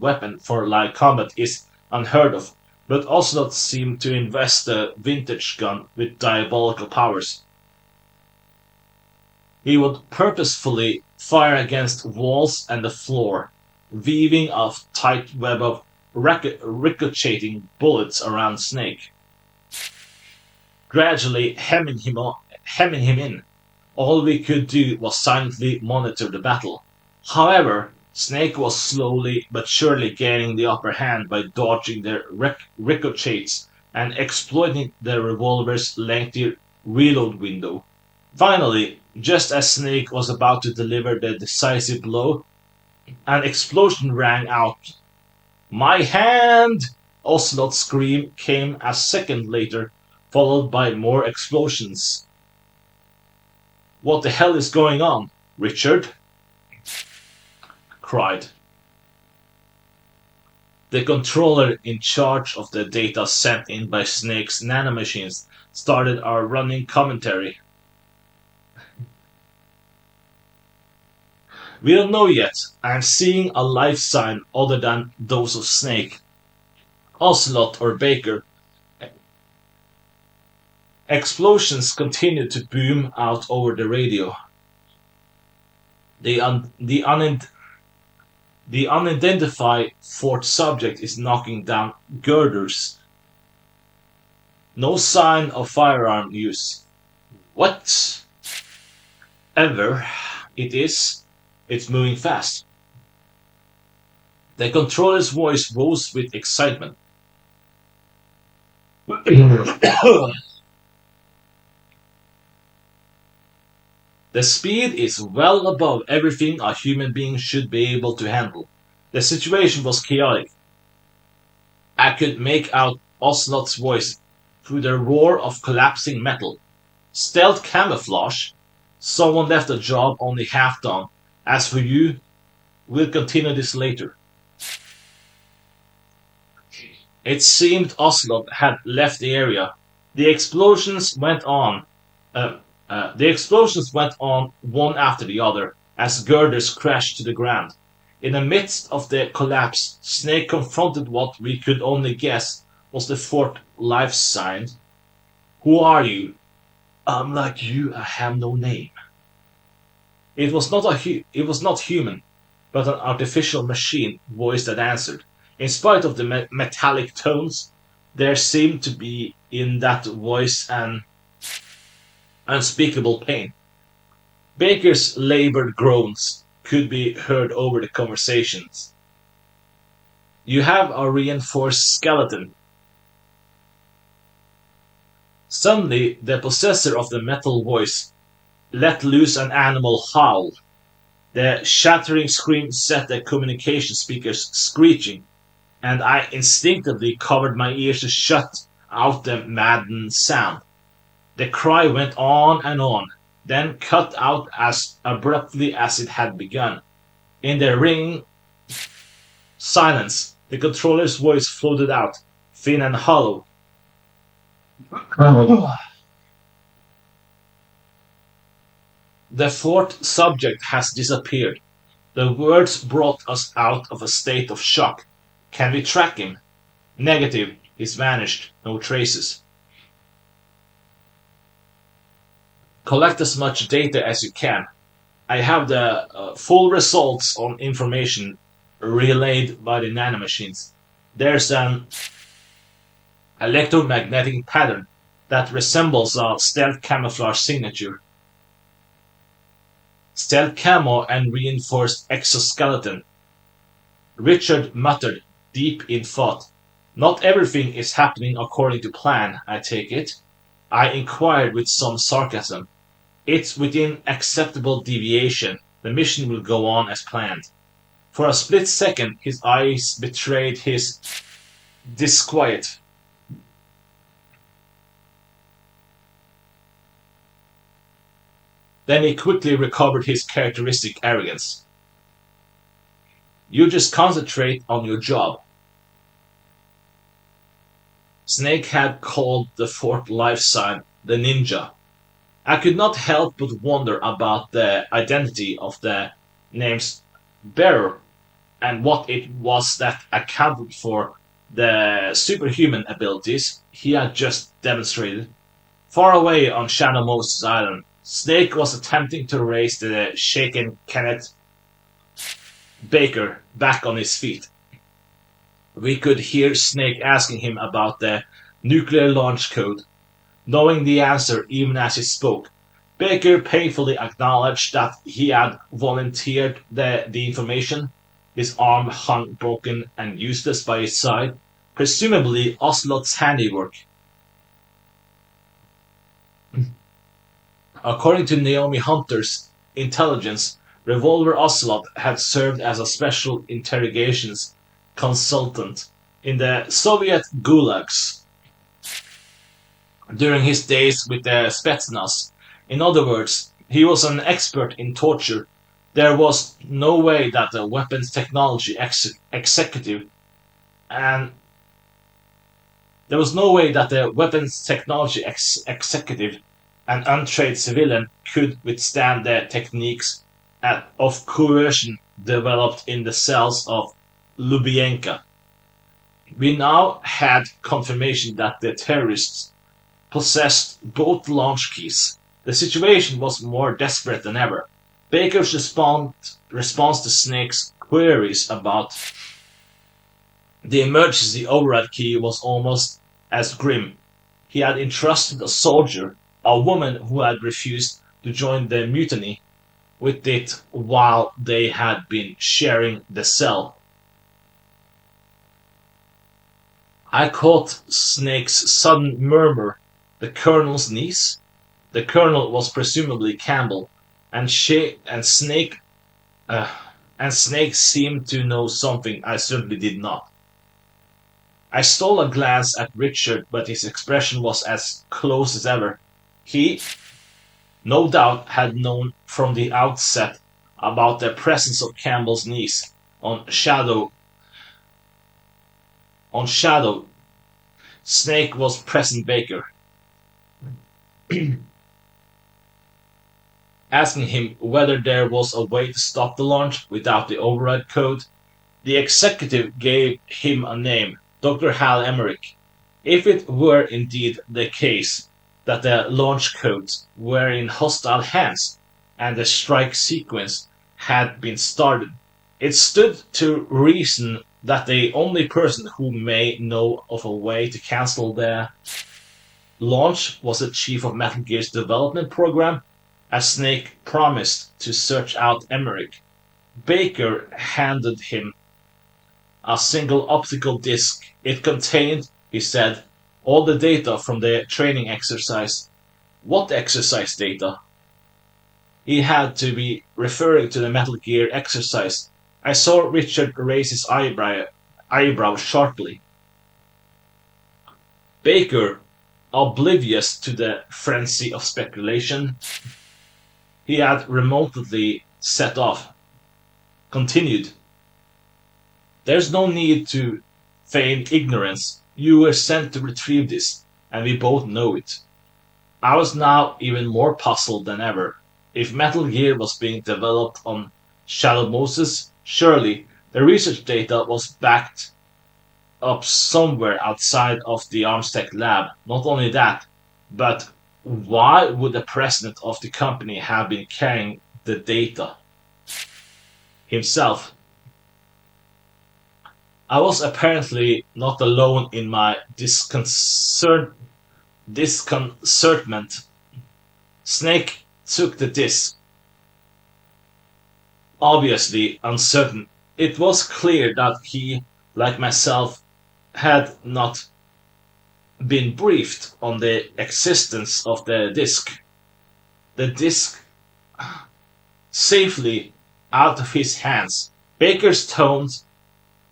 weapon for light combat is unheard of, but Ocelot seemed to invest the vintage gun with diabolical powers. He would purposefully fire against walls and the floor, weaving a tight web of ricocheting bullets around Snake, gradually hemming him in. All we could do was silently monitor the battle. However, Snake was slowly but surely gaining the upper hand by dodging their ricochets and exploiting the revolver's lengthy reload window. Finally, just as Snake was about to deliver the decisive blow, an explosion rang out. "My hand!" Ocelot's scream came a second later, followed by more explosions. "What the hell is going on, Richard?" cried the controller in charge of the data sent in by Snake's nanomachines. Started our running commentary. "We don't know yet. I'm seeing a life sign other than those of Snake. Ocelot or Baker." Explosions continued to boom out over the radio. The, un- the, un- the unidentified fourth subject is knocking down girders. No sign of firearm use. What? Ever it is, it's moving fast. The controller's voice rose with excitement. The speed is well above everything a human being should be able to handle. The situation was chaotic. I could make out Ocelot's voice through the roar of collapsing metal. Stealth camouflage? Someone left a job only half done. As for you, we'll continue this later. It seemed Ocelot had left the area. The explosions went on. Uh, the explosions went on one after the other as girders crashed to the ground. In the midst of the collapse, Snake confronted what we could only guess was the fourth life sign. "Who are you?" "I'm like you, I have no name." It was not human, but an artificial machine voice that answered. In spite of the metallic tones, there seemed to be in that voice an unspeakable pain. Baker's labored groans could be heard over the conversations. "You have a reinforced skeleton." Suddenly, the possessor of the metal voice let loose an animal howl. The shattering scream set the communication speakers screeching, and I instinctively covered my ears to shut out the maddened sound. The cry went on, then cut out as abruptly as it had begun. In the ringing silence, the controller's voice floated out, thin and hollow. "The fourth subject has disappeared." The words brought us out of a state of shock. "Can we track him?" "Negative. He's vanished. No traces." "Collect as much data as you can. I have the full results on information relayed by the nanomachines. There's an electromagnetic pattern that resembles a stealth camouflage signature. Stealth camo and reinforced exoskeleton." Richard muttered, deep in thought. "Not everything is happening according to plan, I take it?" I inquired with some sarcasm. "It's within acceptable deviation. The mission will go on as planned." For a split second his eyes betrayed his disquiet. Then he quickly recovered his characteristic arrogance. "You just concentrate on your job." Snake had called the fourth life sign the Ninja. I could not help but wonder about the identity of the name's bearer and what it was that accounted for the superhuman abilities he had just demonstrated. Far away on Shadow Moses Island, Snake was attempting to raise the shaken Kenneth Baker back on his feet. We could hear Snake asking him about the nuclear launch code, knowing the answer even as he spoke. Baker painfully acknowledged that he had volunteered the information. His arm hung broken and useless by his side, presumably Ocelot's handiwork. According to Naomi Hunter's intelligence, Revolver Ocelot had served as a special interrogations consultant in the Soviet gulags during his days with the Spetsnaz. In other words, he was an expert in torture. There was no way that the weapons technology executive and there was no way that the weapons technology executive an untrained civilian could withstand the techniques of coercion developed in the cells of Lubyanka. We now had confirmation that the terrorists possessed both launch keys. The situation was more desperate than ever. Baker's response to Snake's queries about the emergency override key was almost as grim. He had entrusted a soldier, a woman who had refused to join the mutiny, with it while they had been sharing the cell. I caught Snake's sudden murmur, "The Colonel's niece?" The Colonel was presumably Campbell, and Snake uh, and Snake seemed to know something I certainly did not. I stole a glance at Richard, but his expression was as close as ever. He, no doubt, had known from the outset about the presence of Campbell's niece on Shadow. On Shadow, Snake was present Baker, asking him whether there was a way to stop the launch without the override code. The executive gave him a name, Dr. Hal Emmerich. If it were indeed the case that the launch codes were in hostile hands and the strike sequence had been started, it stood to reason that the only person who may know of a way to cancel the launch was the chief of Metal Gear's development program, as Snake promised to search out Emmerich. Baker handed him a single optical disc. It contained, he said, all the data from the training exercise. What exercise data? He had to be referring to the Metal Gear exercise. I saw Richard raise his eyebrow sharply. Baker, oblivious to the frenzy of speculation he had remotely set off, continued. There's no need to feign ignorance. You were sent to retrieve this, and we both know it. I was now even more puzzled than ever. If Metal Gear was being developed on Shadow Moses, surely the research data was backed up somewhere outside of the Armstech lab. Not only that, but why would the president of the company have been carrying the data himself? I was apparently not alone in my disconcertment. Snake took the disc, obviously uncertain. It was clear that he, like myself, had not been briefed on the existence of the disc. The disc safely out of his hands. Baker's tones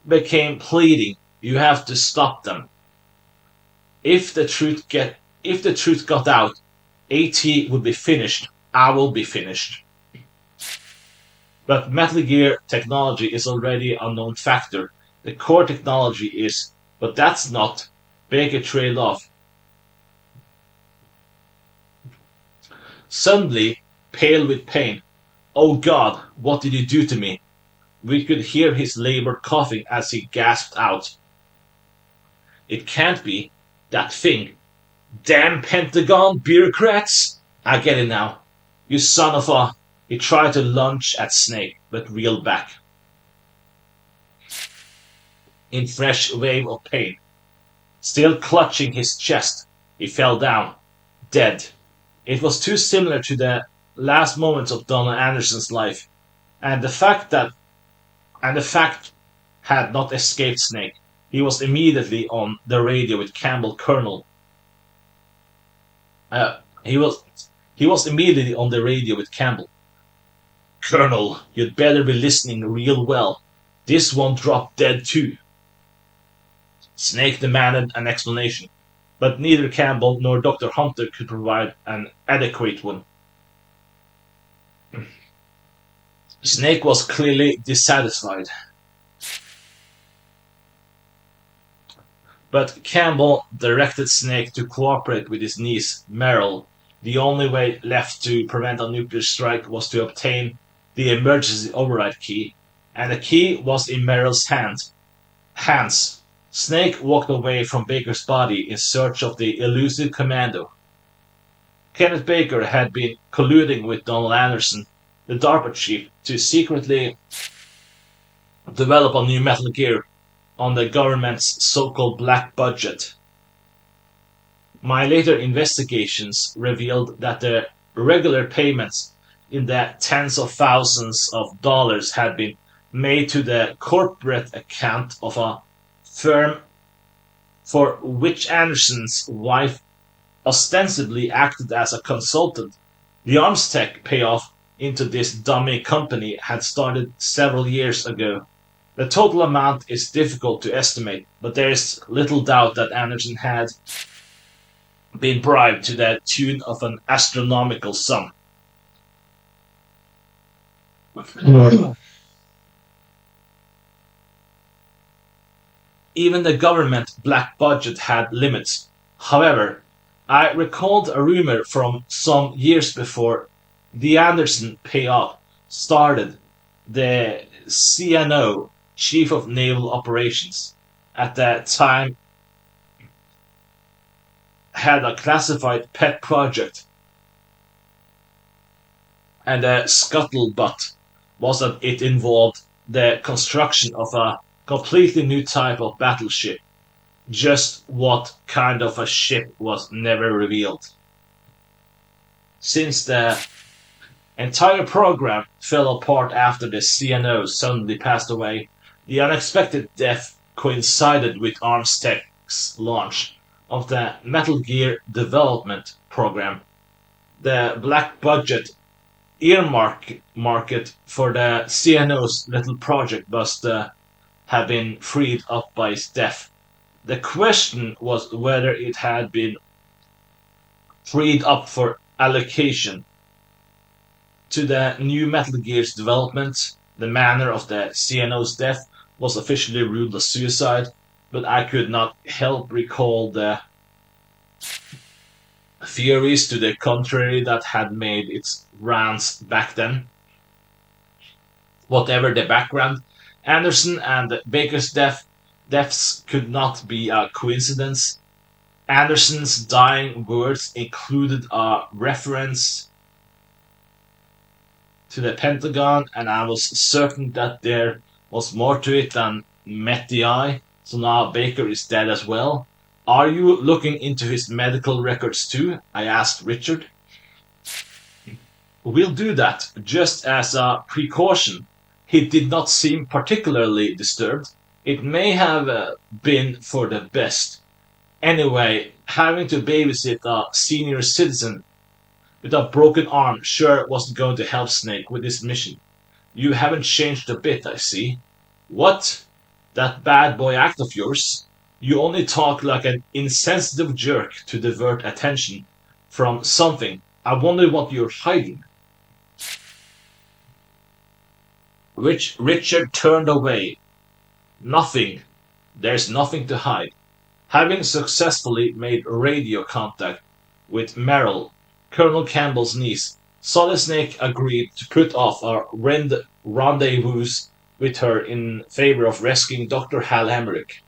became pleading. You have to stop them. If the truth got out, AT would be finished. I will be finished. But Metal Gear technology is already a known factor. The core technology is, but that's not. Baker trailed off. Suddenly, pale with pain. Oh God, what did you do to me? We could hear his labored coughing as he gasped out. It can't be. That thing. Damn Pentagon bureaucrats! I get it now. You son of a... He tried to lunge at Snake, but reeled back. in fresh wave of pain. Still clutching his chest, he fell down, dead. It was too similar to the last moments of Donald Anderson's life, and the fact had not escaped Snake. He was immediately on the radio with Campbell Colonel. Uh, he was he was immediately on the radio with Campbell. Colonel, you'd better be listening real well. This one dropped dead too. Snake demanded an explanation, but neither Campbell nor Dr. Hunter could provide an adequate one. Snake was clearly dissatisfied. But Campbell directed Snake to cooperate with his niece, Merrill. The only way left to prevent a nuclear strike was to obtain the emergency override key, and the key was in Merrill's hands. Snake walked away from Baker's body in search of the elusive commando. Kenneth Baker had been colluding with Donald Anderson, the DARPA chief, to secretly develop a new Metal Gear on the government's so-called black budget. My later investigations revealed that the regular payments in the tens of thousands of dollars had been made to the corporate account of a firm for which Anderson's wife ostensibly acted as a consultant. The arms tech payoff into this dummy company had started several years ago. The total amount is difficult to estimate, but there is little doubt that Anderson had been bribed to the tune of an astronomical sum. Even the government black budget had limits. However, I recalled a rumor from some years before the Anderson payoff started. The CNO, Chief of Naval Operations, at that time had a classified pet project, and the scuttlebutt was that it involved the construction of a completely new type of battleship. Just what kind of a ship was never revealed. Since the entire program fell apart after the CNO suddenly passed away, the unexpected death coincided with Armstech's launch of the Metal Gear development program. The black budget market for the CNO's little project must have been freed up by his death. The question was whether it had been freed up for allocation to the new Metal Gear's development. The manner of the CNO's death was officially ruled a suicide, but I could not help recall the theories to the contrary that had made its rounds back then. Whatever the background, Anderson and Baker's deaths could not be a coincidence. Anderson's dying words included a reference to the Pentagon, and I was certain that there was more to it than met the eye. So now Baker is dead as well. Are you looking into his medical records too? I asked Richard. We'll do that, just as a precaution. He did not seem particularly disturbed. It may have been for the best. Anyway, having to babysit a senior citizen with a broken arm sure wasn't going to help Snake with his mission. You haven't changed a bit, I see. What? That bad boy act of yours? You only talk like an insensitive jerk to divert attention from something. I wonder what you're hiding. Richard turned away. Nothing. There's nothing to hide. Having successfully made radio contact with Merrill, Colonel Campbell's niece, Solid Snake agreed to put off a rendezvous with her in favor of rescuing Dr. Hal Emmerich,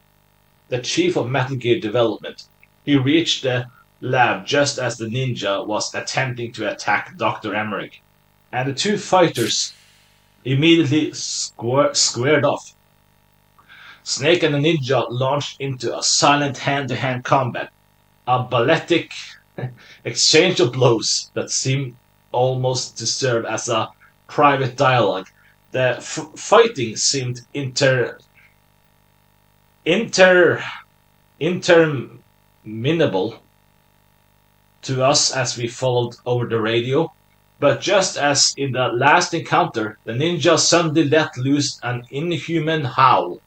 the chief of Metal Gear development. He reached the lab just as the ninja was attempting to attack Dr. Emmerich, and the two fighters immediately squared off. Snake and the ninja launched into a silent hand-to-hand combat, a balletic exchange of blows that seemed almost to serve as a private dialogue. The fighting seemed inter interminable to us as we followed over the radio. But just as in the last encounter, the ninja suddenly let loose an inhuman howl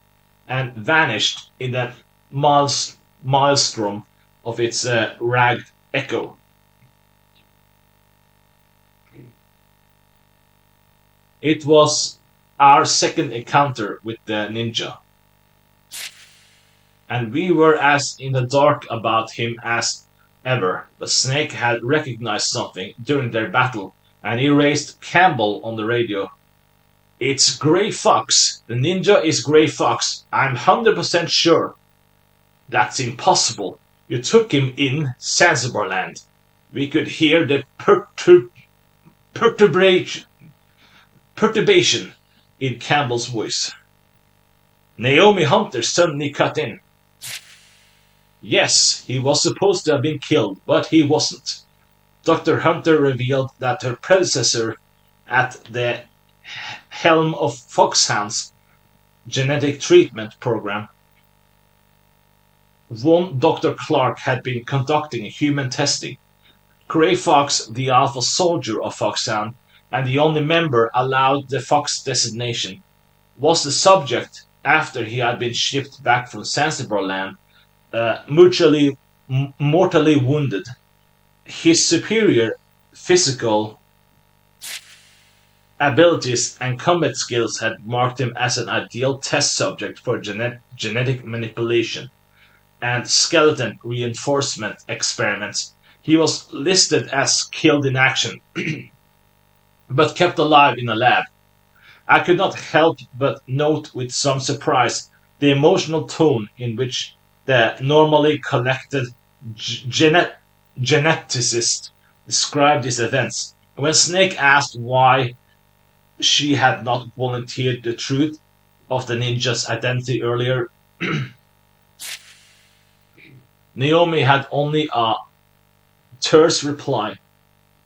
and vanished in the maelstrom of its ragged echo. It was our second encounter with the ninja, and we were as in the dark about him as ever. But Snake had recognized something during their battle, and he raised Campbell on the radio. It's Grey Fox. The ninja is Grey Fox. I'm 100% sure. That's impossible. You took him in Zanzibar land. We could hear the perturbation, perturbation in Campbell's voice. Naomi Hunter suddenly cut in. Yes, he was supposed to have been killed, but he wasn't. Dr. Hunter revealed that her predecessor at the helm of Foxhound's genetic treatment program, one Dr. Clark, had been conducting human testing. Grey Fox, the alpha soldier of Foxhound, and the only member allowed the Fox designation, was the subject after he had been shipped back from Zanzibar land, mortally wounded. His superior physical abilities and combat skills had marked him as an ideal test subject for genetic manipulation and skeleton reinforcement experiments. He was listed as killed in action, but kept alive in a lab. I could not help but note with some surprise the emotional tone in which the normally collected geneticist described these events. When Snake asked why she had not volunteered the truth of the ninja's identity earlier, Naomi had only a terse reply.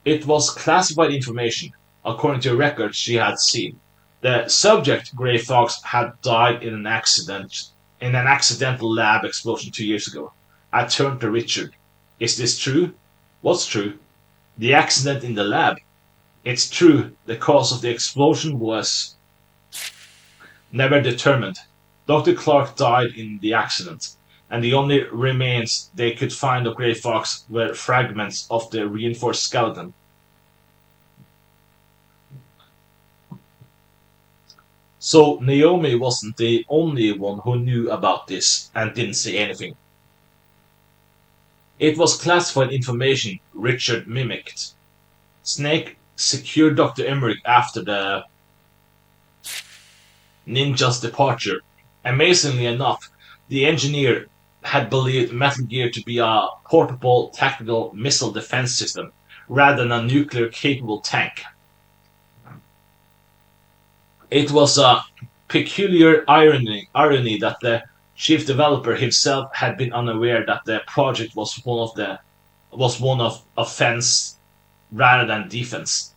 It was classified information, according to records she had seen. The subject, Grey Fox, had died in an accidental lab explosion 2 years ago. I turned to Richard. Is this true? What's true? The accident in the lab. It's true. The cause of the explosion was never determined. Dr. Clark died in the accident, and the only remains they could find of Grey Fox were fragments of the reinforced skeleton. So Naomi wasn't the only one who knew about this and didn't say anything. It was classified information, Richard mimicked. Snake secured Dr. Emmerich after the ninja's departure. Amazingly enough, the engineer had believed Metal Gear to be a portable tactical missile defense system rather than a nuclear capable tank. It was a peculiar irony that the chief developer himself had been unaware that the project was one of offense rather than defense.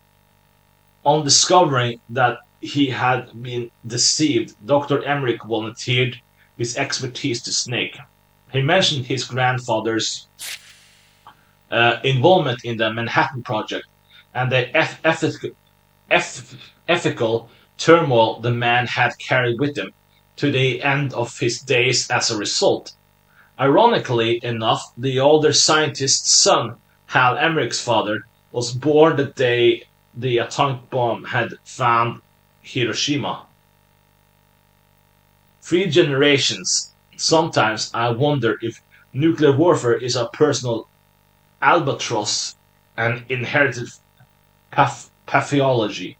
On discovering that he had been deceived, Dr. Emmerich volunteered his expertise to Snake. He mentioned his grandfather's involvement in the Manhattan Project and the ethical turmoil the man had carried with him to the end of his days as a result. Ironically enough, the older scientist's son, Hal Emmerich's father, was born the day the atomic bomb had found Hiroshima. 3 generations. Sometimes I wonder if nuclear warfare is a personal albatross, an inherited pathology.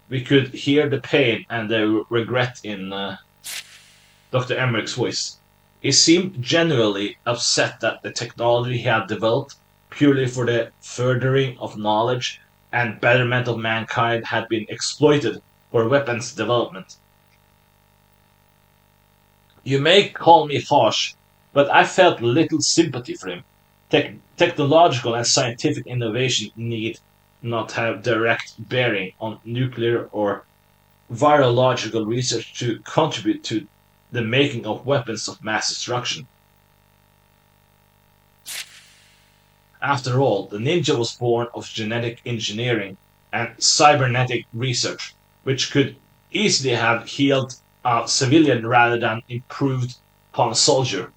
We could hear the pain and the regret in Dr. Emmerich's voice. He seemed genuinely upset that the technology he had developed, purely for the furthering of knowledge and betterment of mankind, had been exploited for weapons development. You may call me harsh, but I felt little sympathy for him. Technological and scientific innovation need not have direct bearing on nuclear or virological research to contribute to the making of weapons of mass destruction. After all, the ninja was born of genetic engineering and cybernetic research, which could easily have healed a civilian rather than improved upon a soldier.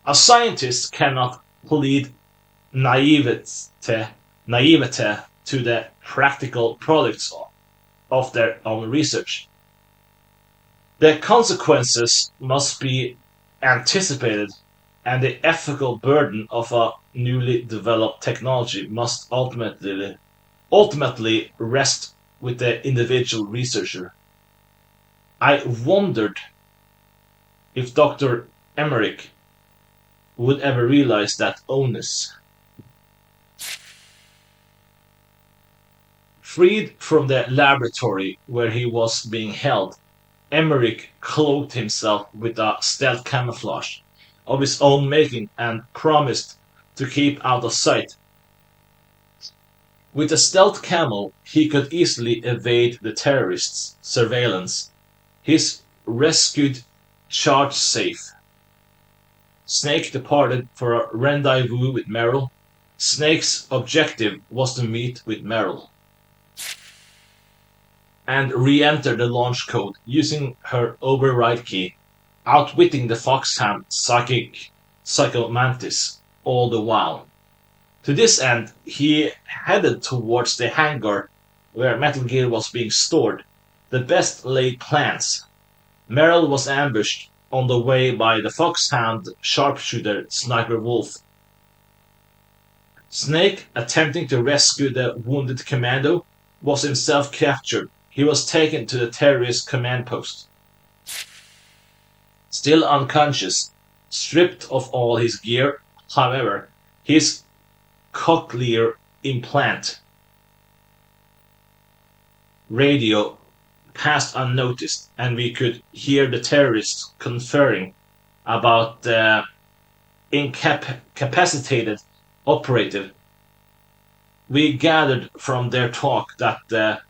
A scientist cannot plead naivete, naivete to the practical products of their own research. The consequences must be anticipated, and the ethical burden of a newly developed technology must ultimately rest with the individual researcher. I wondered if Dr. Emmerich would ever realize that onus. Freed from the laboratory where he was being held, Emmerich clothed himself with a stealth camouflage of his own making and promised to keep out of sight. With a stealth camo, he could easily evade the terrorists' surveillance. His rescued charge safe. Snake departed for a rendezvous with Merrill. Snake's objective was to meet with Merrill and re-enter the launch code using her override key, outwitting the Foxhound Psychomantis all the while. To this end, he headed towards the hangar where Metal Gear was being stored, the best laid plans. Merrill was ambushed on the way by the Foxhound sharpshooter Sniper Wolf. Snake, attempting to rescue the wounded commando, was himself captured. He was taken to the terrorist command post. Still unconscious, stripped of all his gear, however, his cochlear implant radio passed unnoticed, and we could hear the terrorists conferring about the incapacitated operative. We gathered from their talk that the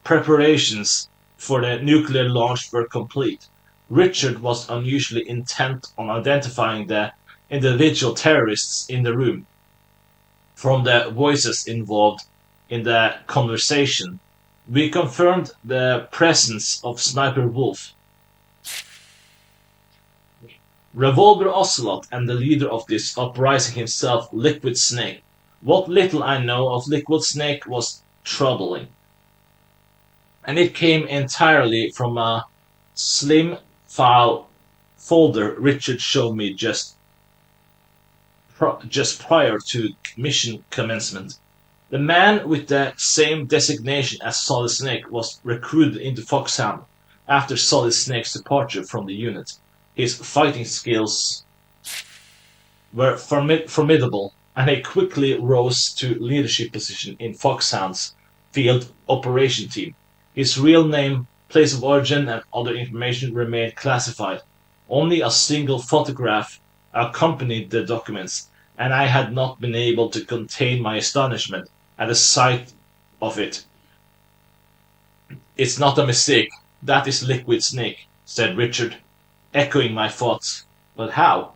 preparations for the nuclear launch were complete. Richard was unusually intent on identifying the individual terrorists in the room. From the voices involved in the conversation, we confirmed the presence of Sniper Wolf, Revolver Ocelot, and the leader of this uprising himself, Liquid Snake. What little I know of Liquid Snake was troubling, and it came entirely from a slim file folder Richard showed me just prior to mission commencement. The man with the same designation as Solid Snake was recruited into Foxhound after Solid Snake's departure from the unit. His fighting skills were formidable, and he quickly rose to leadership position in Foxhound's field operation team. His real name, place of origin, and other information remained classified. Only a single photograph accompanied the documents, and I had not been able to contain my astonishment at the sight of it. "It's not a mistake. That is Liquid Snake," said Richard, echoing my thoughts. "But how?"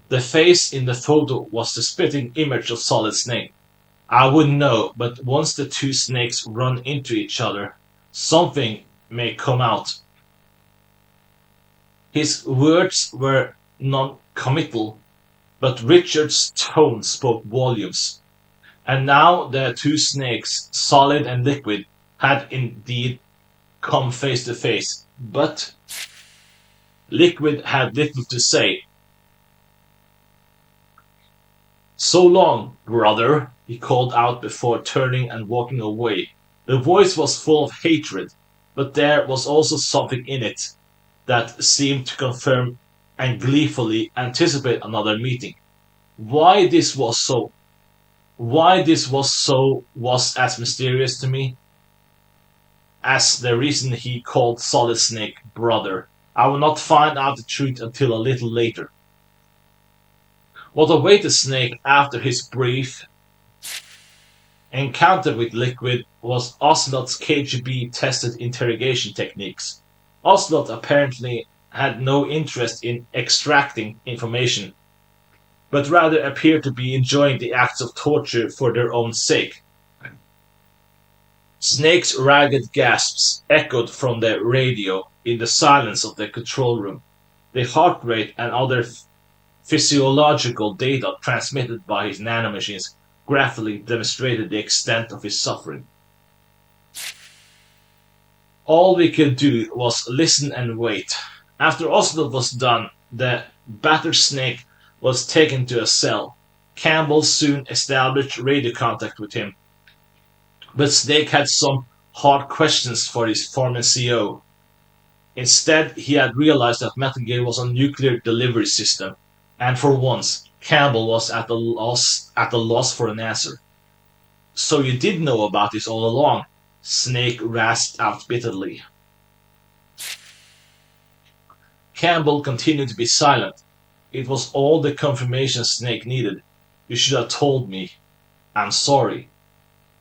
The face in the photo was the spitting image of Solid Snake. I wouldn't know, but once the two snakes run into each other, something may come out. His words were non-committal, but Richard's tone spoke volumes. And now the two snakes, Solid and Liquid, had indeed come face to face. But Liquid had little to say. "So long, brother," he called out before turning and walking away. The voice was full of hatred, but there was also something in it that seemed to confirm and gleefully anticipate another meeting. Why this was was as mysterious to me. as the reason he called Solid Snake brother. I would not find out the truth until a little later. What awaited Snake after his brief encounter with Liquid was Ocelot's KGB tested interrogation techniques. Ocelot apparently had no interest in extracting information, but rather appeared to be enjoying the acts of torture for their own sake. Snake's ragged gasps echoed from the radio in the silence of the control room. The heart rate and other physiological data transmitted by his nanomachines graphically demonstrated the extent of his suffering. All we could do was listen and wait. After Oslo was done, the battered Snake was taken to a cell. Campbell soon established radio contact with him, but Snake had some hard questions for his former CO. Instead, he had realized that Metal Gear was a nuclear delivery system, and for once, Campbell was at a loss for an answer. So you did know about this all along, Snake rasped out bitterly. Campbell continued to be silent. It was all the confirmation Snake needed. You should have told me. I'm sorry.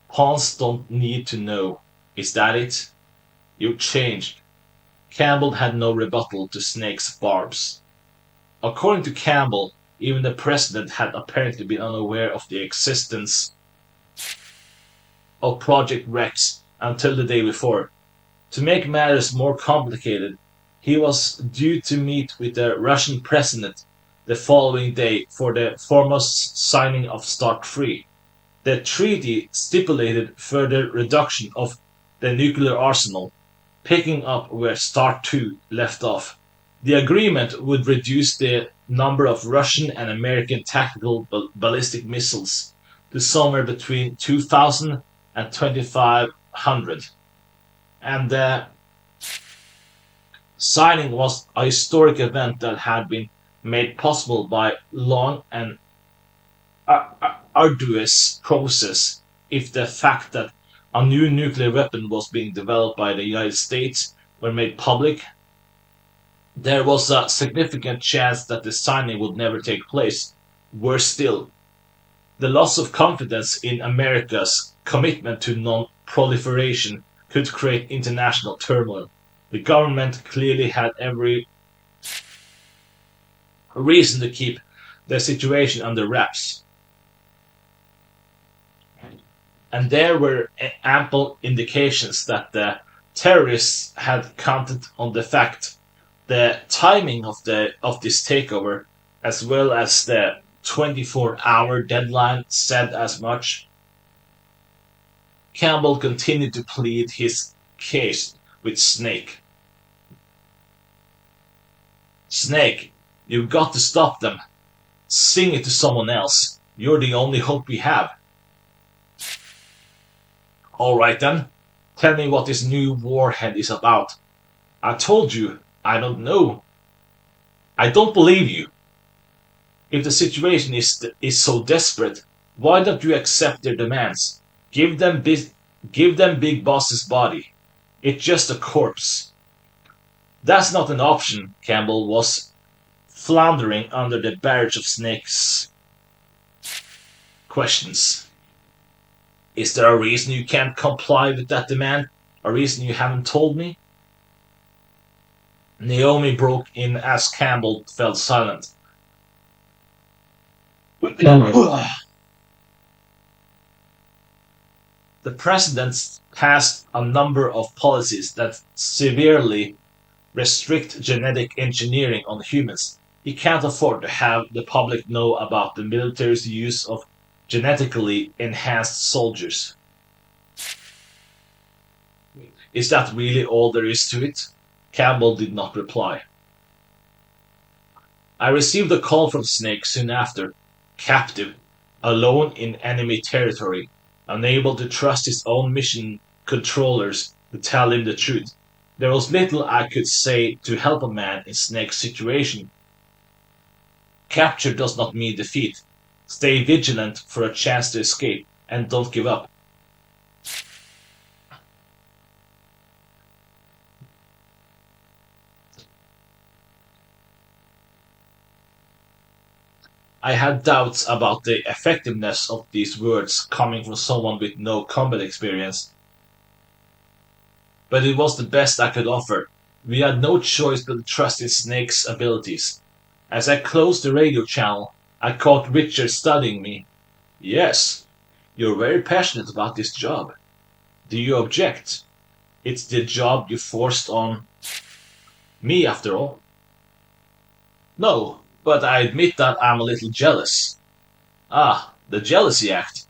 Pawns don't need to know. Is that it? You changed. Campbell had no rebuttal to Snake's barbs. According to Campbell, even the president had apparently been unaware of the existence of Project Rex until the day before. To make matters more complicated, he was due to meet with the Russian president the following day for the formal signing of START 3. The treaty stipulated further reduction of the nuclear arsenal, picking up where START 2 left off. The agreement would reduce the number of Russian and American tactical ballistic missiles to somewhere between 2,000 and 2,500. And the signing was a historic event that had been made possible by long and arduous process. If the fact that a new nuclear weapon was being developed by the United States were made public, there was a significant chance that the signing would never take place. Worse still, the loss of confidence in America's commitment to non-proliferation could create international turmoil. The government clearly had every reason to keep the situation under wraps. And there were ample indications that the terrorists had counted on the fact the timing of this takeover, as well as the 24-hour deadline, said as much. Campbell continued to plead his case with Snake. Snake, you've got to stop them. Sing it to someone else. You're the only hope we have. All right then, tell me what this new warhead is about. I told you, I don't know. I don't believe you. If the situation is so desperate, why don't you accept their demands? Give them Big Boss's body. It's just a corpse. That's not an option, Campbell was floundering under the barrage of Snake's questions. Is there a reason you can't comply with that demand? A reason you haven't told me? Naomi broke in as Campbell fell silent. The president passed a number of policies that severely restrict genetic engineering on humans. He can't afford to have the public know about the military's use of genetically enhanced soldiers. Is that really all there is to it? Campbell did not reply. I received a call from Snake soon after, captive, alone in enemy territory, unable to trust his own mission controllers to tell him the truth. There was little I could say to help a man in Snake's situation. Capture does not mean defeat. Stay vigilant for a chance to escape, and don't give up. I had doubts about the effectiveness of these words coming from someone with no combat experience, but it was the best I could offer. We had no choice but to trust in Snake's abilities. As I closed the radio channel, I caught Richard studying me. Yes, you're very passionate about this job. Do you object? It's the job you forced on me, after all. No, but I admit that I'm a little jealous. Ah, the jealousy act.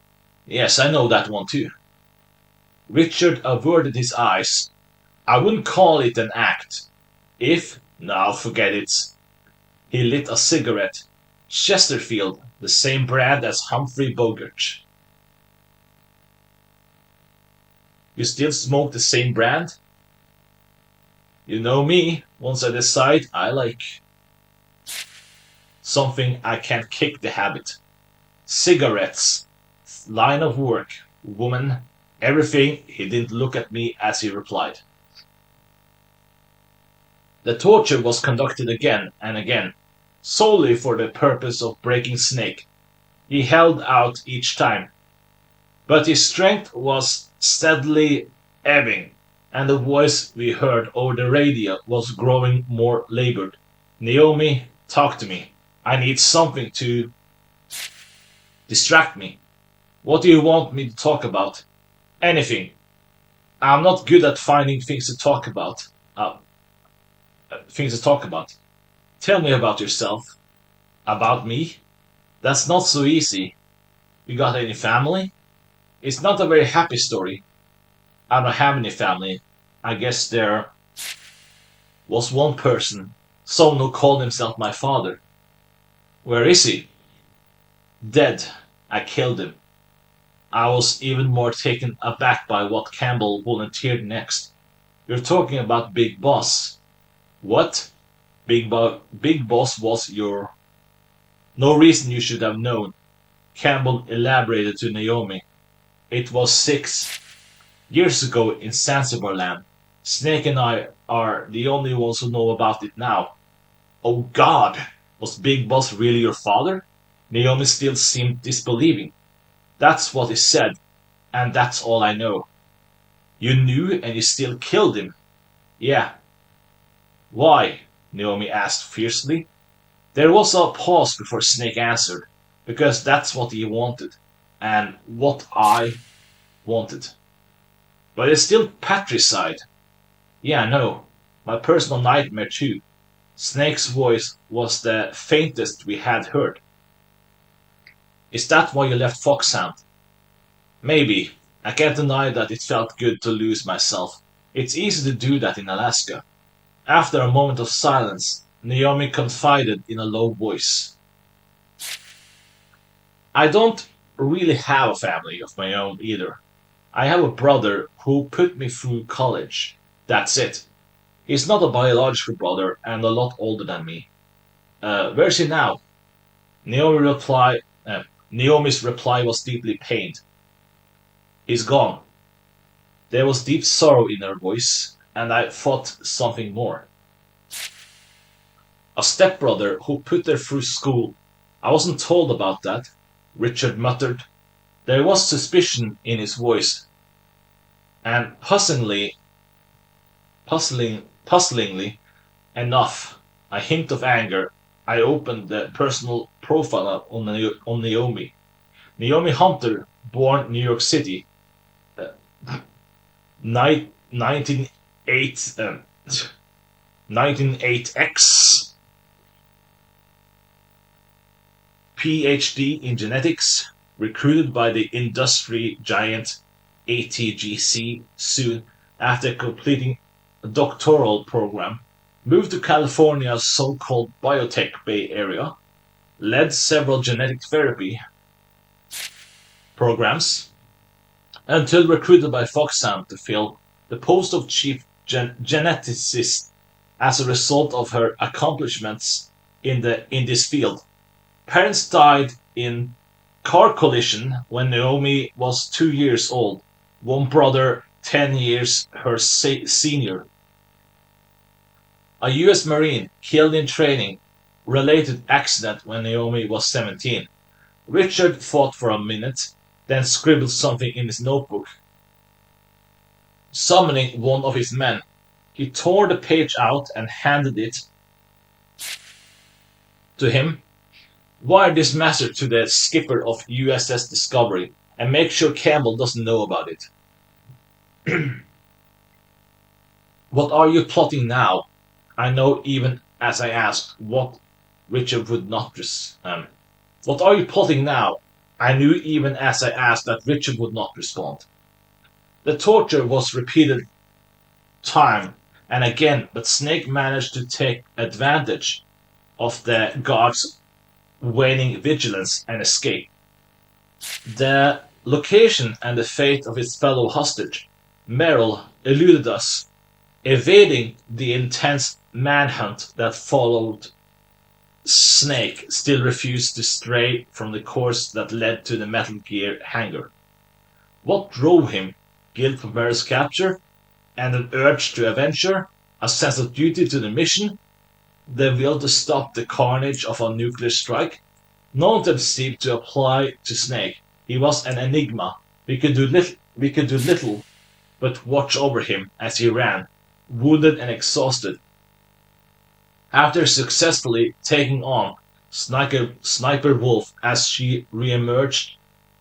Yes, I know that one too. Richard averted his eyes. I wouldn't call it an act. If, now forget it. He lit a cigarette. Chesterfield, the same brand as Humphrey Bogart. You still smoke the same brand? You know me, once I decide I like something, I can't kick the habit. Cigarettes, line of work, woman, everything. He didn't look at me as he replied. The torture was conducted again and again, solely for the purpose of breaking Snake. He held out each time, but his strength was steadily ebbing, and the voice we heard over the radio was growing more labored. Naomi, talk to me. I need something to distract me. What do you want me to talk about? Anything. I'm not good at finding things to talk about. Uh, things to talk about. Tell me about yourself. About me? That's not so easy. You got any family? It's not a very happy story. I don't have any family. I guess there was one person, someone who called himself my father. Where is he? Dead. I killed him. I was even more taken aback by what Campbell volunteered next. You're talking about Big Boss. What? Big Boss was your... No reason you should have known. Campbell elaborated to Naomi. It was 6 years ago in Zanzibar land. Snake and I are the only ones who know about it now. Oh God! Was Big Boss really your father? Naomi still seemed disbelieving. That's what he said, and that's all I know. You knew and you still killed him. Yeah. Why? Naomi asked fiercely. There was a pause before Snake answered, because that's what he wanted, and what I wanted. But it's still patricide. Yeah, no. My personal nightmare too. Snake's voice was the faintest we had heard. Is that why you left Foxhound? Maybe. I can't deny that it felt good to lose myself. It's easy to do that in Alaska. After a moment of silence, Naomi confided in a low voice. I don't really have a family of my own either. I have a brother who put me through college. That's it. He's not a biological brother and a lot older than me. Where's he now? Naomi reply, Naomi's reply was deeply pained. He's gone. There was deep sorrow in her voice, and I thought something more. A stepbrother who put her through school. I wasn't told about that, Richard muttered. There was suspicion in his voice, and puzzlingly enough, a hint of anger. I opened the personal profile on Naomi. Naomi Hunter, born New York City, 1908, 1908X, PhD in genetics, recruited by the industry giant ATGC soon after completing a doctoral program, moved to California's so-called biotech Bay Area, led several genetic therapy programs, until recruited by Foxhound to fill the post of chief geneticist as a result of her accomplishments in this field. Parents died in car collision when Naomi was 2 years old. One brother 10 years her senior. A US Marine killed in training related accident when Naomi was 17. Richard thought for a minute, then scribbled something in his notebook. Summoning one of his men, he tore the page out and handed it to him. Wire this message to the skipper of USS Discovery and make sure Campbell doesn't know about it. What are you plotting now? I know even as I asked what Richard would not what are you plotting now? I knew even as I asked that Richard would not respond. The torture was repeated time and again, but Snake managed to take advantage of the guard's waning vigilance and escape. The location and the fate of his fellow hostage, Merrill, eluded us, evading the intense manhunt that followed. Snake still refused to stray from the course that led to the Metal Gear hangar. What drove him? Guilt for Merrill's capture? And an urge to avenge her? A sense of duty to the mission? The will to stop the carnage of a nuclear strike? None of them seemed to apply to Snake. He was an enigma. We could do little but watch over him as he ran, wounded and exhausted. After successfully taking on Sniper Wolf as she re-emerged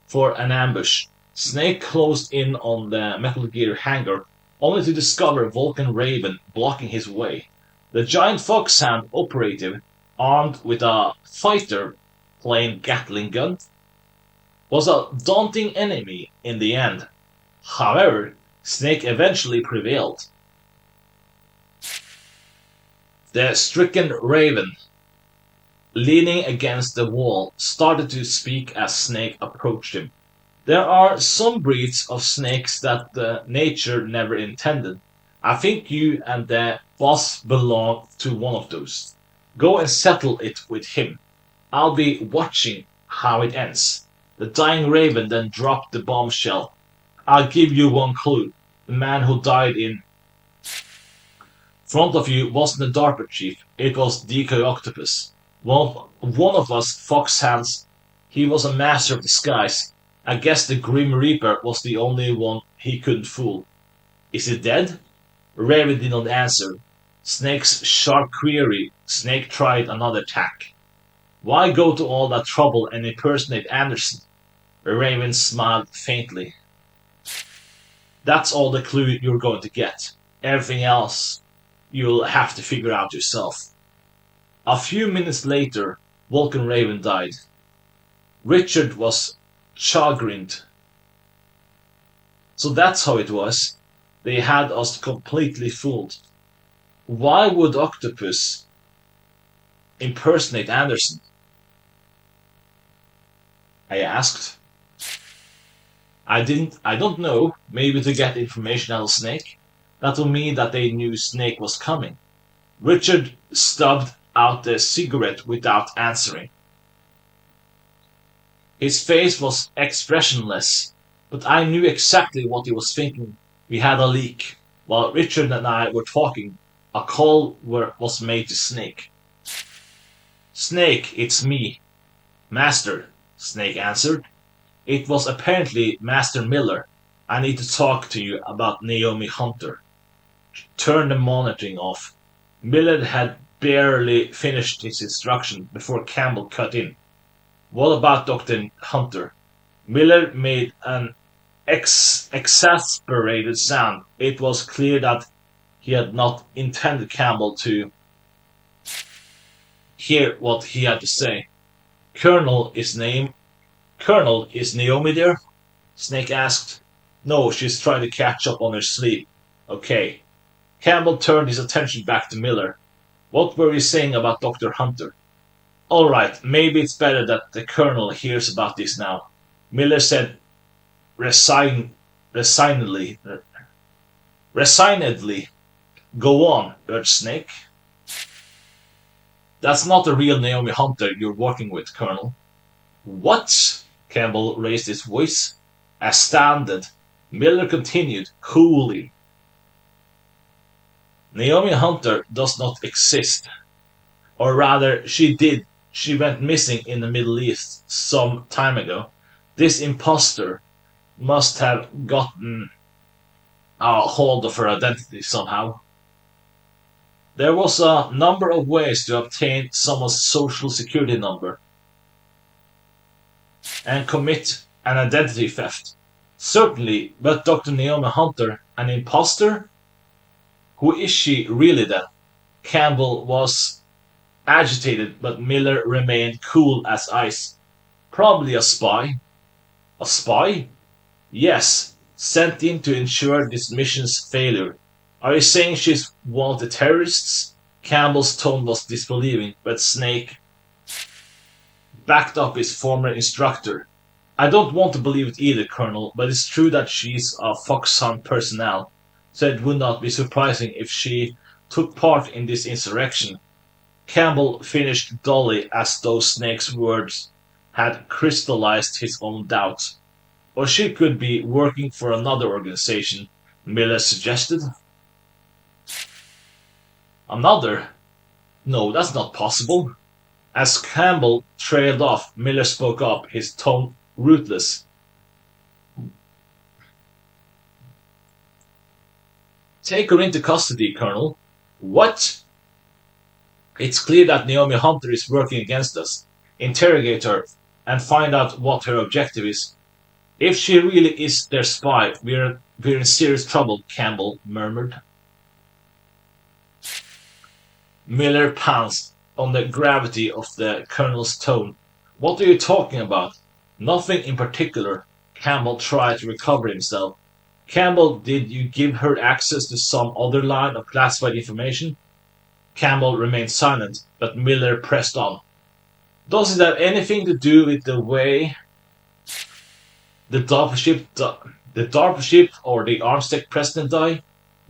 for an ambush, Snake closed in on the Metal Gear hangar only to discover Vulcan Raven blocking his way. The giant Foxhound operative, armed with a fighter plane Gatling gun, was a daunting enemy in the end. However, Snake eventually prevailed. The stricken Raven, leaning against the wall, started to speak as Snake approached him. There are some breeds of snakes that nature never intended. I think you and the boss belong to one of those. Go and settle it with him. I'll be watching how it ends. The dying Raven then dropped the bombshell. I'll give you one clue. The man who died in front of you wasn't a DARPA chief, it was Decoy Octopus. One of us Foxhands. He was a master of disguise. I guess the Grim Reaper was the only one he couldn't fool. Is he dead? Raven did not answer. Snake's sharp query. Snake tried another tack. Why go to all that trouble and impersonate Anderson? Raven smiled faintly. That's all the clue you're going to get. Everything else you'll have to figure out yourself. A few minutes later, Vulcan Raven died. Richard was chagrined. So that's how it was. They had us completely fooled. Why would Octopus impersonate Anderson? I asked. I don't know. Maybe to get information out of Snake. That would mean that they knew Snake was coming. Richard stubbed out the cigarette without answering. His face was expressionless, but I knew exactly what he was thinking. We had a leak. While Richard and I were talking, a call was made to Snake. Snake, it's me. Master, Snake answered. It was apparently Master Miller. I need to talk to you about Naomi Hunter. Turn the monitoring off. Miller had barely finished his instruction before Campbell cut in. What about Dr. Hunter? Miller made an exasperated sound. It was clear that he had not intended Campbell to hear what he had to say. Colonel, is Naomi there? Snake asked. No, she's trying to catch up on her sleep. Okay. Campbell turned his attention back to Miller. What were you saying about Dr. Hunter? All right, maybe it's better that the Colonel hears about this now. Miller said resignedly. Resignedly. Go on, urged Snake. That's not the real Naomi Hunter you're working with, Colonel. What? Campbell raised his voice. Astounded, Miller continued coolly. Naomi Hunter does not exist. Or rather, she did. She went missing in the Middle East some time ago. This impostor must have gotten a hold of her identity somehow. There was a number of ways to obtain someone's social security number and commit an identity theft. Certainly, but Dr. Naomi Hunter, an impostor? Who is she really then? Campbell was agitated, but Miller remained cool as ice. Probably a spy. A spy? Yes, sent in to ensure this mission's failure. Are you saying she's one of the terrorists? Campbell's tone was disbelieving, but Snake backed up his former instructor. I don't want to believe it either, Colonel, but it's true that she's a Fox Hunt personnel, so it would not be surprising if she took part in this insurrection. Campbell finished dully as though Snake's words had crystallized his own doubts. Or she could be working for another organization, Miller suggested. Another? No, that's not possible. As Campbell trailed off, Miller spoke up, his tone ruthless. Take her into custody, Colonel. What? It's clear that Naomi Hunter is working against us. Interrogate her and find out what her objective is. If she really is their spy, we're in serious trouble, Campbell murmured. Miller pounced on the gravity of the colonel's tone. What are you talking about? Nothing in particular. Campbell tried to recover himself. Campbell, did you give her access to some other line of classified information? Campbell remained silent, but Miller pressed on. Does it have anything to do with the way the DARPA ship or the Armstead president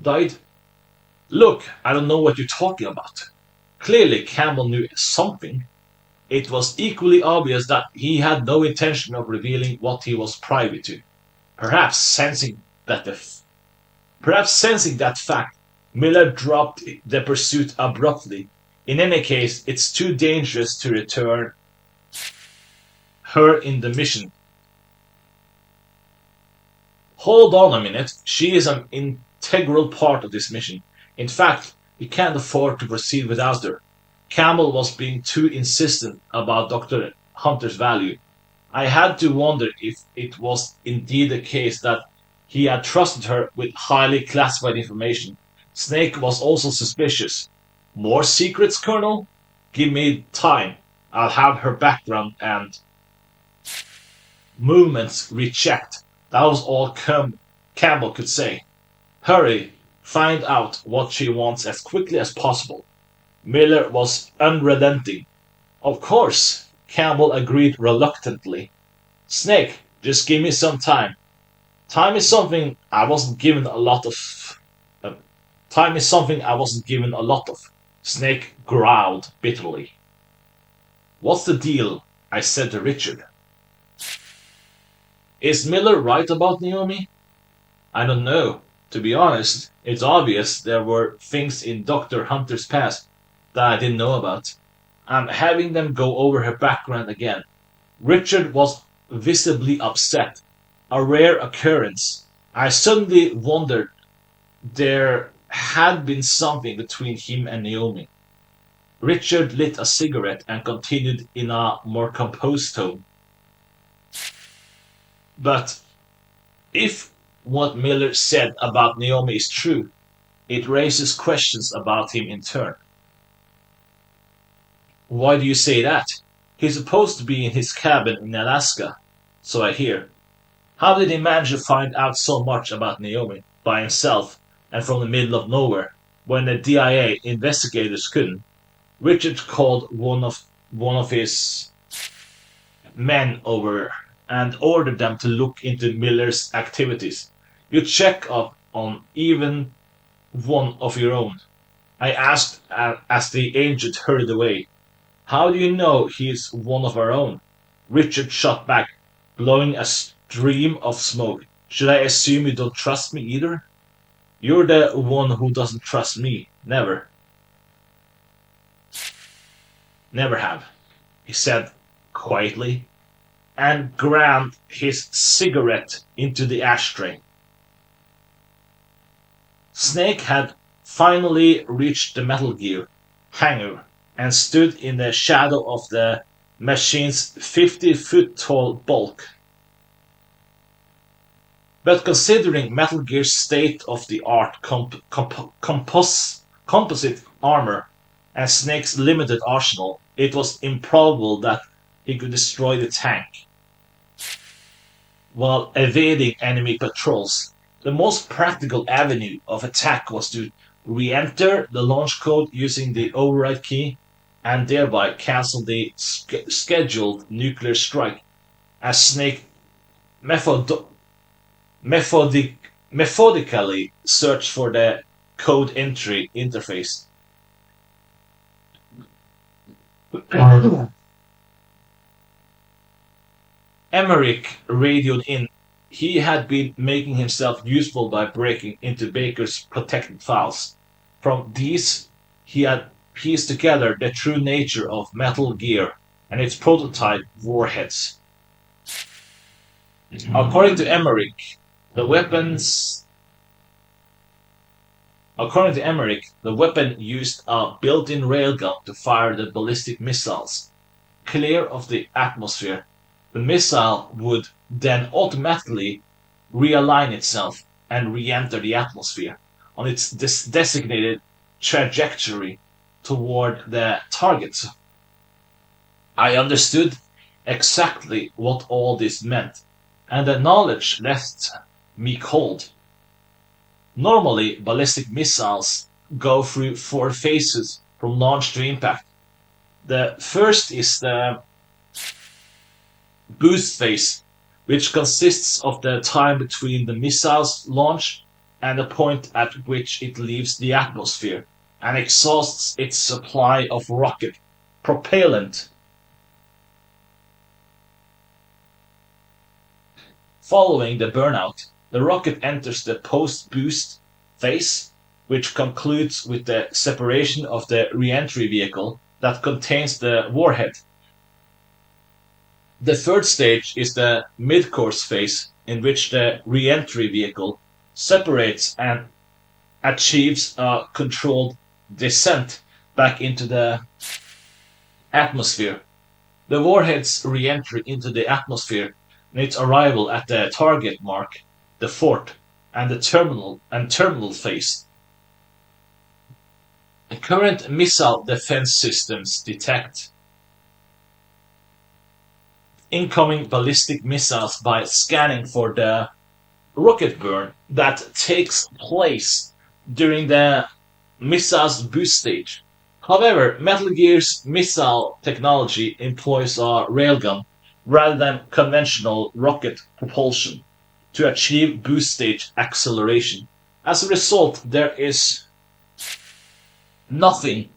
died? Look, I don't know what you're talking about. Clearly, Campbell knew something. It was equally obvious that he had no intention of revealing what he was privy to. Perhaps sensing that fact, Miller dropped the pursuit abruptly. In any case, it's too dangerous to return her in the mission. Hold on a minute. She is an integral part of this mission. In fact, we can't afford to proceed without her. Campbell was being too insistent about Dr. Hunter's value. I had to wonder if it was indeed the case that he had trusted her with highly classified information. Snake was also suspicious. More secrets, Colonel? Give me time. I'll have her background and movements rechecked. That was all Campbell could say. Hurry, find out what she wants as quickly as possible. Miller was unrelenting. Of course, Campbell agreed reluctantly. Snake, just give me some time. Time is something I wasn't given a lot of. Time is something I wasn't given a lot of. Snake growled bitterly. What's the deal? I said to Richard. Is Miller right about Naomi? I don't know. To be honest, it's obvious there were things in Dr. Hunter's past that I didn't know about. I'm having them go over her background again. Richard was visibly upset. A rare occurrence. I suddenly wondered there had been something between him and Naomi. Richard lit a cigarette and continued in a more composed tone. But if what Miller said about Naomi is true, it raises questions about him in turn. Why do you say that? He's supposed to be in his cabin in Alaska, so I hear. How did he manage to find out so much about Naomi by himself and from the middle of nowhere when the DIA investigators couldn't? Richard called one of his men over and ordered them to look into Miller's activities. You check up on even one of your own. I asked as the agent hurried away. How do you know he's one of our own? Richard shot back, blowing a stream of smoke. Should I assume you don't trust me either? You're the one who doesn't trust me. Never. Never have, he said quietly, and ground his cigarette into the ashtray. Snake had finally reached the Metal Gear hangar and stood in the shadow of the machine's 50-foot tall bulk. But considering Metal Gear's state of the art composite armor and Snake's limited arsenal, it was improbable that he could destroy the tank while evading enemy patrols. The most practical avenue of attack was to re-enter the launch code using the override key and thereby cancel the scheduled nuclear strike, as Snake method- methodically searched for the code entry interface. Emmerich radioed in. He had been making himself useful by breaking into Baker's protected files. From these, he had pieced together the true nature of Metal Gear and its prototype warheads. According to Emmerich, the weapons According to Emmerich, the weapon used a built-in railgun to fire the ballistic missiles clear of the atmosphere. The missile would then automatically realign itself and re-enter the atmosphere on its designated trajectory toward the target. I understood exactly what all this meant, and the knowledge left me cold. Normally, ballistic missiles go through four phases from launch to impact. The first is the boost phase, which consists of the time between the missile's launch and the point at which it leaves the atmosphere and exhausts its supply of rocket propellant. Following the burnout, the rocket enters the post-boost phase, which concludes with the separation of the re-entry vehicle that contains the warhead. The third stage is the mid-course phase, in which the re-entry vehicle separates and achieves a controlled descent back into the atmosphere. The warhead's re-entry into the atmosphere and its arrival at the target mark the fourth and the terminal phase. The current missile defense systems detect incoming ballistic missiles by scanning for the rocket burn that takes place during the missile's boost stage. However, Metal Gear's missile technology employs a railgun rather than conventional rocket propulsion to achieve boost stage acceleration. As a result, there is nothing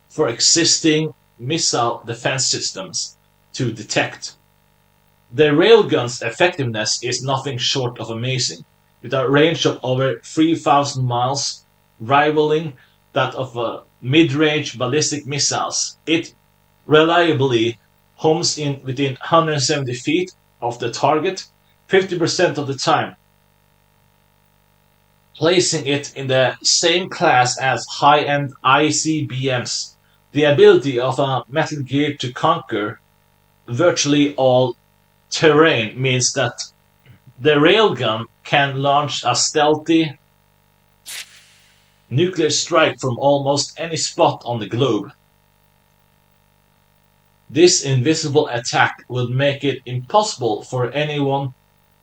for existing missile defense systems to detect. The railgun's effectiveness is nothing short of amazing, with a range of over 3,000 miles, rivaling that of mid-range ballistic missiles. It reliably homes in within 170 feet of the target 50% of the time, placing it in the same class as high-end ICBMs. The ability of a Metal Gear to conquer virtually all terrain means that the railgun can launch a stealthy nuclear strike from almost any spot on the globe. This invisible attack would make it impossible for anyone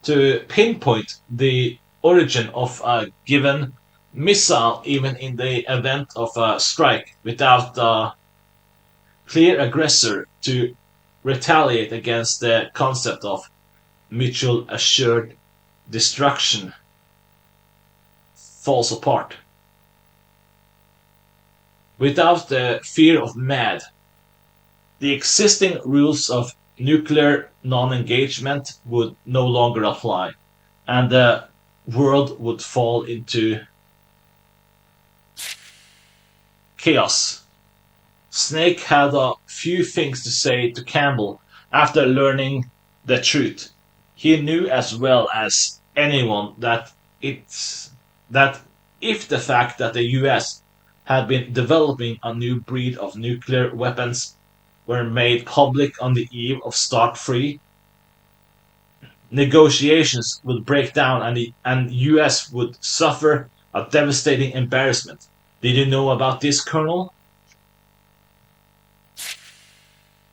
to pinpoint the origin of a given missile, even in the event of a strike, without a clear aggressor to retaliate against. The concept of mutual assured destruction falls apart. Without the fear of MAD, the existing rules of nuclear non-engagement would no longer apply, and the world would fall into chaos. Snake had a few things to say to Campbell after learning the truth. He knew as well as anyone it's that if the fact that the US had been developing a new breed of nuclear weapons were made public on the eve of Start 3, negotiations would break down and US would suffer a devastating embarrassment. Did you know about this, Colonel?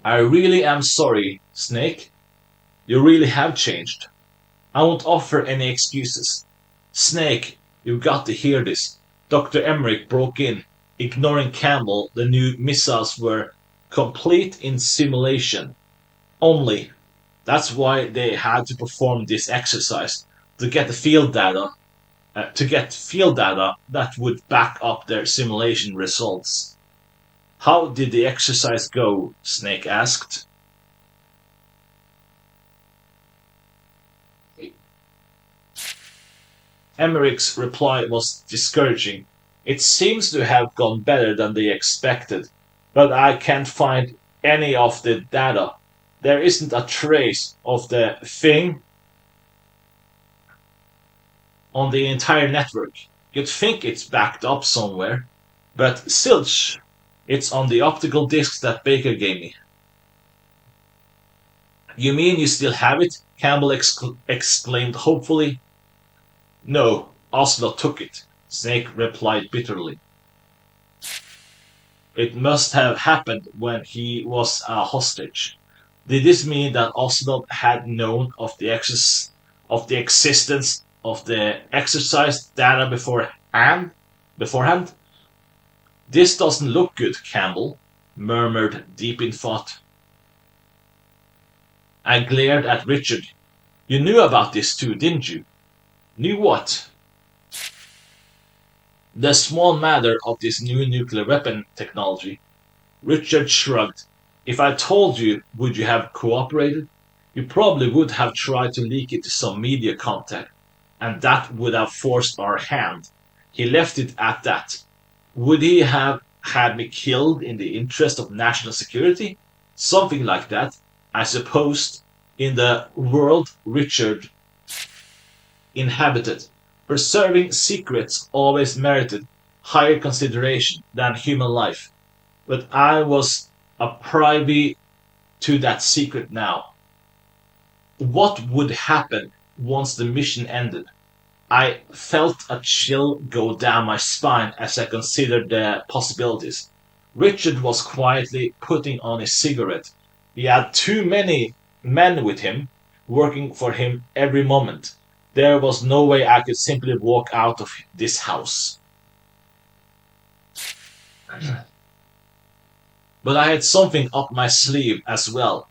I really am sorry, Snake. You really have changed. I won't offer any excuses. Snake, you've got to hear this. Dr. Emmerich broke in, ignoring Campbell. The new missiles were complete in simulation. Only. That's why they had to perform this exercise to get the field data that would back up their simulation results. How did the exercise go? Snake asked. Emmerich's reply was discouraging. It seems to have gone better than they expected, but I can't find any of the data. There isn't a trace of the thing on the entire network. You'd think it's backed up somewhere, but silch, it's on the optical discs that Baker gave me. You mean you still have it? Campbell exclaimed hopefully. No, Oslo took it, Snake replied bitterly. It must have happened when he was a hostage. Did this mean that Oslo had known of the existence of the exercise data beforehand? This doesn't look good, Campbell murmured deep in thought. I glared at Richard. You knew about this too, didn't you? Knew what? The small matter of this new nuclear weapon technology. Richard shrugged. If I told you, would you have cooperated? You probably would have tried to leak it to some media contact, and that would have forced our hand. He left it at that. Would he have had me killed in the interest of national security? Something like that, I supposed, in the world Richard inhabited. Preserving secrets always merited higher consideration than human life, but I was a privy to that secret now. What would happen once the mission ended? I felt a chill go down my spine as I considered the possibilities. Richard was quietly putting on his cigarette. He had too many men with him, working for him every moment. There was no way I could simply walk out of this house. But I had something up my sleeve as well,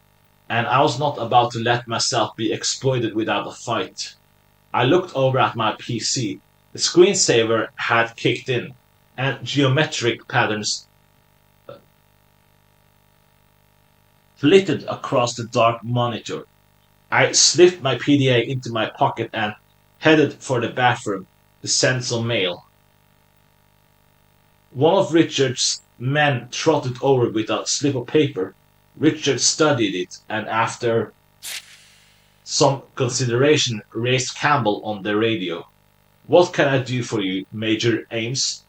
and I was not about to let myself be exploited without a fight. I looked over at my PC. The screensaver had kicked in, and geometric patterns flitted across the dark monitor. I slipped my PDA into my pocket and headed for the bathroom to send some mail. One of Richard's men trotted over with a slip of paper. Richard studied it and after some consideration raised Campbell on the radio. What can I do for you, Major Ames?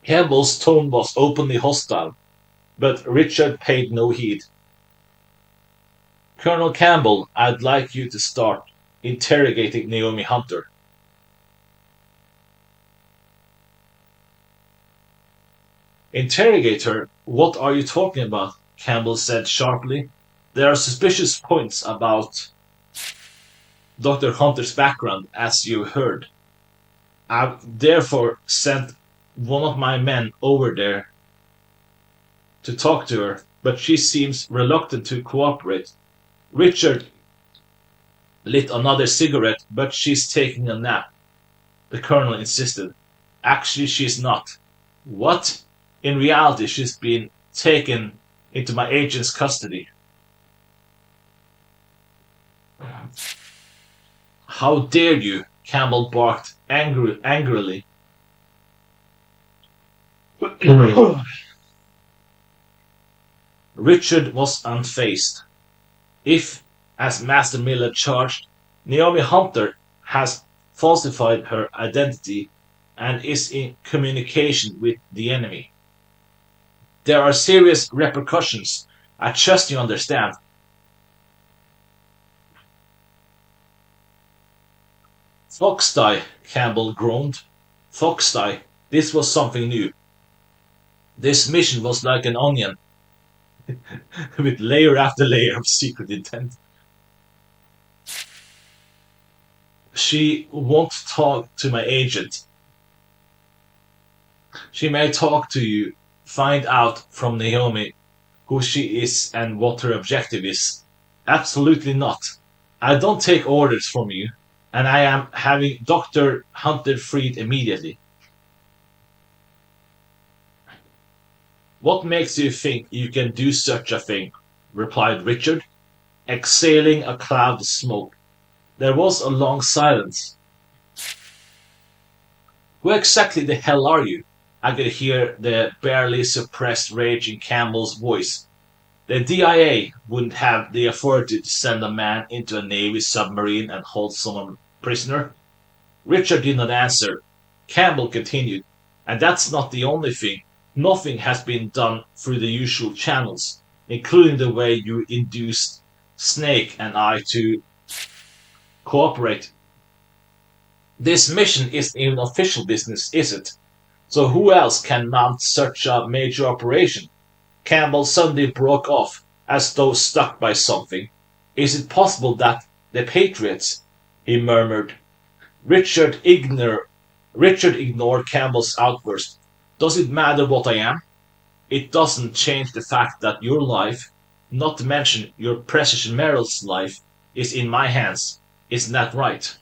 Campbell's tone was openly hostile, but Richard paid no heed. Colonel Campbell, I'd like you to start interrogating Naomi Hunter. Interrogate her? What are you talking about? Campbell said sharply. There are suspicious points about Dr. Hunter's background, as you heard. I've therefore sent one of my men over there to talk to her, but she seems reluctant to cooperate. Richard lit another cigarette, but she's taking a nap, the colonel insisted. Actually, she's not. What? In reality, she's been taken into my agent's custody. How dare you? Campbell barked angrily. Richard was unfazed. If, as Master Miller charged, Naomi Hunter has falsified her identity and is in communication with the enemy, there are serious repercussions. I trust you understand. Foxdie, Campbell groaned. Foxdie, this was something new. This mission was like an onion, with layer after layer of secret intent. She won't talk to my agent. She may talk to you, find out from Naomi who she is and what her objective is. Absolutely not. I don't take orders from you, and I am having Dr. Hunter freed immediately. What makes you think you can do such a thing? Replied Richard, exhaling a cloud of smoke. There was a long silence. Who exactly the hell are you? I could hear the barely suppressed rage in Campbell's voice. The DIA wouldn't have the authority to send a man into a Navy submarine and hold someone prisoner. Richard did not answer. Campbell continued, and that's not the only thing. Nothing has been done through the usual channels, including the way you induced Snake and I to cooperate. This mission isn't even official business, is it? So who else can mount such a major operation? Campbell suddenly broke off, as though struck by something. Is it possible that the Patriots? He murmured. Richard ignored Campbell's outburst. Does it matter what I am? It doesn't change the fact that your life, not to mention your precious Meryl's life, is in my hands. Isn't that right?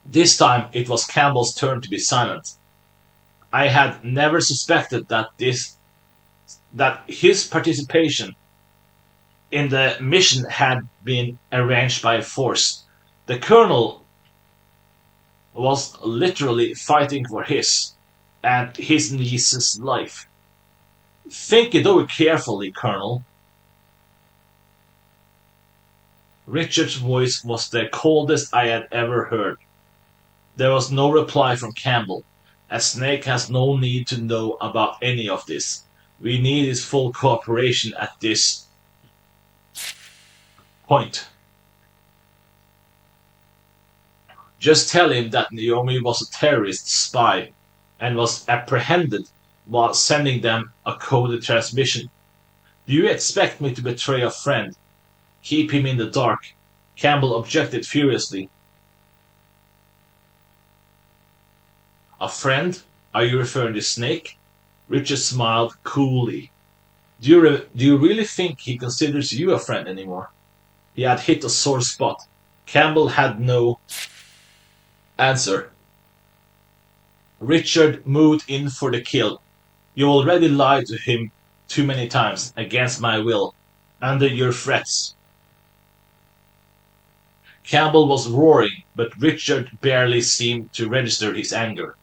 This time it was Campbell's turn to be silent. I had never suspected that his participation in the mission had been arranged by force. The Colonel was literally fighting for his and his niece's life. Think it over carefully, Colonel. Richard's voice was the coldest I had ever heard. There was no reply from Campbell. A Snake has no need to know about any of this. We need his full cooperation at this point. Just tell him that Naomi was a terrorist spy and was apprehended while sending them a coded transmission. Do you expect me to betray a friend? Keep him in the dark. Campbell objected furiously. A friend? Are you referring to Snake? Richard smiled coolly. Do you really think he considers you a friend anymore? He had hit a sore spot. Campbell had no answer. Richard moved in for the kill. You already lied to him too many times, against my will, under your threats. Campbell was roaring, but Richard barely seemed to register his anger.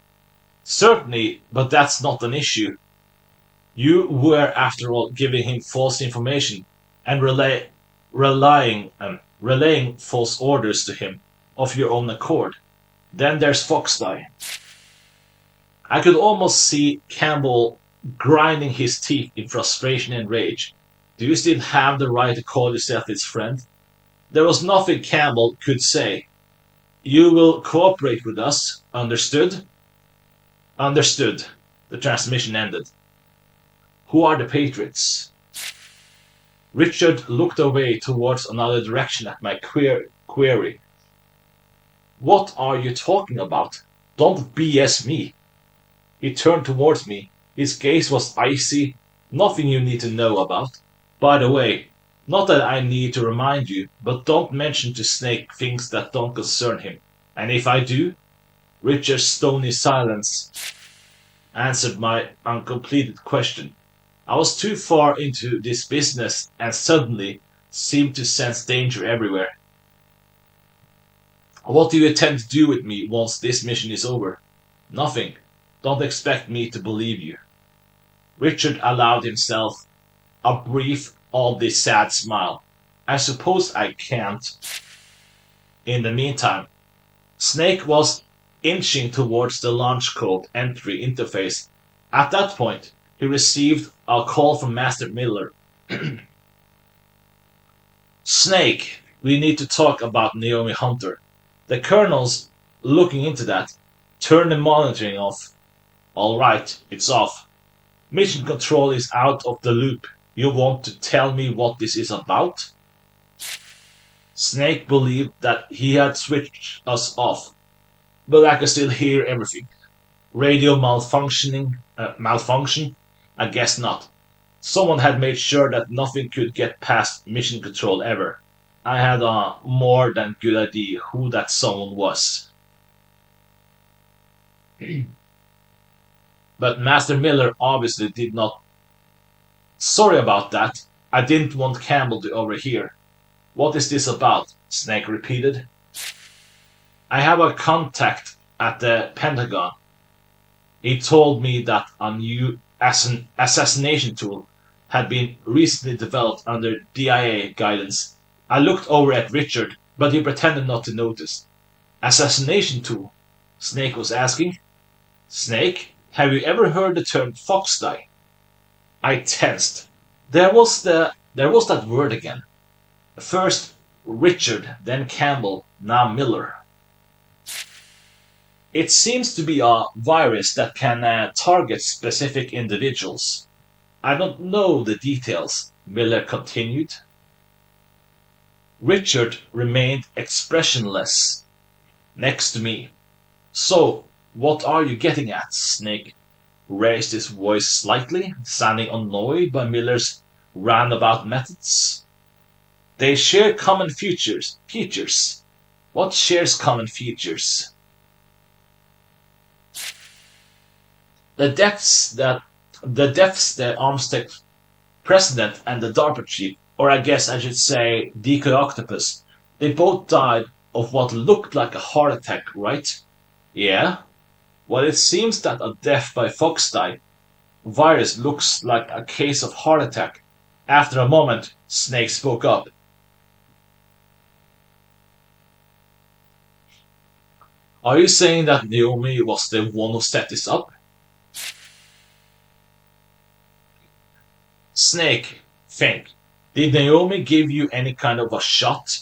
Certainly, but that's not an issue. You were, after all, giving him false information and relaying false orders to him of your own accord. Then there's Foxdie. I could almost see Campbell grinding his teeth in frustration and rage. Do you still have the right to call yourself his friend? There was nothing Campbell could say. You will cooperate with us, understood? Understood. The transmission ended. Who are the Patriots? Richard looked away towards another direction at my query. What are you talking about? Don't BS me. He turned towards me. His gaze was icy. Nothing you need to know about. By the way, not that I need to remind you, but don't mention to Snake things that don't concern him. And if I do, Richard's stony silence answered my uncompleted question. I was too far into this business and suddenly seemed to sense danger everywhere. What do you intend to do with me once this mission is over? Nothing. Don't expect me to believe you. Richard allowed himself a brief, oddly sad smile. I suppose I can't. In the meantime, Snake was inching towards the launch code entry interface. At that point, he received a call from Master Miller. Snake, we need to talk about Naomi Hunter. The Colonel's looking into that. Turn the monitoring off. Alright, it's off. Mission Control is out of the loop. You want to tell me what this is about? Snake believed that he had switched us off, but I could still hear everything. Radio malfunction? I guess not. Someone had made sure that nothing could get past mission control ever. I had a more than good idea who that someone was. But Master Miller obviously did not. Sorry about that. I didn't want Campbell to overhear. What is this about? Snake repeated. I have a contact at the Pentagon. He told me that a new assassination tool had been recently developed under DIA guidance. I looked over at Richard, but he pretended not to notice. Assassination tool? Snake was asking. Snake, have you ever heard the term foxdie? I tensed. There was that word again. First Richard, then Campbell, now Miller. It seems to be a virus that can target specific individuals. I don't know the details, Miller continued. Richard remained expressionless next to me. So, what are you getting at? Snake raised his voice slightly, sounding annoyed by Miller's roundabout methods. They share common features. Features. What shares common features? The deaths that the Armstead president and the DARPA chief, or I guess I should say Decoy Octopus, they both died of what looked like a heart attack, right? Yeah? Well, it seems that a death by foxdie virus looks like a case of heart attack. After a moment, Snake spoke up. Are you saying that Naomi was the one who set this up? Snake, think. Did Naomi give you any kind of a shot?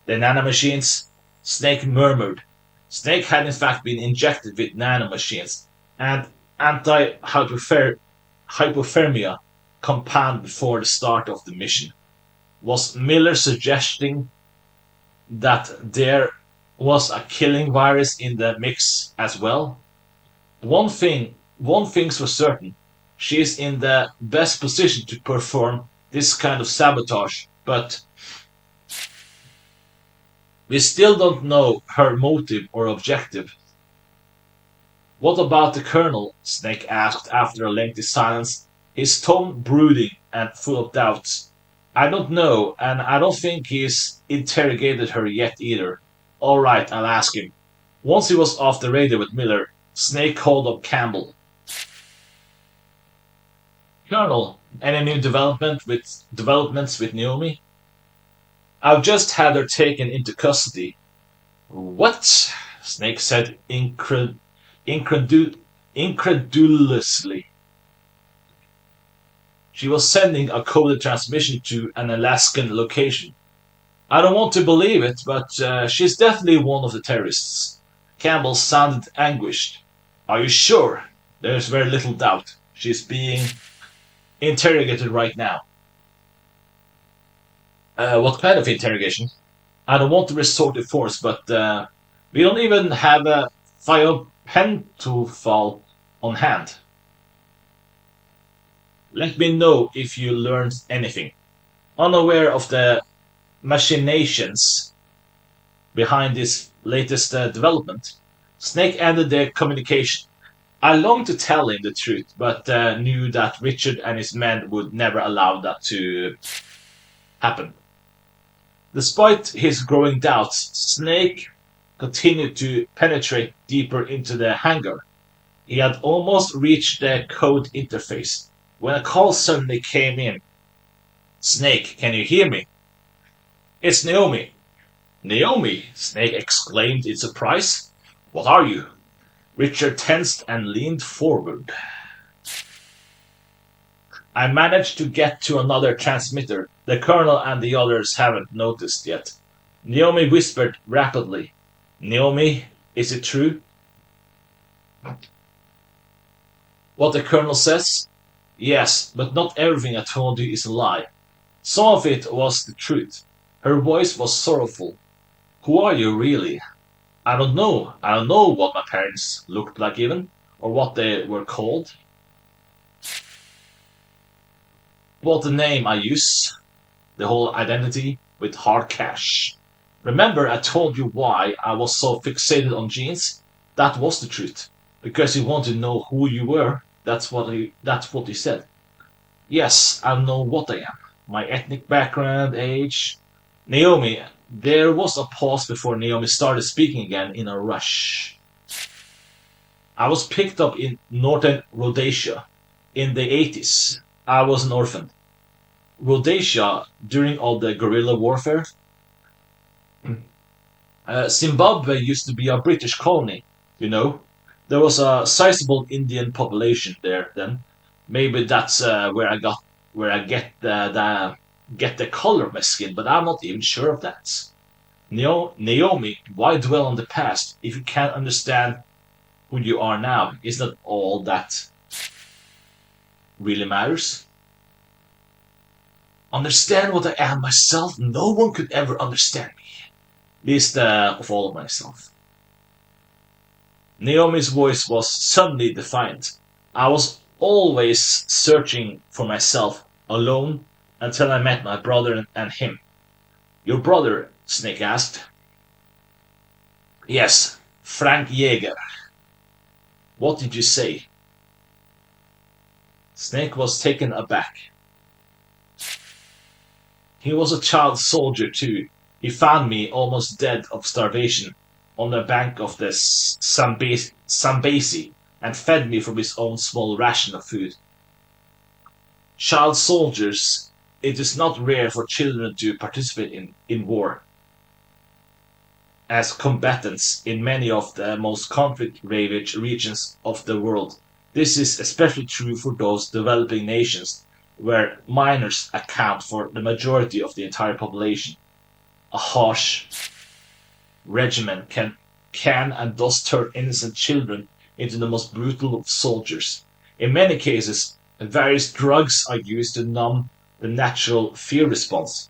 The nanomachines? Snake murmured. Snake had in fact been injected with nanomachines and anti-hypothermia compound before the start of the mission. Was Miller suggesting that there was a killing virus in the mix as well? One thing's for certain. She is in the best position to perform this kind of sabotage, but we still don't know her motive or objective. What about the Colonel? Snake asked after a lengthy silence, his tone brooding and full of doubts. I don't know, and I don't think he's interrogated her yet either. Alright, I'll ask him. Once he was off the radio with Miller, Snake called up Campbell. Colonel, any new developments with Naomi? I've just had her taken into custody. What? Snake said incredulously. She was sending a coded transmission to an Alaskan location. I don't want to believe it, but she's definitely one of the terrorists. Campbell sounded anguished. Are you sure? There's very little doubt. She's being interrogated right now. What kind of interrogation? I don't want to resort to force, but we don't even have a thiopentophal on hand. Let me know if you learned anything. Unaware of the machinations behind this latest development, Snake ended their communication. I longed to tell him the truth, but knew that Richard and his men would never allow that to happen. Despite his growing doubts, Snake continued to penetrate deeper into the hangar. He had almost reached the code interface. when a call suddenly came in. Snake, can you hear me? It's Naomi. Naomi, Snake exclaimed in surprise. What are you? Richard tensed and leaned forward. I managed to get to another transmitter. The colonel and the others haven't noticed yet. Naomi whispered rapidly. Naomi, is it true? What the colonel says? Yes, but not everything I told you is a lie. Some of it was the truth. Her voice was sorrowful. Who are you really? I don't know. I don't know what my parents looked like even, or what they were called. What the name I use, the whole identity with hard cash. Remember I told you why I was so fixated on genes? That was the truth. Because you wanted to know who you were. That's what he said. Yes, I know what I am. My ethnic background, age. Naomi, there was a pause before Naomi started speaking again in a rush. I was picked up in northern Rhodesia in the 80s. I was an orphan. Rhodesia, during all the guerrilla warfare, Zimbabwe used to be a British colony, you know. There was a sizable Indian population there then. Maybe that's where I get the color of my skin, but I'm not even sure of that. Naomi, why dwell on the past if you can't understand who you are now? Isn't that all that really matters? Understand what I am myself? No one could ever understand me. Least of all of myself. Naomi's voice was suddenly defiant. I was always searching for myself, alone, until I met my brother and him. Your brother? Snake asked. Yes, Frank Jaeger. What did you say? Snake was taken aback. He was a child soldier too. He found me almost dead of starvation on the bank of the Zambesi and fed me from his own small ration of food. Child soldiers, it is not rare for children to participate in war as combatants in many of the most conflict-ravaged regions of the world. This is especially true for those developing nations where minors account for the majority of the entire population. A harsh regimen can and does turn innocent children into the most brutal of soldiers. In many cases, various drugs are used to numb the natural fear response.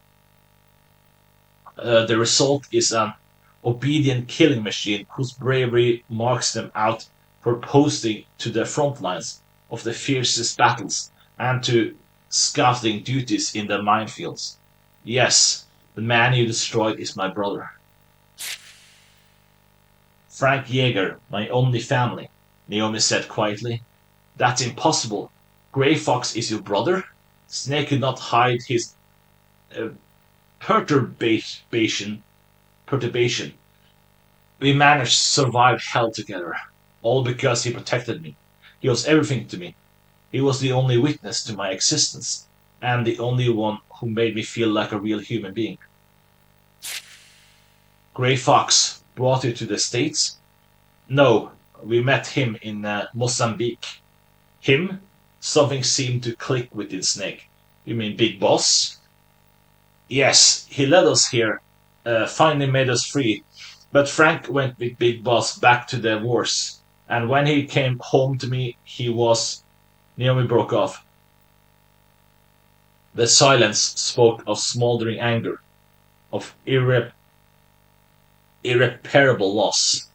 The result is an obedient killing machine whose bravery marks them out for posting to the front lines of the fiercest battles and to scouting duties in the minefields. Yes, the man you destroyed is my brother. Frank Jaeger, my only family, Naomi said quietly. That's impossible. Grey Fox is your brother? Snake could not hide his uh, perturbation. Perturbation. We managed to survive hell together, all because he protected me. He was everything to me. He was the only witness to my existence, and the only one who made me feel like a real human being. Grey Fox brought you to the States? No, we met him in Mozambique. Him? Something seemed to click within Snake. You mean Big Boss? Yes, he led us here, finally made us free. But Frank went with Big Boss back to the wars. And when he came home to me, he was. Naomi broke off. The silence spoke of smoldering anger, of irreparable loss.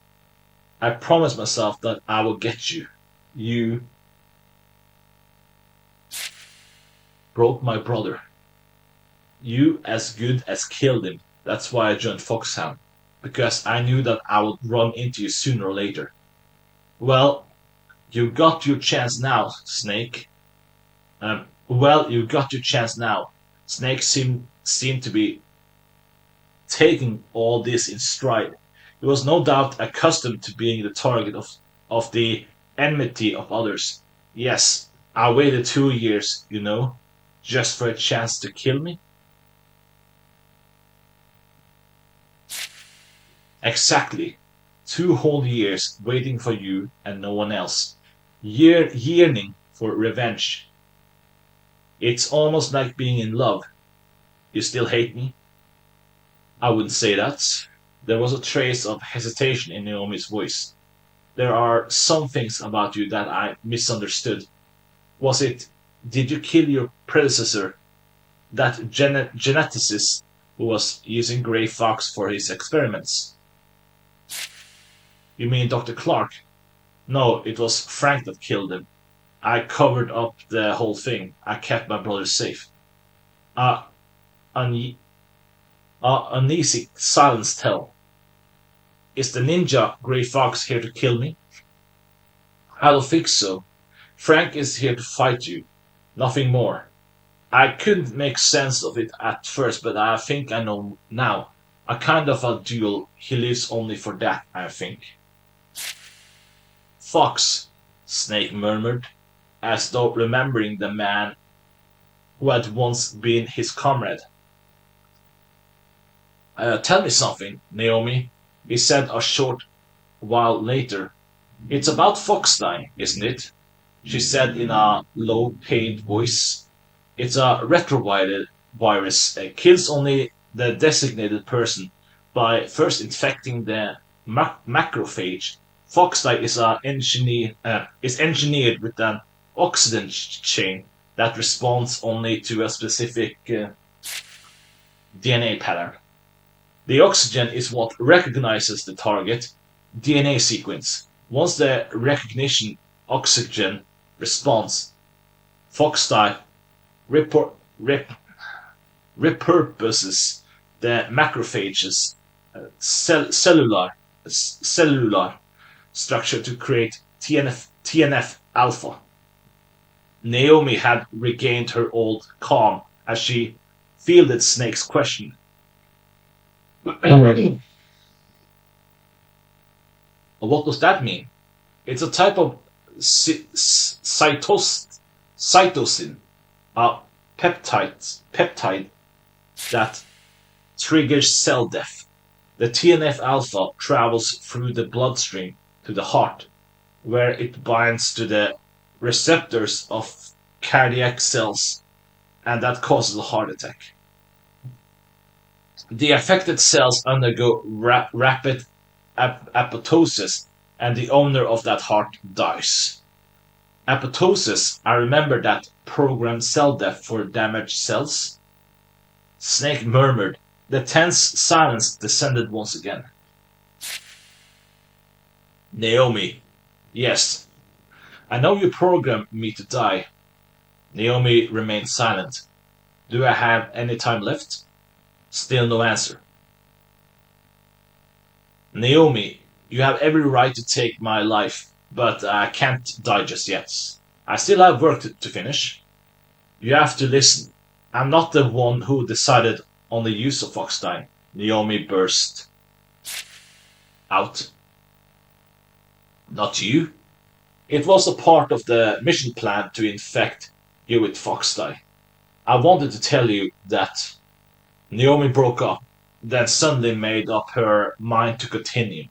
I promised myself that I would get you. You broke my brother. You as good as killed him. That's why I joined Foxhound. Because I knew that I would run into you sooner or later. Well, you got your chance now, Snake. You got your chance now. Snake seemed to be taking all this in stride. He was no doubt accustomed to being the target of the enmity of others. Yes, I waited 2 years, just for a chance to kill me? Exactly. 2 whole years waiting for you and no one else. Yearning for revenge. It's almost like being in love. You still hate me? I wouldn't say that. There was a trace of hesitation in Naomi's voice. There are some things about you that I misunderstood. Was it, did you kill your predecessor, that geneticist who was using Grey Fox for his experiments? You mean Dr. Clark? No, it was Frank that killed him. I covered up the whole thing. I kept my brother safe. Uh, une- uneasy silence tell. Is the ninja Grey Fox here to kill me? I don't think so. Frank is here to fight you. Nothing more. I couldn't make sense of it at first, but I think I know now. A kind of a duel. He lives only for that, I think. Fox, Snake murmured, as though remembering the man who had once been his comrade. Tell me something, Naomi, he said a short while later. It's about Foxstein, isn't it? She said in a low, pained voice. It's a retrovirus. It kills only the designated person by first infecting the macrophage. Foxdie is engineered with an oxygen chain that responds only to a specific DNA pattern. The oxygen is what recognizes the target DNA sequence. Once the recognition oxygen responds, Foxdie report, rep, repurposes the macrophage's cellular structure to create TNF alpha. Naomi had regained her old calm as she fielded Snake's question. What does that mean? It's a type of cytosine, a peptide that triggers cell death. The TNF alpha travels through the bloodstream to the heart, where it binds to the receptors of cardiac cells, and that causes a heart attack. The affected cells undergo rapid apoptosis, and the owner of that heart dies. Apoptosis, I remember that programmed cell death for damaged cells. Snake murmured. The tense silence descended once again. Naomi. Yes. I know you programmed me to die. Naomi remained silent. Do I have any time left? Still no answer. Naomi, you have every right to take my life, but I can't die just yet. I still have work to finish. You have to listen. I'm not the one who decided on the use of Foxstein. Naomi burst out. Not you. It was a part of the mission plan to infect you with Foxstein. I wanted to tell you that. Naomi broke up, then suddenly made up her mind to continue.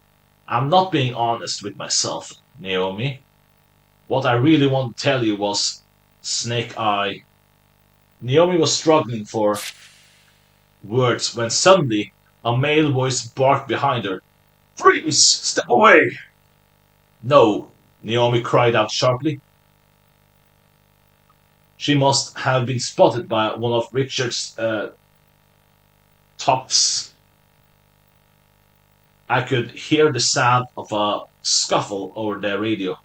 I'm not being honest with myself, Naomi. What I really want to tell you was Snake Eye. Naomi was struggling for words when suddenly a male voice barked behind her. Freeze! Step away! No, Naomi cried out sharply. She must have been spotted by one of Richard's tops. I could hear the sound of a scuffle over the radio.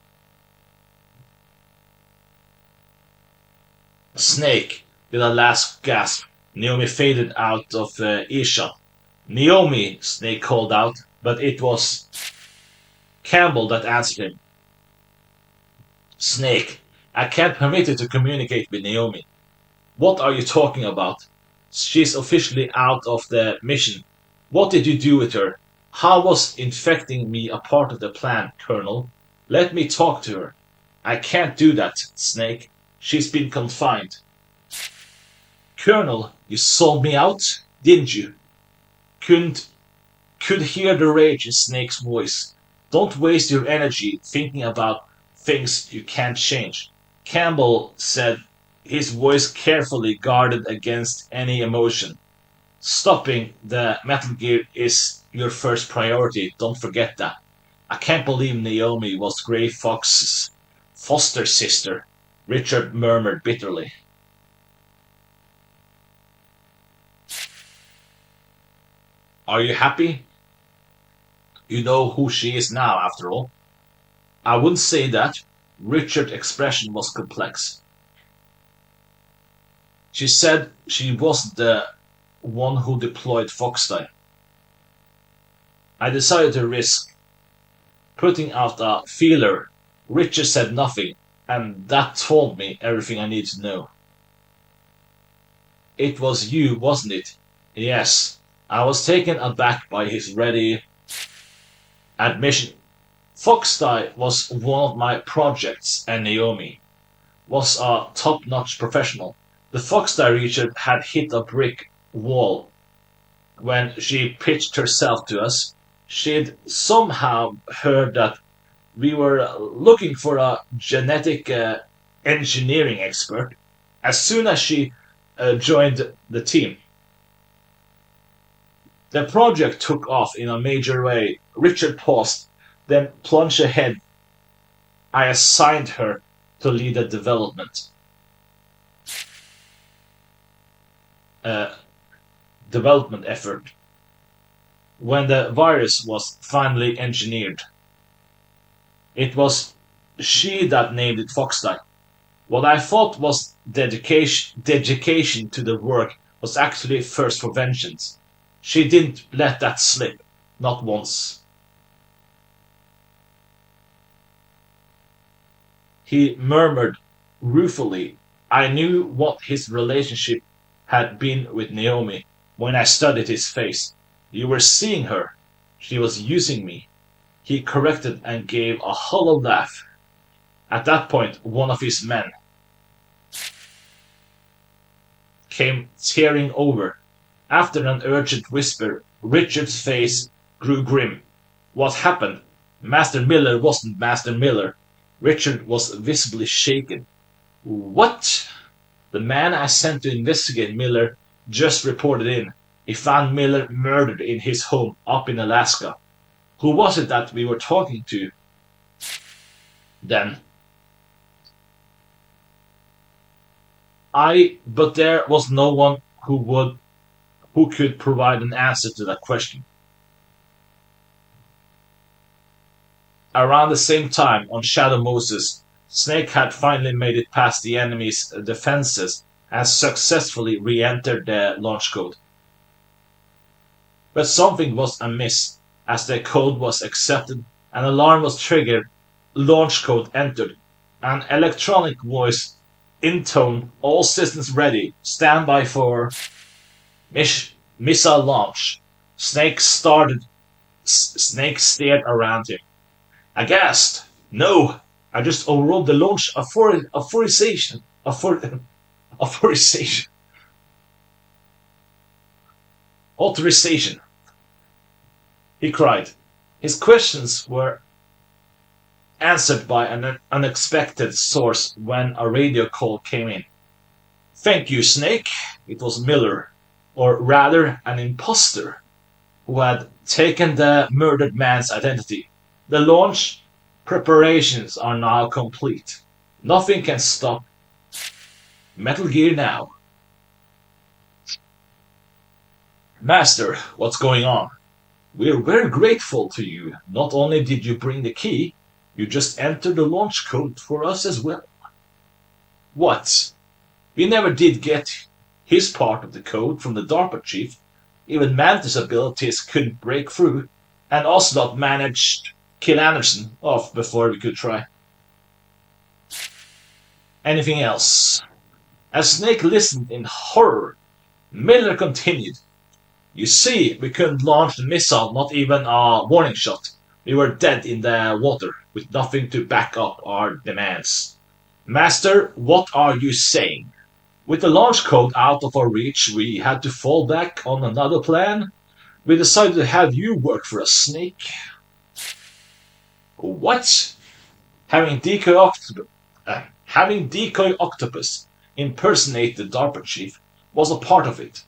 Snake, with a last gasp, Naomi faded out of earshot. Naomi, Snake called out, but it was Campbell that answered him. Snake, I can't permit you to communicate with Naomi. What are you talking about? She's officially out of the mission. What did you do with her? How was infecting me a part of the plan, Colonel? Let me talk to her. I can't do that, Snake. She's been confined. Colonel, you sold me out, didn't you? Couldn't could hear the rage in Snake's voice. Don't waste your energy thinking about things you can't change. Campbell said, his voice carefully guarded against any emotion. Stopping the Metal Gear is your first priority, don't forget that. I can't believe Naomi was Gray Fox's foster sister, Richard murmured bitterly. Are you happy? You know who she is now, after all. I wouldn't say that. Richard's expression was complex. She said she wasn't the one who deployed Foxdie. I decided to risk putting out a feeler. Richard said nothing, and that told me everything I needed to know. It was you, wasn't it? Yes. I was taken aback by his ready admission. Foxdie was one of my projects, and Naomi was a top-notch professional. The Foxdie Richard had hit a brick wall when she pitched herself to us. She'd somehow heard that we were looking for a genetic engineering expert as soon as she joined the team. The project took off in a major way. Richard paused, then plunged ahead. I assigned her to lead the uh, development effort. When the virus was finally engineered, it was she that named it Foxdie. What I thought was dedication to the work was actually first for vengeance. She didn't let that slip, not once. He murmured ruefully. I knew what his relationship had been with Naomi when I studied his face. You were seeing her. She was using me. He corrected and gave a hollow laugh. At that point, one of his men came tearing over. After an urgent whisper, Richard's face grew grim. What happened? Master Miller wasn't Master Miller. Richard was visibly shaken. What? The man I sent to investigate Miller just reported in. He found Miller murdered in his home up in Alaska. Who was it that we were talking to then? But there was no one who could provide an answer to that question. Around the same time, on Shadow Moses, Snake had finally made it past the enemy's defenses and successfully re-entered the launch code. But something was amiss. As the code was accepted, an alarm was triggered, launch code entered, an electronic voice intoned, all systems ready, stand by for missile launch. Snake stared around him. Aghast. No, I just overrode the launch authorization. Authorization. He cried. His questions were answered by an unexpected source when a radio call came in. Thank you, Snake. It was Miller, or rather an impostor, who had taken the murdered man's identity. The launch preparations are now complete. Nothing can stop Metal Gear now. Master, what's going on? We're very grateful to you. Not only did you bring the key, you just entered the launch code for us as well. What? We never did get his part of the code from the DARPA chief. Even Mantis' abilities couldn't break through, and Ocelot managed to kill Anderson off before we could try. Anything else? As Snake listened in horror, Miller continued. You see, we couldn't launch the missile, not even a warning shot. We were dead in the water, with nothing to back up our demands. Master, what are you saying? With the launch code out of our reach, we had to fall back on another plan. We decided to have you work for a snake. What? Having decoy octopus impersonate the DARPA chief was a part of it.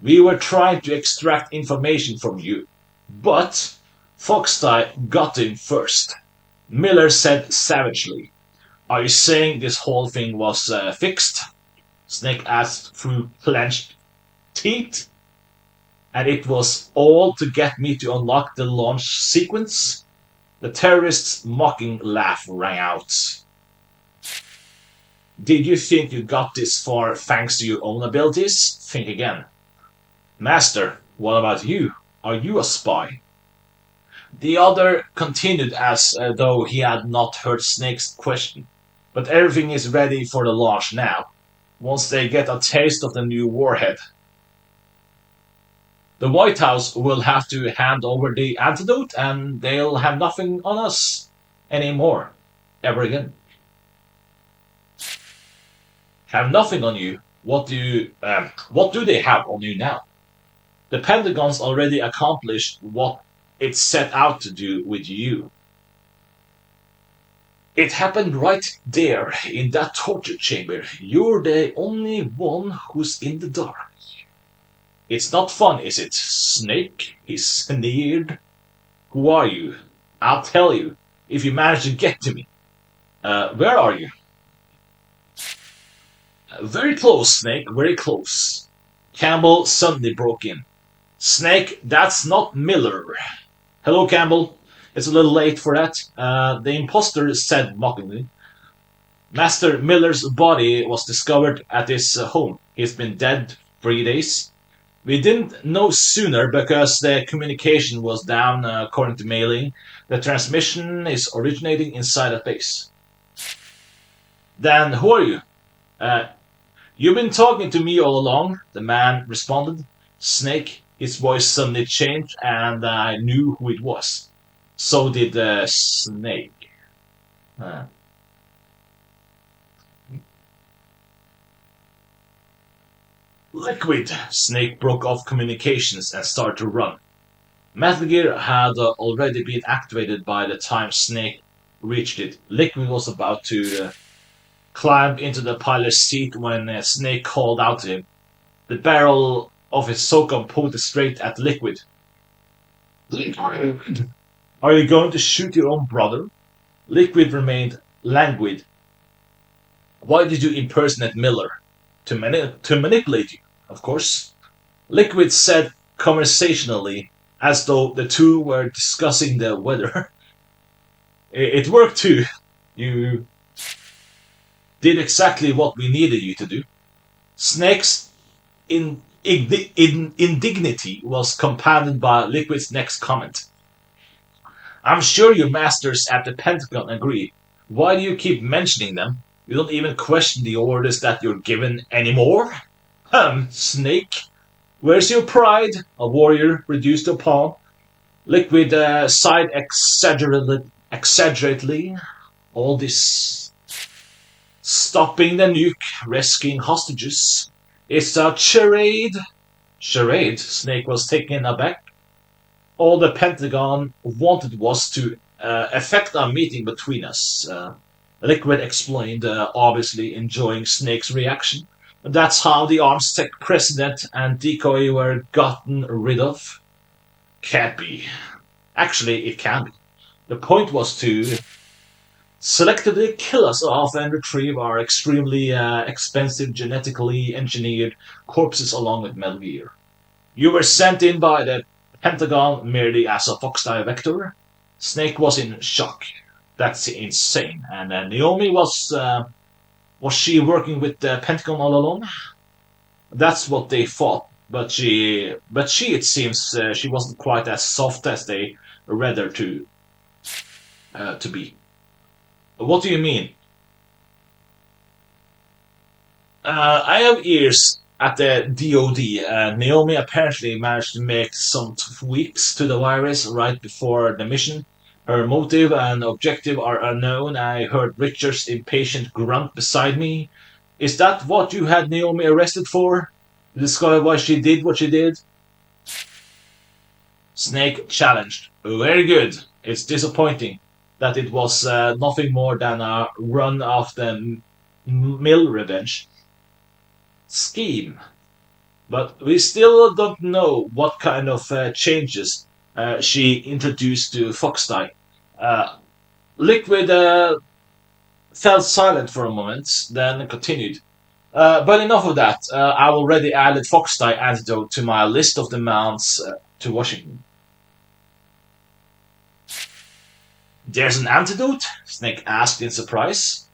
We were trying to extract information from you, but Foxtie got him first. Miller said savagely. Are you saying this whole thing was fixed? Snake asked through clenched teeth. And it was all to get me to unlock the launch sequence? The terrorist's mocking laugh rang out. Did you think you got this far thanks to your own abilities? Think again. Master, what about you? Are you a spy? The other continued as though he had not heard Snake's question. But everything is ready for the launch now, once they get a taste of the new warhead. The White House will have to hand over the antidote and they'll have nothing on us anymore. Ever again. Have nothing on you? What do they have on you now? The Pentagon's already accomplished what it set out to do with you. It happened right there in that torture chamber. You're the only one who's in the dark. It's not fun, is it, Snake? He sneered. Who are you? I'll tell you, if you manage to get to me. Where are you? Very close, Snake, very close. Campbell suddenly broke in. Snake, that's not Miller. Hello, Campbell. It's a little late for that. The imposter said mockingly. Master Miller's body was discovered at his home. He's been dead 3 days. We didn't know sooner because the communication was down according to mailing. The transmission is originating inside a base. Then who are you? Uh, You've been talking to me all along, the man responded. Snake, his voice suddenly changed, and I knew who it was. So did the snake. Uh, Liquid! Snake broke off communications and started to run. Metal Gear had already been activated by the time Snake reached it. Liquid was about to climbed into the pilot's seat when Snake called out to him. The barrel of his SOCOM pointed straight at Liquid. Liquid! Are you going to shoot your own brother? Liquid remained languid. Why did you impersonate Miller? To manipulate you, of course. Liquid said conversationally, as though the two were discussing the weather. It worked too. You did exactly what we needed you to do. Snake's indignity was compounded by Liquid's next comment. I'm sure your masters at the Pentagon agree. Why do you keep mentioning them? You don't even question the orders that you're given anymore? Snake. Where's your pride? A warrior reduced to a pawn. Liquid sighed exaggeratedly. All this stopping the nuke, rescuing hostages. It's a charade. Charade? Snake was taken aback. All the Pentagon wanted was to effect a meeting between us. Liquid explained, obviously enjoying Snake's reaction. That's how the arms tech president and decoy were gotten rid of. Can't be. Actually, it can be. The point was to selectively kill us off and retrieve our extremely expensive genetically engineered corpses along with Metal Gear. You were sent in by the Pentagon merely as a Foxdie vector. Snake was in shock. That's insane. And Naomi was she working with the Pentagon all along? That's what they thought. But she it seems, she wasn't quite as soft as they read her to be. What do you mean? I have ears at the DoD. Naomi apparently managed to make some tweaks to the virus right before the mission. Her motive and objective are unknown. I heard Richard's impatient grunt beside me. Is that what you had Naomi arrested for? To discover why she did what she did? Snake challenged. Very good. It's disappointing that it was nothing more than a run of the mill revenge scheme. But we still don't know what kind of changes she introduced to Foxdie. Liquid fell silent for a moment, then continued. But enough of that. I already added Foxdie antidote to my list of demands to Washington. There's an antidote? Snake asked in surprise.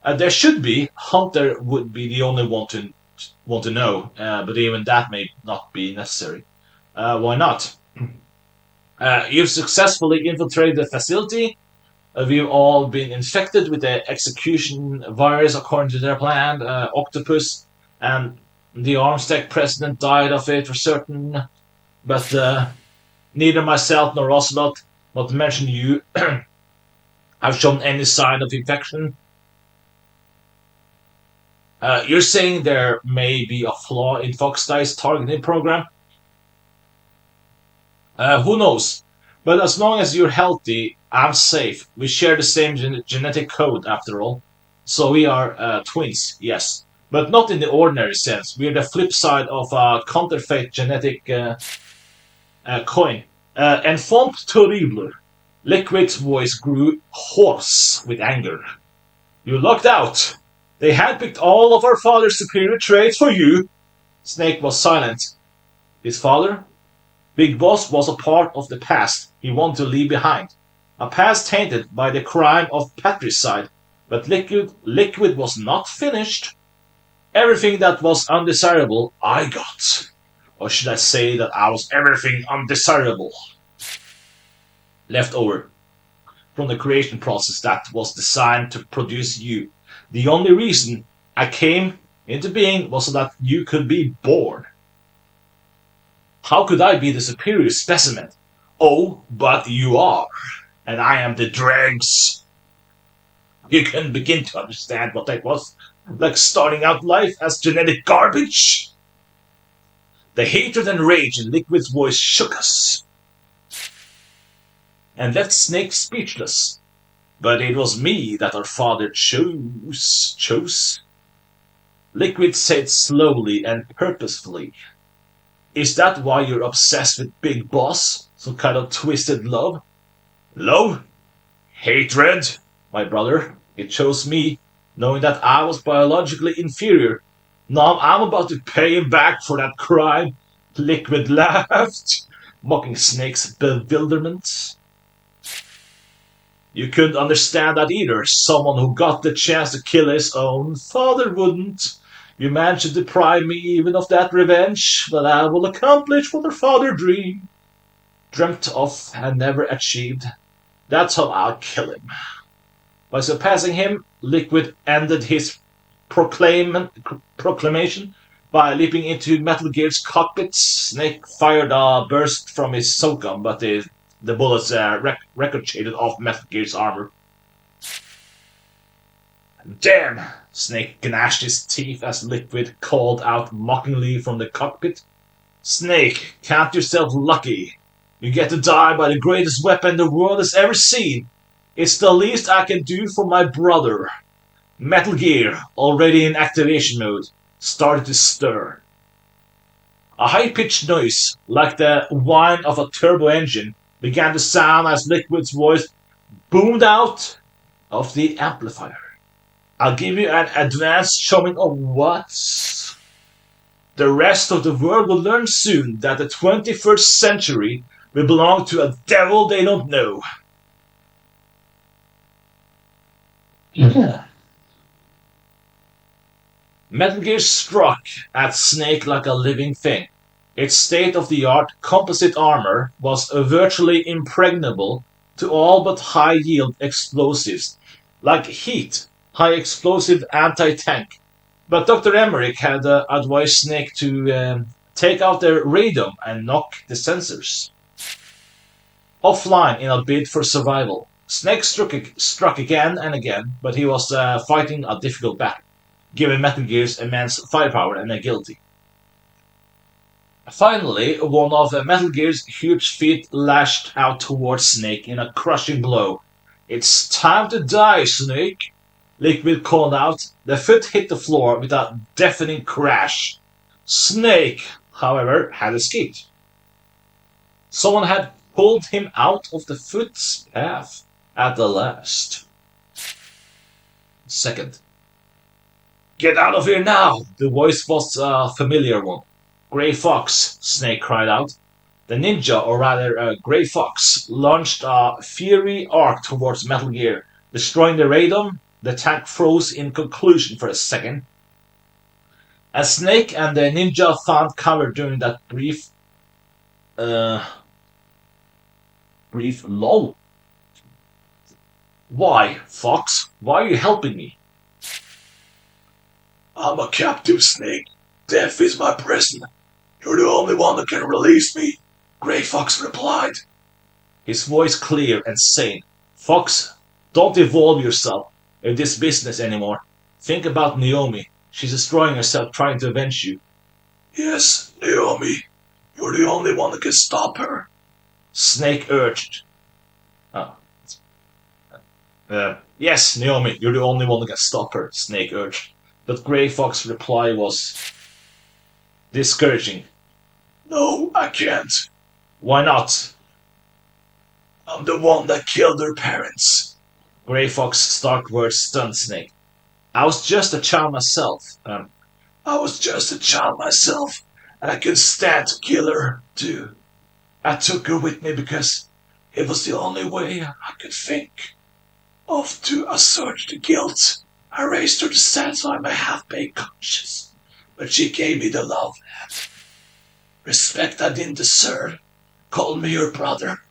There should be. Hunter would be the only one to want to know, but even that may not be necessary. Why not? You've successfully infiltrated the facility. We've all been infected with the execution virus according to their plan. Octopus and the Armstead president died of it for certain, but neither myself nor Ocelot, not to mention you, have shown any sign of infection. You're saying there may be a flaw in Foxdie's targeting program? Who knows? But as long as you're healthy, I'm safe. We share the same genetic code, after all. So we are twins, yes. But not in the ordinary sense. We're the flip side of a counterfeit genetic coin. Enfant terrible. Liquid's voice grew hoarse with anger. You lucked out. They handpicked all of our father's superior traits for you. Snake was silent. His father? Big Boss was a part of the past he wanted to leave behind. A past tainted by the crime of patricide. But Liquid was not finished. Everything that was undesirable, I got. Or should I say that I was everything undesirable left over from the creation process that was designed to produce you. The only reason I came into being was so that you could be born. How could I be the superior specimen? Oh, but you are, and I am the dregs. You can begin to understand what that was like starting out life as genetic garbage. The hatred and rage in Liquid's voice shook us and left Snake speechless. But it was me that our father chose. Liquid said slowly and purposefully. Is that why you're obsessed with Big Boss? Some kind of twisted love? Love? Hatred? My brother, it chose me, knowing that I was biologically inferior. Now I'm about to pay him back for that crime. Liquid laughed, mocking Snake's bewilderment. You couldn't understand that either. Someone who got the chance to kill his own father wouldn't. You managed to deprive me even of that revenge that I will accomplish what her father dreamt of and never achieved. That's how I'll kill him. By surpassing him, Liquid ended his proclamation by leaping into Metal Gear's cockpit. Snake fired a burst from his SOCOM, but the bullets ricocheted off Metal Gear's armor. Damn! Snake gnashed his teeth as Liquid called out mockingly from the cockpit. Snake, count yourself lucky. You get to die by the greatest weapon the world has ever seen. It's the least I can do for my brother. Metal Gear, already in activation mode, started to stir. A high-pitched noise, like the whine of a turbo engine, began to sound as Liquid's voice boomed out of the amplifier. I'll give you an advanced showing of what? The rest of the world will learn soon that the 21st century will belong to a devil they don't know. Metal Gear struck at Snake like a living thing. Its state-of-the-art composite armor was virtually impregnable to all but high-yield explosives, like heat, high-explosive anti-tank. But Dr. Emmerich had advised Snake to take out their radome and knock the sensors. offline in a bid for survival. Snake struck again and again, but he was fighting a difficult battle, given Metal Gear's immense firepower and agility. Finally, one of Metal Gear's huge feet lashed out towards Snake in a crushing blow. "It's time to die, Snake!" Liquid called out. The foot hit the floor with a deafening crash. Snake, however, had escaped. Someone had pulled him out of the foot's path at the last. Second. "Get out of here now!" The voice was a familiar one. "Grey Fox," Snake cried out. The ninja, or rather Grey Fox, launched a fiery arc towards Metal Gear, destroying the radome. The tank froze in conclusion for a second. As Snake and the ninja found cover during that brief lull. "Why, Fox? Why are you helping me?" "I'm a captive, Snake. Death is my prison. You're the only one that can release me," Grey Fox replied, his voice clear and sane. "Fox, don't involve yourself in this business anymore. Think about Naomi. She's destroying herself trying to avenge you." "Yes, Naomi. You're the only one that can stop her," Snake urged. Yes, Naomi, you're the only one that can stop her, Snake urged. But Grey Fox's reply was discouraging. "No, I can't." "Why not?" "I'm the one that killed her parents." Grey Fox's stark words stunned Snake. "I was just a child myself. I was just a child myself, and I could stand to kill her, too. I took her with me because it was the only way I could think of to assert the guilt. I raised her to satisfy my half-baked conscience, but she gave me the love and respect I didn't deserve. Called me her brother.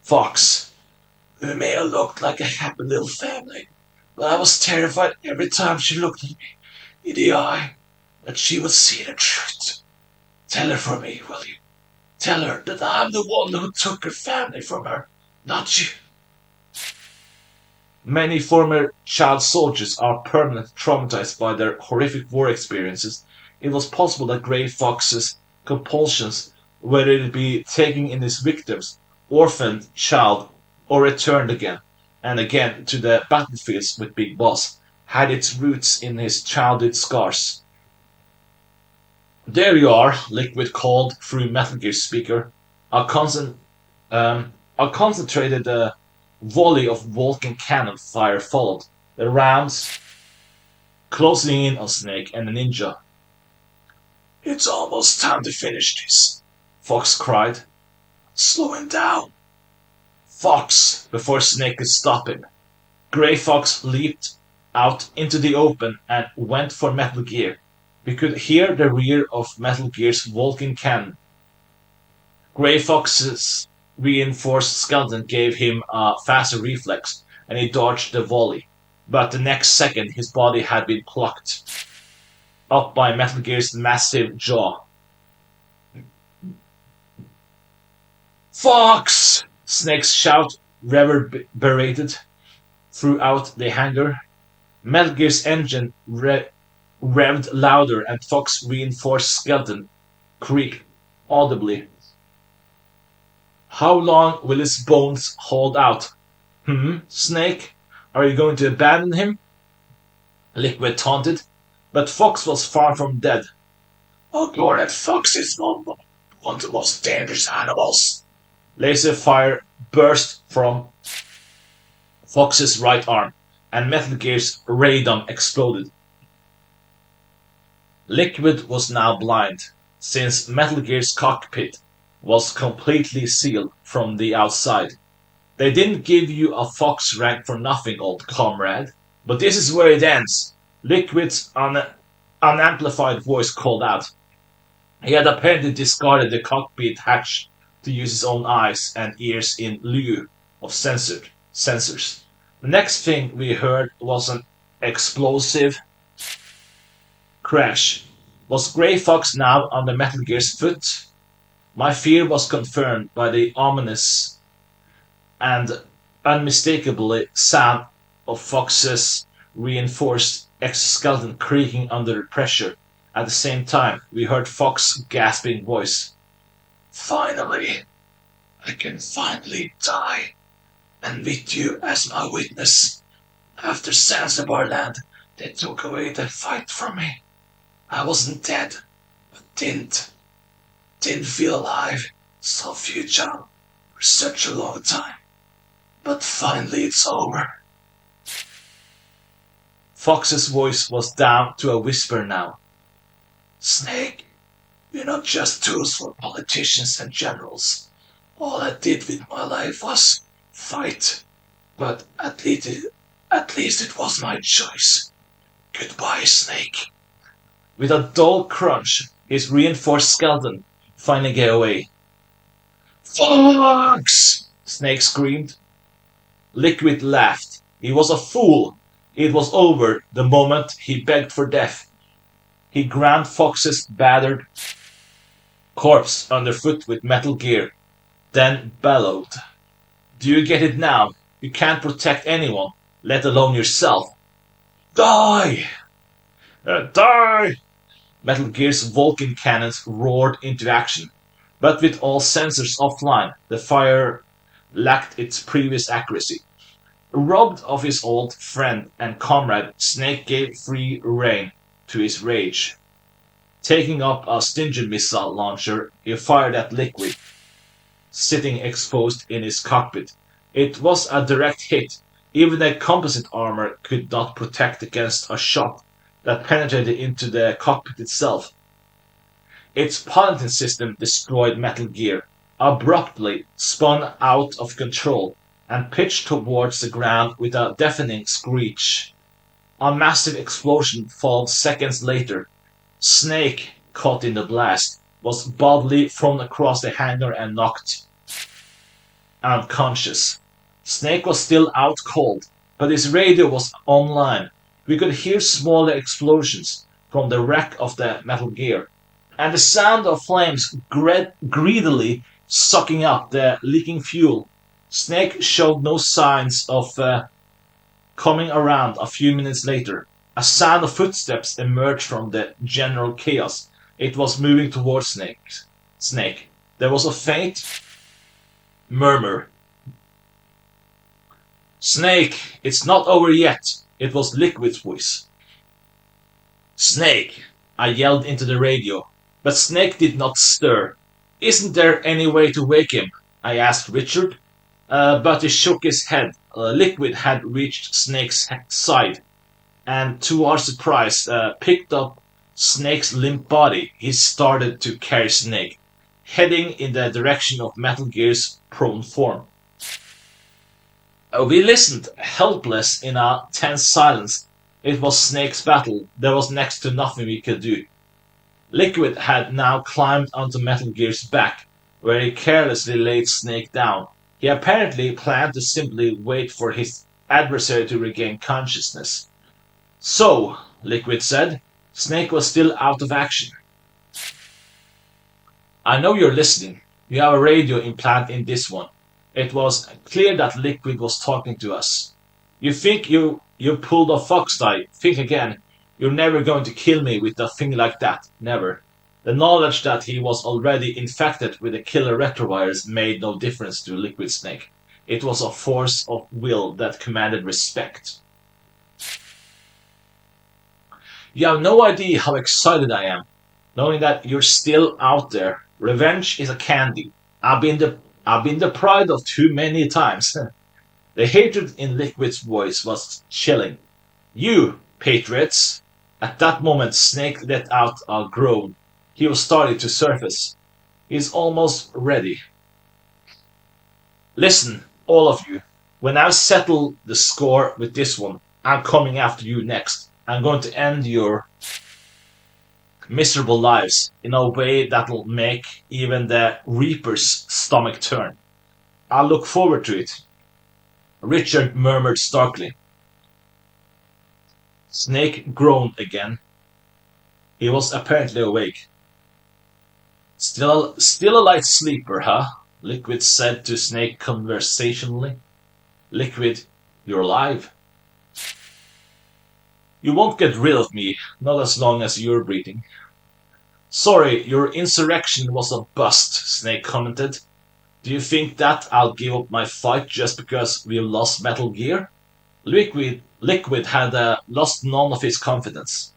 Fox, we may have looked like a happy little family, but I was terrified every time she looked at me in the eye that she would see the truth. Tell her for me, will you? Tell her that I'm the one who took her family from her, not you." Many former child soldiers are permanently traumatized by their horrific war experiences. It was possible that Grey Fox's compulsions, whether it be taking in his victims, orphaned child, or returned again and again to the battlefields with Big Boss, had its roots in his childhood scars. "There you are," Liquid called through Metal Gear's speaker. A concentrated volley of Vulcan cannon fire followed, the rounds closing in on Snake and the ninja. "It's almost time to finish this," Fox cried. "Slow him down." "Fox!" Before Snake could stop him, Grey Fox leaped out into the open and went for Metal Gear. We could hear the rear of Metal Gear's Vulcan cannon. Grey Fox's reinforced skeleton gave him a faster reflex, and he dodged the volley. But the next second his body had been plucked up by Metal Gear's massive jaw. "Fox!" Snake's shout reverberated throughout the hangar. Metal Gear's engine revved louder, and Fox's reinforced skeleton creaked audibly. "How long will his bones hold out? Snake? Are you going to abandon him?" Liquid taunted, but Fox was far from dead. "Oh, Lord, that Fox is one of the most dangerous animals." Laser fire burst from Fox's right arm, and Metal Gear's radome exploded. Liquid was now blind, since Metal Gear's cockpit was completely sealed from the outside. "They didn't give you a Fox rank for nothing, old comrade. But this is where it ends," Liquid's unamplified voice called out. He had apparently discarded the cockpit hatch to use his own eyes and ears in lieu of sensors. The next thing we heard was an explosive crash. Was Grey Fox now under Metal Gear's foot? My fear was confirmed by the ominous and unmistakably sound of Fox's reinforced exoskeleton creaking under pressure. At the same time, we heard Fox's gasping voice. Finally, I can finally die, and with you as my witness. After Zanzibar land, they took away that fight from me. I wasn't dead, but didn't feel alive. So futile for such a long time. But finally it's over. Fox's voice was down to a whisper now. Snake, we're not just tools for politicians and generals. All I did with my life was fight. But at least it was my choice. Goodbye, Snake. With a dull crunch, his reinforced skeleton finally gave away. Fox! Snake screamed. Liquid laughed. He was a fool. It was over the moment he begged for death. He ground Fox's battered corpse underfoot with metal gear, then bellowed. Do you get it now? You can't protect anyone, let alone yourself. Die! Die! Metal Gear's Vulcan cannons roared into action, but with all sensors offline, the fire lacked its previous accuracy. Robbed of his old friend and comrade, Snake gave free rein to his rage. Taking up a Stinger missile launcher, he fired at Liquid, sitting exposed in his cockpit. It was a direct hit. Even the composite armor could not protect against a shot that penetrated into the cockpit itself. Its piloting system destroyed Metal Gear, abruptly spun out of control, and pitched towards the ground with a deafening screech. A massive explosion followed seconds later. Snake, caught in the blast, was bodily thrown across the hangar and knocked unconscious. Snake was still out cold, but his radio was online. We could hear smaller explosions from the wreck of the Metal Gear, and the sound of flames greedily sucking up the leaking fuel. Snake showed no signs of coming around a few minutes later. A sound of footsteps emerged from the general chaos. It was moving towards Snake. There was a faint murmur. Snake, it's not over yet. It was Liquid's voice. Snake, I yelled into the radio, but Snake did not stir. Isn't there any way to wake him? I asked Richard, but he shook his head. Liquid had reached Snake's side, and to our surprise, picked up Snake's limp body. He started to carry Snake, heading in the direction of Metal Gear's prone form. We listened, helpless in a tense silence. It was Snake's battle. There was next to nothing we could do. Liquid had now climbed onto Metal Gear's back, where he carelessly laid Snake down. He apparently planned to simply wait for his adversary to regain consciousness. So, Liquid said, Snake was still out of action. I know you're listening. You have a radio implant in this one. It was clear that Liquid was talking to us. You think you pulled a fox die? Think again. You're never going to kill me with a thing like that. Never. The knowledge that he was already infected with the killer retrovirus made no difference to Liquid Snake. It was a force of will that commanded respect. You have no idea how excited I am, knowing that you're still out there. Revenge is a candy. I've been deprived of too many times. The hatred in Liquid's voice was chilling. You, patriots! At that moment, Snake let out a groan. He was starting to surface. He's almost ready. Listen, all of you. When I've settled the score with this one, I'm coming after you next. I'm going to end your miserable lives in a way that'll make even the Reaper's stomach turn. I look forward to it. Richard murmured starkly. Snake groaned again. He was apparently awake. Still a light sleeper, huh? Liquid said to Snake conversationally. Liquid, you're alive. You won't get rid of me, not as long as you're breathing. Sorry, your insurrection was a bust, Snake commented. Do you think that I'll give up my fight just because we've lost Metal Gear? Liquid had lost none of his confidence.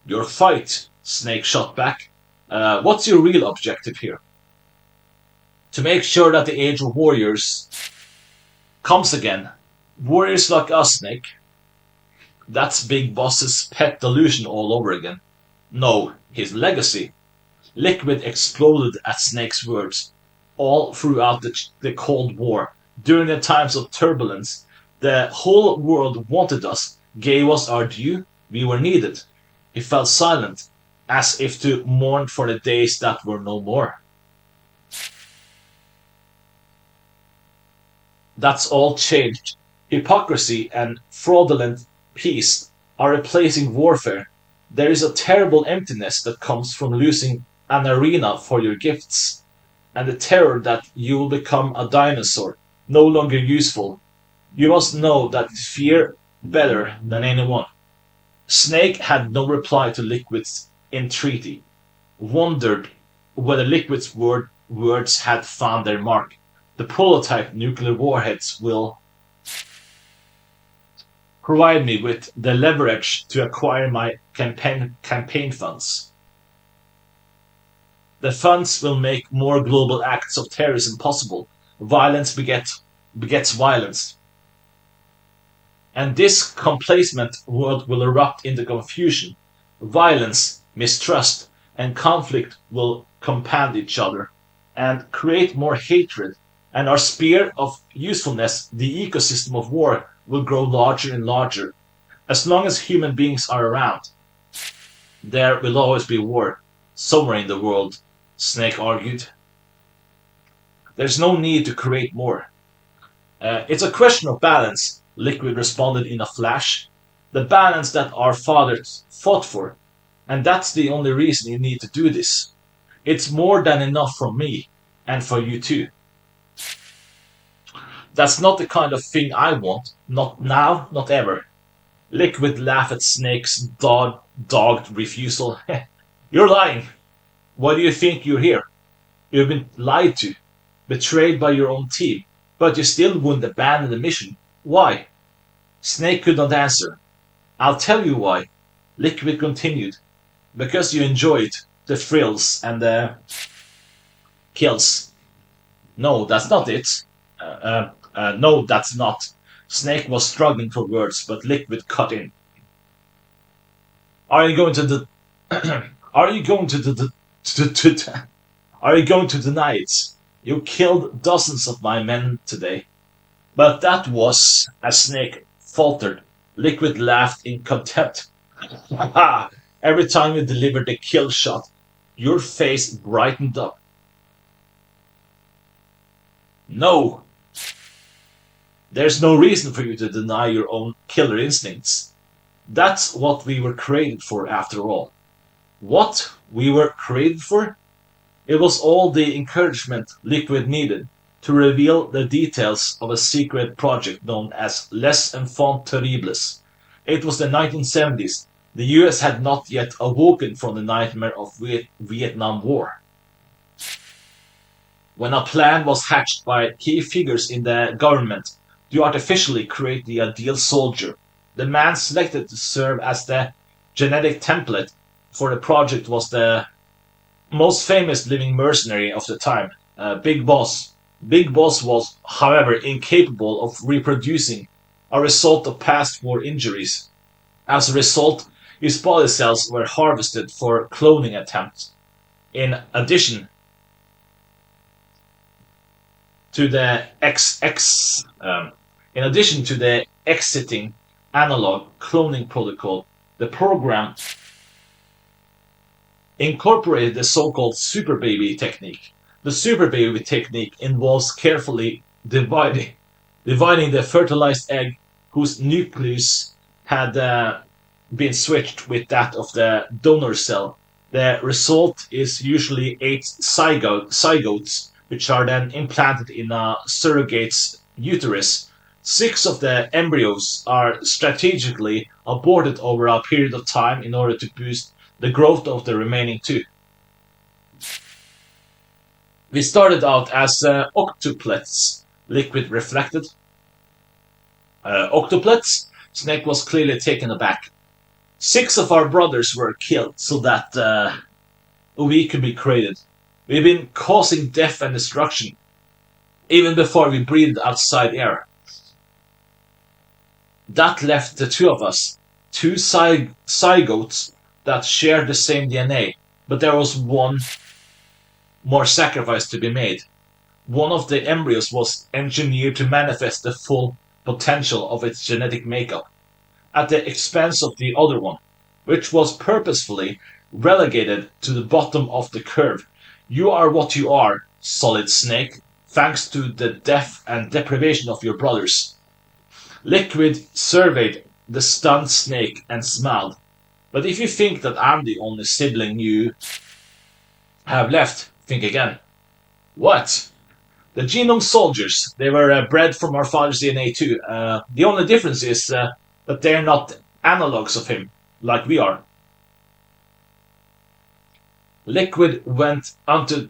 Your fight, Snake shot back. What's your real objective here? To make sure that the Age of Warriors comes again. Warriors like us, Snake. That's Big Boss's pet delusion all over again. No, his legacy. Liquid exploded at Snake's words. All throughout the Cold War, during the times of turbulence, the whole world wanted us, gave us our due, we were needed. He fell silent, as if to mourn for the days that were no more. That's all changed. Hypocrisy and fraudulent peace are replacing warfare. There is a terrible emptiness that comes from losing an arena for your gifts, and the terror that you will become a dinosaur, no longer useful. You must know that fear better than anyone. Snake had no reply to Liquid's entreaty, wondered whether Liquid's words had found their mark. The prototype nuclear warheads will provide me with the leverage to acquire my campaign funds. The funds will make more global acts of terrorism possible. Violence begets violence. And this complacent world will erupt into confusion. Violence, mistrust, and conflict will compound each other and create more hatred. And our sphere of usefulness, the ecosystem of war, will grow larger and larger. As long as human beings are around, there will always be war somewhere in the world, Snake argued. There's no need to create more. It's a question of balance, Liquid responded in a flash. The balance that our fathers fought for. And that's the only reason you need to do this. It's more than enough for me, and for you too. That's not the kind of thing I want. Not now, not ever. Liquid laughed at Snake's dogged refusal. You're lying. Why do you think you're here? You've been lied to, betrayed by your own team, but you still wouldn't abandon the mission. Why? Snake could not answer. I'll tell you why, Liquid continued. Because you enjoyed the thrills and the kills. No, that's not it. No, that's not. Snake was struggling for words, but Liquid cut in. Are you going to the? Are you going are you going to deny it? You killed dozens of my men today. But that was, as Snake faltered. Liquid laughed in contempt. Every time you delivered the kill shot, your face brightened up. No, there's no reason for you to deny your own killer instincts. That's what we were created for, after all. What we were created for? It was all the encouragement Liquid needed to reveal the details of a secret project known as Les Enfants Terribles. It was the 1970s. The US had not yet awoken from the nightmare of Vietnam War. When a plan was hatched by key figures in the government to artificially create the ideal soldier, the man selected to serve as the genetic template for the project was the most famous living mercenary of the time, Big Boss. Big Boss was, however, incapable of reproducing, a result of past war injuries. As a result, his body cells were harvested for cloning attempts. In addition to the exiting analog cloning protocol, the program incorporated the so-called super baby technique. The super baby technique involves carefully dividing the fertilized egg whose nucleus had been switched with that of the donor cell. The result is usually eight zygotes, which are then implanted in a surrogate's uterus. Six of the embryos are strategically aborted over a period of time in order to boost the growth of the remaining two. We started out as octuplets, Liquid reflected. Octuplets? Snake was clearly taken aback. Six of our brothers were killed so that we could be created. We've been causing death and destruction, even before we breathed outside air. That left the two of us, two zygotes that shared the same DNA, but there was one more sacrifice to be made. One of the embryos was engineered to manifest the full potential of its genetic makeup, at the expense of the other one, which was purposefully relegated to the bottom of the curve. You are what you are, Solid Snake, thanks to the death and deprivation of your brothers. Liquid surveyed the stunned Snake and smiled. But if you think that I'm the only sibling you have left, think again. What? The genome soldiers, they were bred from our father's DNA too. The only difference is that they're not analogs of him, like we are. Liquid went on to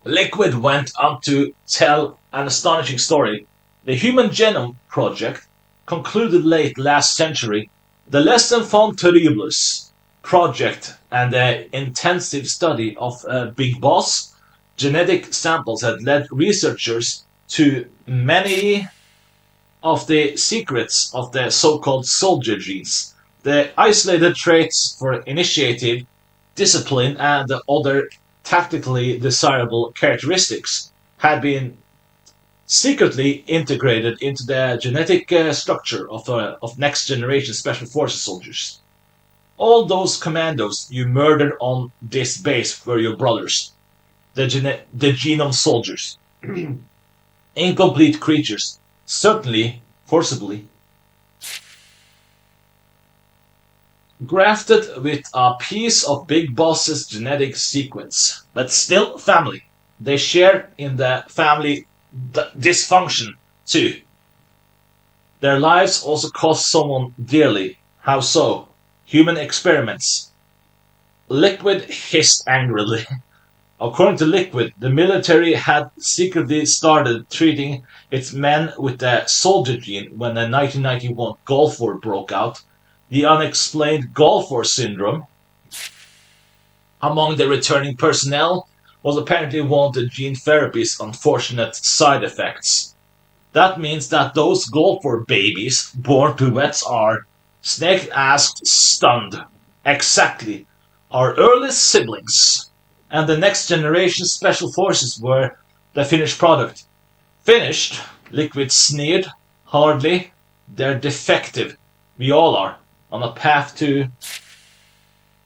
Liquid went on to tell an astonishing story. The Human Genome Project concluded late last century. The Les Enfants Terribles project and the intensive study of Big Boss genetic samples had led researchers to many of the secrets of the so-called soldier genes. The isolated traits for initiative, discipline, and the other tactically desirable characteristics had been secretly integrated into the genetic structure of next generation special forces soldiers. All those commandos you murdered on this base were your brothers, the genome soldiers. Incomplete creatures, certainly forcibly grafted with a piece of Big Boss's genetic sequence, but still family. They share in the family dysfunction too. Their lives also cost someone dearly. How so? Human experiments. Liquid hissed angrily. According to Liquid, the military had secretly started treating its men with the soldier gene when the 1991 Gulf War broke out. The unexplained Gulf War syndrome among the returning personnel was apparently one of the gene therapy's unfortunate side effects. That means that those Gulf War babies born to vets are, Snake asked, stunned. Exactly. Our earliest siblings. And the next generation special forces were the finished product. Finished? Liquid sneered. Hardly. They're defective. We all are. On a path to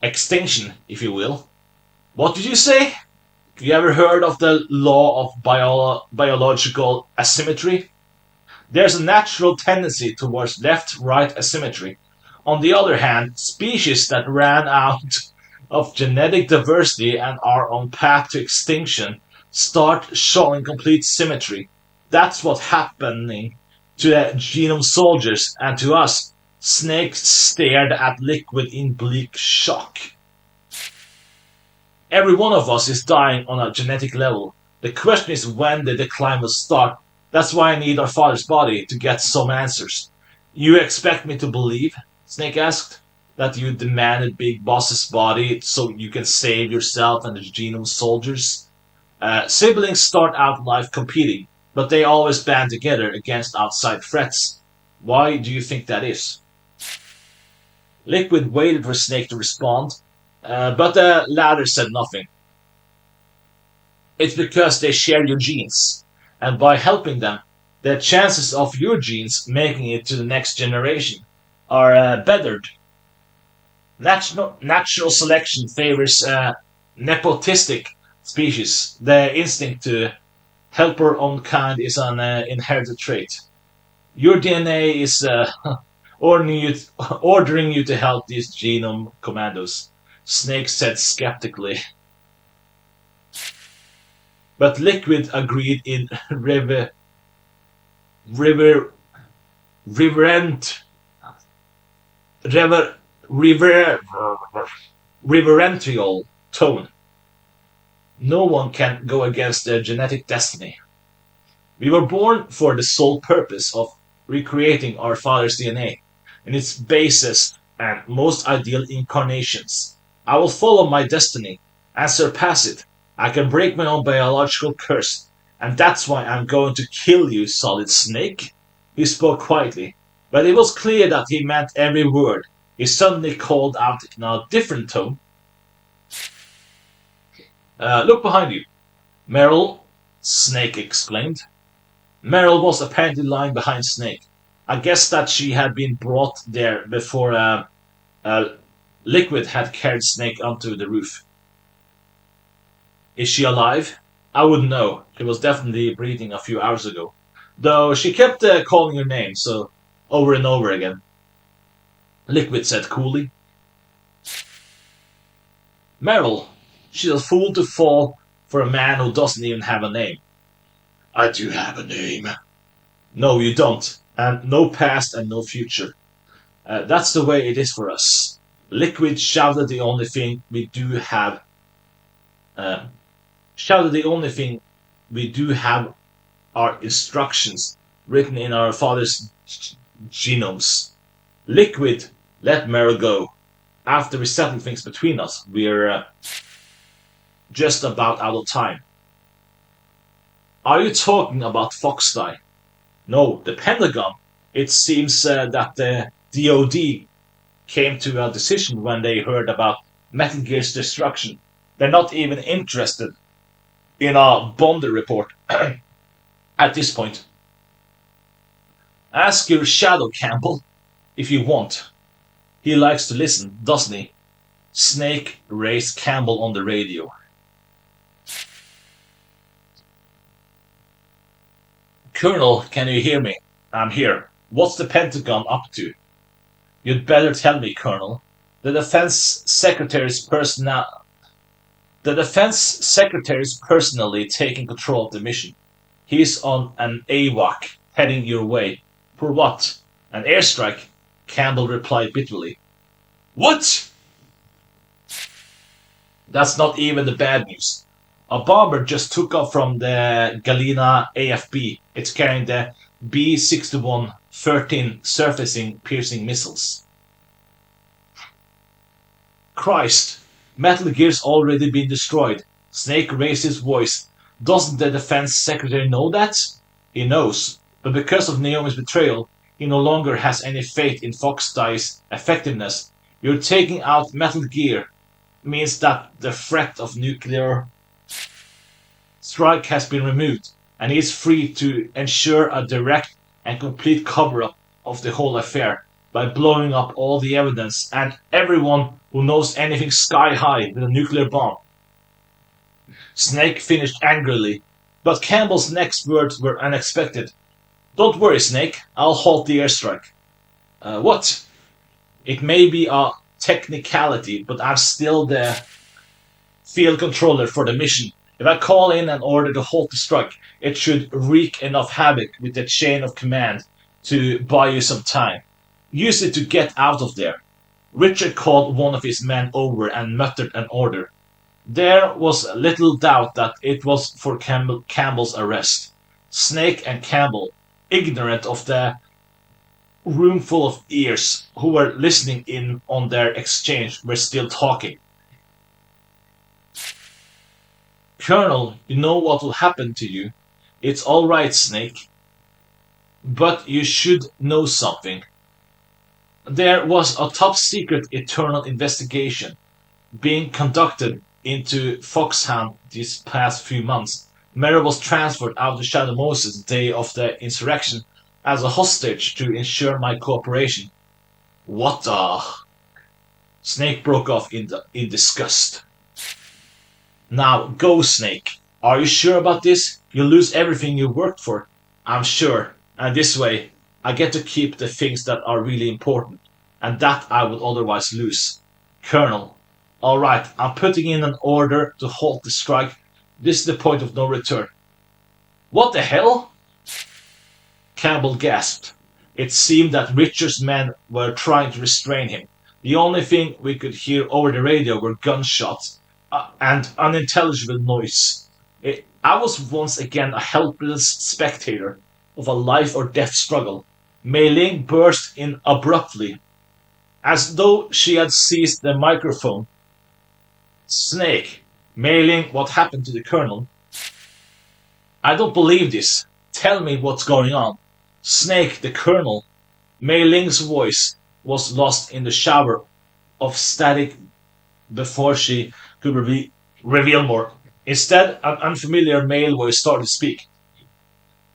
extinction, if you will. What did you say? You ever heard of the law of biological asymmetry? There's a natural tendency towards left-right asymmetry. On the other hand, species that ran out of genetic diversity and are on path to extinction start showing complete symmetry. That's what's happening to the genome soldiers and to us. Snake stared at Liquid in bleak shock. Every one of us is dying on a genetic level. The question is when the decline will start. That's why I need our father's body to get some answers. You expect me to believe? Snake asked. That you demanded Big Boss's body so you can save yourself and the genome soldiers? Siblings start out life competing, but they always band together against outside threats. Why do you think that is? Liquid waited for Snake to respond, but the latter said nothing. It's because they share your genes, and by helping them, the chances of your genes making it to the next generation are bettered. Natural selection favors nepotistic species. The instinct to help our own kind is an inherited trait. Your DNA is ordering you, ordering you to help these genome commandos. Snake said skeptically. But Liquid agreed in river, reverent, rever, rever, reverential tone. No one can go against their genetic destiny. We were born for the sole purpose of recreating our father's DNA in its basest and most ideal incarnations. I will follow my destiny and surpass it. I can break my own biological curse, and that's why I'm going to kill you, Solid Snake. He spoke quietly, but it was clear that he meant every word. He suddenly called out in a different tone. Look behind you. Meryl, Snake exclaimed. Meryl was apparently lying behind Snake. I guessed that she had been brought there before uh, Liquid had carried Snake onto the roof. Is she alive? I wouldn't know. She was definitely breathing a few hours ago. Though she kept calling her name, so over and over again. Liquid said coolly. Meryl, she's a fool to fall for a man who doesn't even have a name. I do have a name. No, you don't. And no past and no future. That's the way it is for us. Liquid shouted the only thing we do have. Uh, shouted the only thing we do have are instructions written in our father's genomes. Liquid, let Meryl go. After we settle things between us, we're just about out of time. Are you talking about Foxdie? No, the Pentagon. It seems that the DoD came to a decision when they heard about Metal Gear's destruction. They're not even interested in a Bonder report at this point. Ask your shadow, Campbell, if you want. He likes to listen, doesn't he? Snake raised Campbell on the radio. Colonel, can you hear me? I'm here. What's the Pentagon up to? You'd better tell me, Colonel. The Defense Secretary's personally taking control of the mission. He's on an AWAC heading your way. For what? An airstrike? Campbell replied bitterly. What? That's not even the bad news. A bomber just took off from the Galena AFB. It's carrying the B-61 13 surfacing piercing missiles. Christ, Metal Gear's already been destroyed. Snake raised his voice. Doesn't the defense secretary know that? He knows, but because of Naomi's betrayal, he no longer has any faith in Foxdie's effectiveness. You're taking out Metal Gear means that the threat of nuclear strike has been removed, and he is free to ensure a direct and complete cover-up of the whole affair by blowing up all the evidence and everyone who knows anything sky-high with a nuclear bomb. Snake finished angrily, but Campbell's next words were unexpected. Don't worry, Snake, I'll halt the airstrike. What? It may be a technicality, but I'm still the field controller for the mission. If I call in an order to halt the strike, it should wreak enough havoc with the chain of command to buy you some time. Use it to get out of there. Richard called one of his men over and muttered an order. There was little doubt that it was for Campbell's arrest. Snake and Campbell, ignorant of the roomful of ears who were listening in on their exchange, were still talking. Colonel, you know what will happen to you. It's all right, Snake. But you should know something. There was a top-secret internal investigation being conducted into Foxhound these past few months. Mary was transferred out to Shadow Moses the day of the insurrection as a hostage to ensure my cooperation. What the... Snake broke off in disgust. Now, go, Snake. Are you sure about this? You'll lose everything you worked for. I'm sure. And this way, I get to keep the things that are really important, and that I would otherwise lose. Colonel, alright, I'm putting in an order to halt the strike. This is the point of no return. What the hell? Campbell gasped. It seemed that Richard's men were trying to restrain him. The only thing we could hear over the radio were gunshots and unintelligible noise. I was once again a helpless spectator of a life or death struggle. Mei Ling burst in abruptly, as though she had seized the microphone. Snake, Mei Ling, what happened to the colonel? I don't believe this. Tell me what's going on. Snake, the colonel. Mei Ling's voice was lost in the shower of static before she could reveal more. Instead, an unfamiliar male voice started to speak.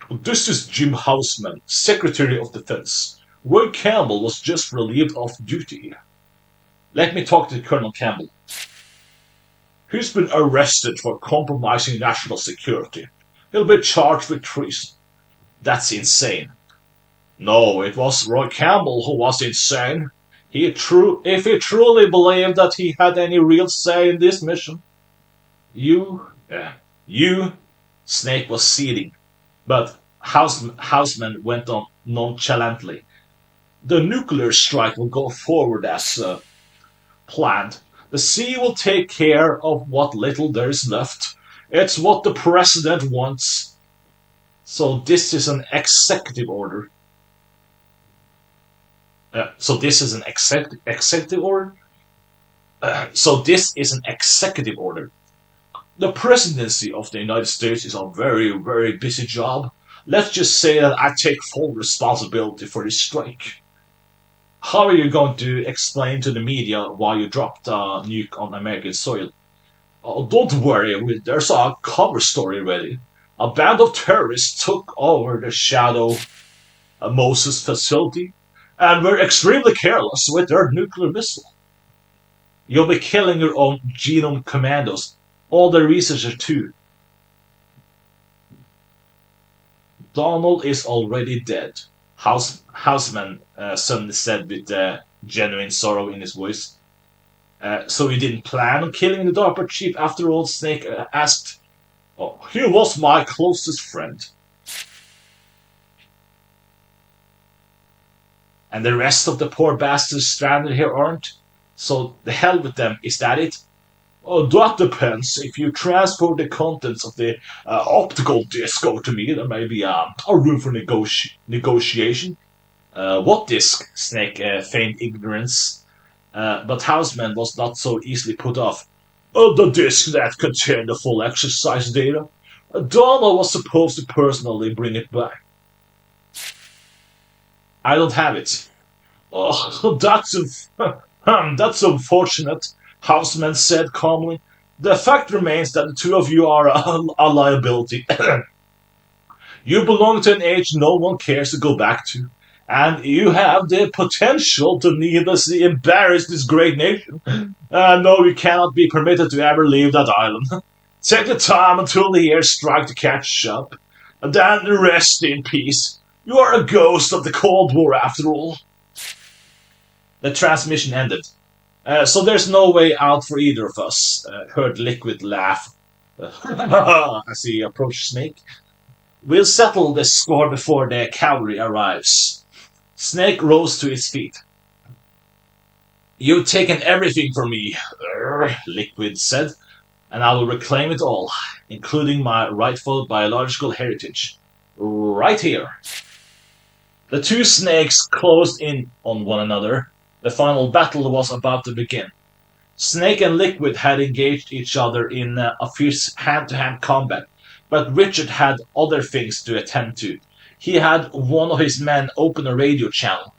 This is Jim Houseman, Secretary of Defense. Roy Campbell was just relieved of duty. Let me talk to Colonel Campbell. He's been arrested for compromising national security. He'll be charged with treason. That's insane. No, it was Roy Campbell who was insane. If he truly believed that he had any real say in this mission. You, Snake was seething, but Houseman went on nonchalantly. The nuclear strike will go forward as planned. The sea will take care of what little there is left. It's what the president wants. So this is an executive order. So this is an executive order. So this is an executive order. The presidency of the United States is a very, very busy job. Let's just say that I take full responsibility for this strike. How are you going to explain to the media why you dropped a nuke on American soil? Oh, don't worry, there's a cover story ready. A band of terrorists took over the Shadow Moses facility and were extremely careless with their nuclear missile. You'll be killing your own genome commandos, all the researchers too. Donald is already dead, Houseman suddenly said with genuine sorrow in his voice. So you didn't plan on killing the DARPA chief after all? Snake asked. Oh, he was my closest friend. And the rest of the poor bastards stranded here aren't? So the hell with them, is that it? Oh, that depends. If you transfer the contents of the optical disc over to me, there may be a room for negotiation. What disc? Snake feigned ignorance. But Houseman was not so easily put off. The disc that contained the full exercise data. Donna was supposed to personally bring it back. I don't have it. Oh, that's unfortunate, Houseman said calmly. The fact remains that the two of you are a liability. You belong to an age no one cares to go back to, and you have the potential to needlessly embarrass this great nation. No, you cannot be permitted to ever leave that island. Take the time until the air strike to catch up, and then rest in peace. You are a ghost of the Cold War after all. The transmission ended. So there's no way out for either of us, heard Liquid laugh as he approached Snake. We'll settle this score before the cavalry arrives. Snake rose to his feet. You've taken everything from me, Liquid said, and I will reclaim it all, including my rightful biological heritage. Right here. The two snakes closed in on one another. The final battle was about to begin. Snake and Liquid had engaged each other in a fierce hand-to-hand combat, but Richard had other things to attend to. He had one of his men open a radio channel.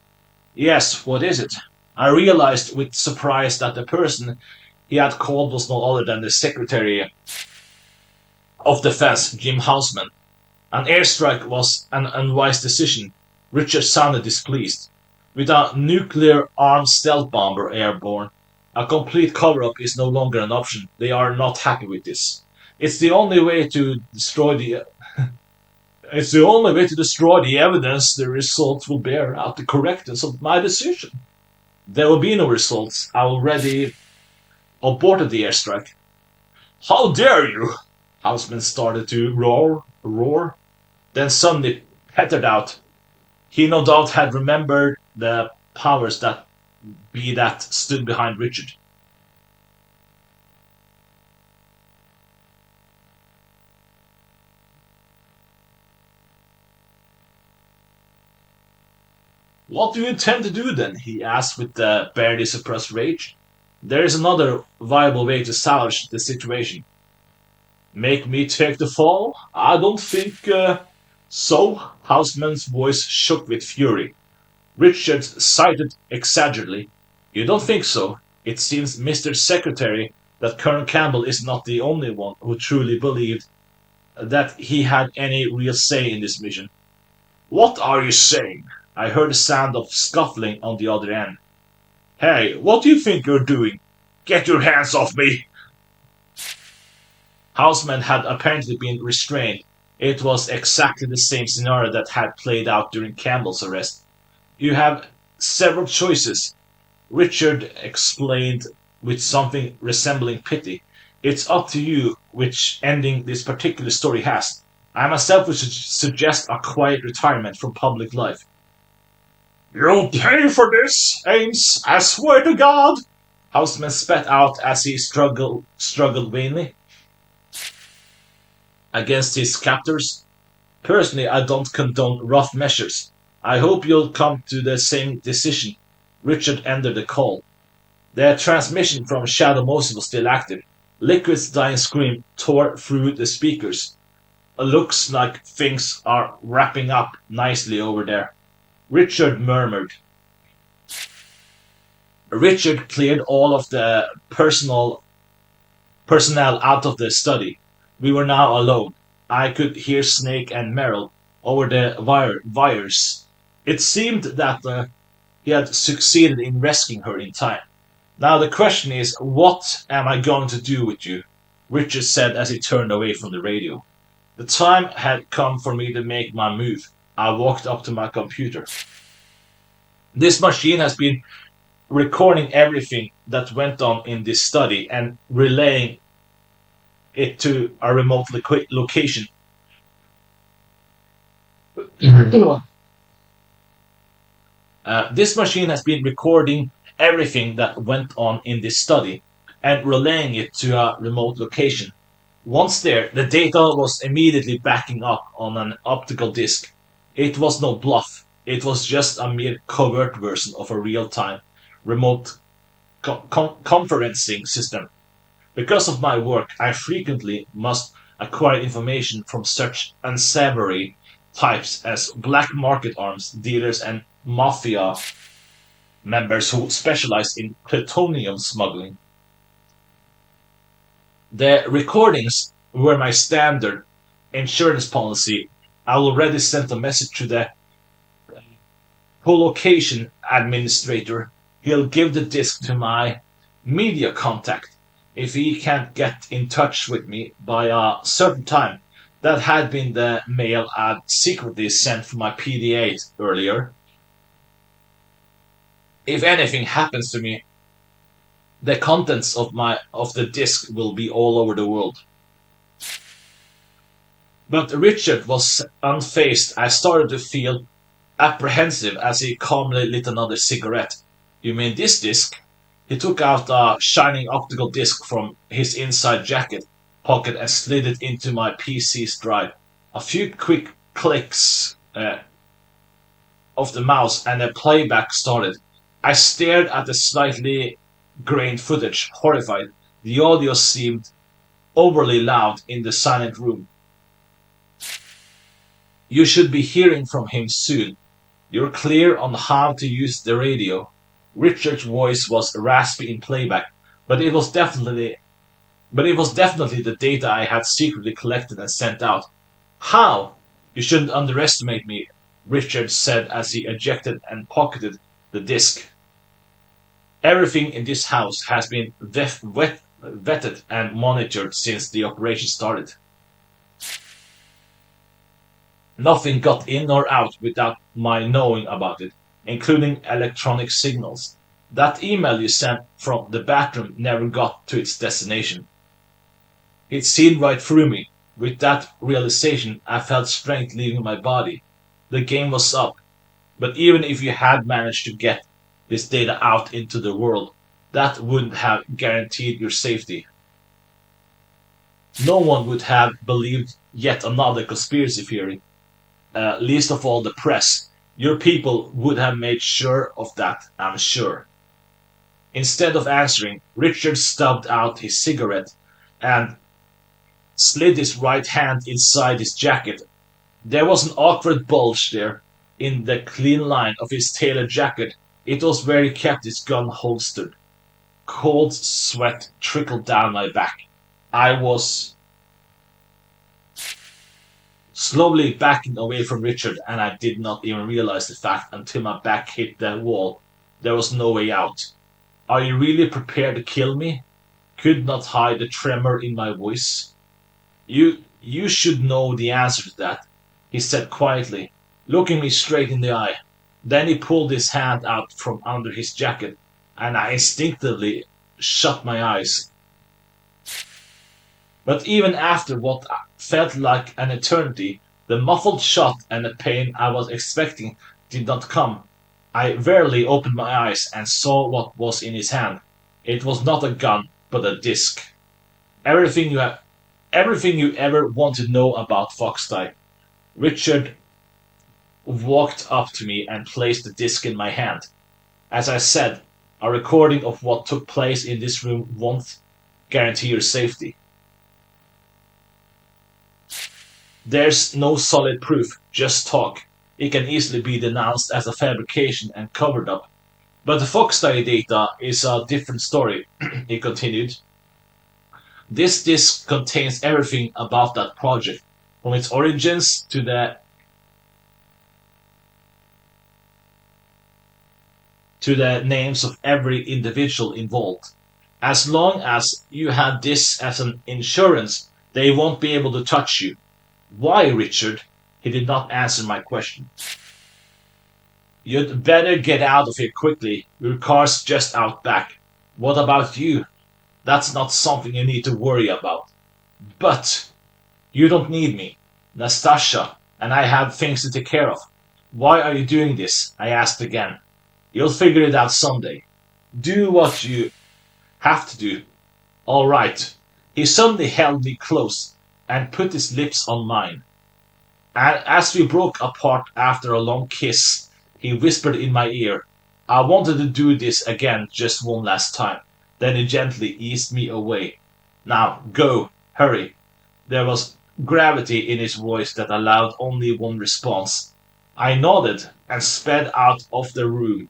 Yes, what is it? I realized with surprise that the person he had called was no other than the Secretary of Defense, Jim Houseman. An airstrike was an unwise decision. Richard sounded displeased. With a nuclear-armed stealth bomber airborne, a complete cover-up is no longer an option. They are not happy with this. It's the only way to destroy the It's the only way to destroy the evidence. The results will bear out the correctness of my decision. There will be no results. I already aborted the airstrike. How dare you? Houseman started to roar, then suddenly petered out. He no doubt had remembered the powers that be that stood behind Richard. What do you intend to do then? He asked with barely suppressed rage. There is another viable way to salvage the situation. Make me take the fall? I don't think so. Houseman's voice shook with fury. Richard cited exaggerately. You don't think so? It seems, Mr. Secretary, that Colonel Campbell is not the only one who truly believed that he had any real say in this mission. What are you saying? I heard a sound of scuffling on the other end. Hey, what do you think you're doing? Get your hands off me! Houseman had apparently been restrained. It was exactly the same scenario that had played out during Campbell's arrest. You have several choices, Richard explained with something resembling pity. It's up to you which ending this particular story has. I myself would suggest a quiet retirement from public life. You'll pay for this, Ames, I swear to God! Houseman spat out as he struggled vainly against his captors. Personally, I don't condone rough measures. I hope you'll come to the same decision. Richard ended the call. The transmission from Shadow Moses was still active. Liquid's dying scream tore through the speakers. Looks like things are wrapping up nicely over there. Richard murmured. Richard cleared all of the personnel out of the study. We were now alone. I could hear Snake and Merrill over the wires. It seemed that he had succeeded in rescuing her in time. Now the question is, what am I going to do with you? Richard said as he turned away from the radio. The time had come for me to make my move. I walked up to my computer. This machine has been recording everything that went on in this study and relaying it to a remote location. This machine has been recording everything that went on in this study and relaying it to a remote location. Once there, the data was immediately backing up on an optical disc. It was no bluff, it was just a mere covert version of a real time remote conferencing system. Because of my work, I frequently must acquire information from such unsavory types as black market arms dealers and mafia members who specialize in plutonium smuggling. The recordings were my standard insurance policy. I already sent a message to the co-location administrator. He'll give the disc to my media contact if he can't get in touch with me by a certain time. That had been the mail I'd secretly sent from my PDA earlier. If anything happens to me, the contents of the disc will be all over the world. But Richard was unfazed. I started to feel apprehensive as he calmly lit another cigarette. You mean this disc? He took out a shining optical disc from his inside jacket pocket and slid it into my PC's drive. A few quick clicks of the mouse and the playback started. I stared at the slightly grained footage, horrified. The audio seemed overly loud in the silent room. You should be hearing from him soon. You're clear on how to use the radio. Richard's voice was raspy in playback, but it was definitely the data I had secretly collected and sent out. How? You shouldn't underestimate me, Richard said as he ejected and pocketed the disc. Everything in this house has been vetted and monitored since the operation started. Nothing got in or out without my knowing about it, including electronic signals. That email you sent from the bathroom never got to its destination. It seen right through me. With that realization, I felt strength leaving my body. The game was up, but even if you had managed to get this data out into the world, that wouldn't have guaranteed your safety. No one would have believed yet another conspiracy theory, least of all the press. Your people would have made sure of that, I'm sure. Instead of answering, Richard stubbed out his cigarette and slid his right hand inside his jacket. There was an awkward bulge there in the clean line of his tailored jacket. It was where he kept his gun holstered. Cold sweat trickled down my back. I was slowly backing away from Richard, and I did not even realize the fact until my back hit the wall. There was no way out. Are you really prepared to kill me? Could not hide the tremor in my voice. You should know the answer to that, he said quietly, looking me straight in the eye. Then he pulled his hand out from under his jacket, and I instinctively shut my eyes. But even after what felt like an eternity, the muffled shot and the pain I was expecting did not come. I wearily opened my eyes and saw what was in his hand. It was not a gun, but a disc. Everything you have, everything you ever want to know about Foxdie. Richard walked up to me and placed the disc in my hand. As I said, a recording of what took place in this room won't guarantee your safety. There's no solid proof, just talk. It can easily be denounced as a fabrication and covered up. But the Fox study data is a different story, he continued. This disk contains everything about that project, from its origins to the names of every individual involved. As long as you have this as an insurance, they won't be able to touch you. Why, Richard? He did not answer my question. You'd better get out of here quickly. Your car's just out back. What about you? That's not something you need to worry about. But you don't need me. Nastasha and I have things to take care of. Why are you doing this? I asked again. You'll figure it out someday. Do what you have to do. All right. He suddenly held me close and put his lips on mine. And as we broke apart after a long kiss, he whispered in my ear, I wanted to do this again just one last time. Then he gently eased me away. Now, go, hurry. There was gravity in his voice that allowed only one response. I nodded and sped out of the room.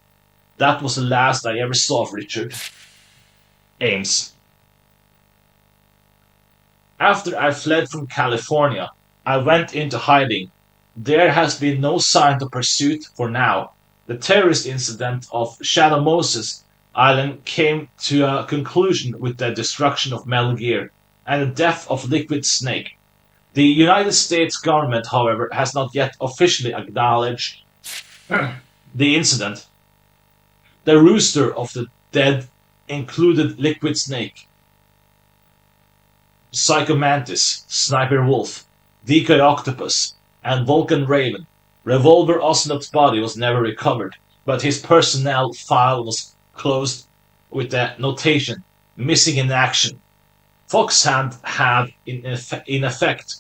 That was the last I ever saw of Richard Ames. After I fled from California, I went into hiding. There has been no sign of pursuit for now. The terrorist incident of Shadow Moses Island came to a conclusion with the destruction of Metal Gear and the death of Liquid Snake. The United States government, however, has not yet officially acknowledged the incident. The rooster of the dead included Liquid Snake, Psychomantis, Sniper Wolf, Decoy Octopus, and Vulcan Raven. Revolver Ocelot's body was never recovered, but his personnel file was closed with the notation "missing in action." Foxhand had, in effect,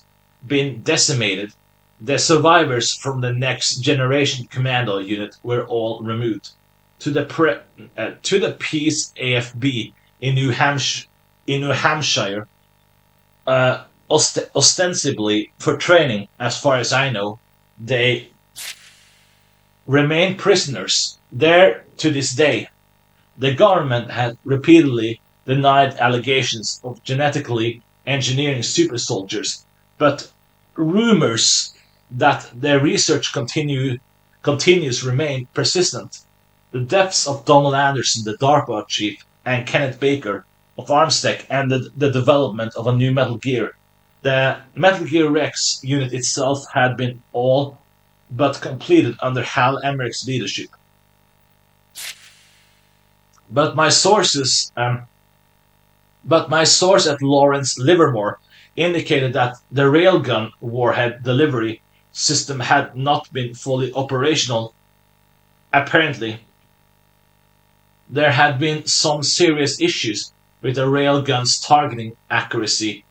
been decimated. The survivors from the Next Generation Commando unit were all removed to the Peace AFB in New Hampshire, ostensibly for training, as far as I know. They remain prisoners there to this day. The government has repeatedly denied allegations of genetically engineering super soldiers, but rumors that their research continues remain persistent. The deaths of Donald Anderson, the DARPA chief, and Kenneth Baker of Armstech ended the development of a new Metal Gear. The Metal Gear Rex unit itself had been all but completed under Hal Emmerich's leadership. But my sources, um, but my source at Lawrence Livermore indicated that the railgun warhead delivery system had not been fully operational. Apparently, there had been some serious issues with the railgun's targeting accuracy.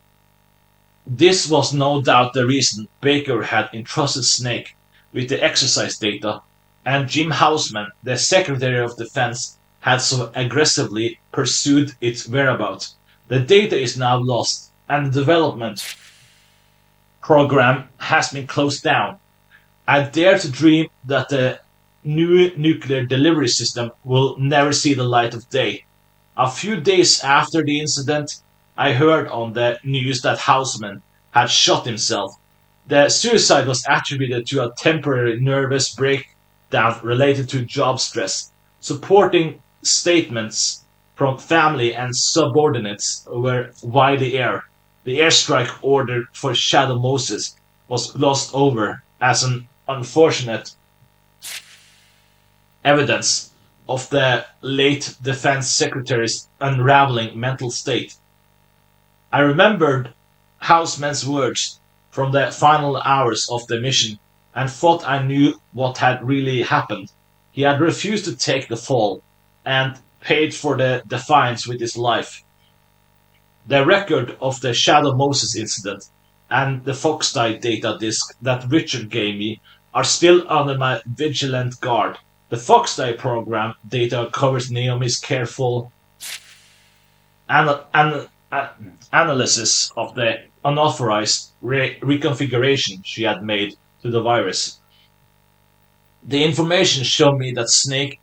This was no doubt the reason Baker had entrusted Snake with the exercise data, and Jim Houseman, the Secretary of Defense, had so aggressively pursued its whereabouts. The data is now lost, and the development program has been closed down. I dare to dream that the new nuclear delivery system will never see the light of day. A few days after the incident, I heard on the news that Houseman had shot himself. The suicide was attributed to a temporary nervous breakdown related to job stress. Supporting statements from family and subordinates were widely aired. The airstrike order for Shadow Moses was glossed over as an unfortunate evidence of the late defense secretary's unraveling mental state. I remembered Houseman's words from the final hours of the mission and thought I knew what had really happened. He had refused to take the fall and paid for the defiance with his life. The record of the Shadow Moses incident and the Foxdie data disk that Richard gave me are still under my vigilant guard. The Foxdie program data covers Naomi's careful ana- an- analysis of the unauthorized reconfiguration she had made to the virus. The information showed me that Snake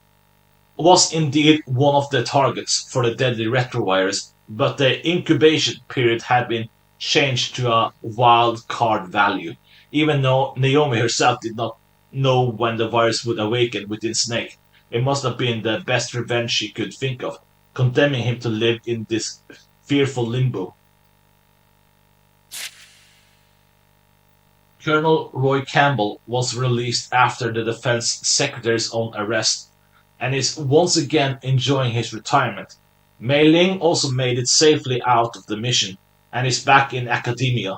was indeed one of the targets for the deadly retrovirus, but the incubation period had been changed to a wild card value, even though Naomi herself did not know when the virus would awaken within Snake. It must have been the best revenge she could think of, condemning him to live in this fearful limbo. Colonel Roy Campbell was released after the defense secretary's own arrest and is once again enjoying his retirement. Mei Ling also made it safely out of the mission and is back in academia.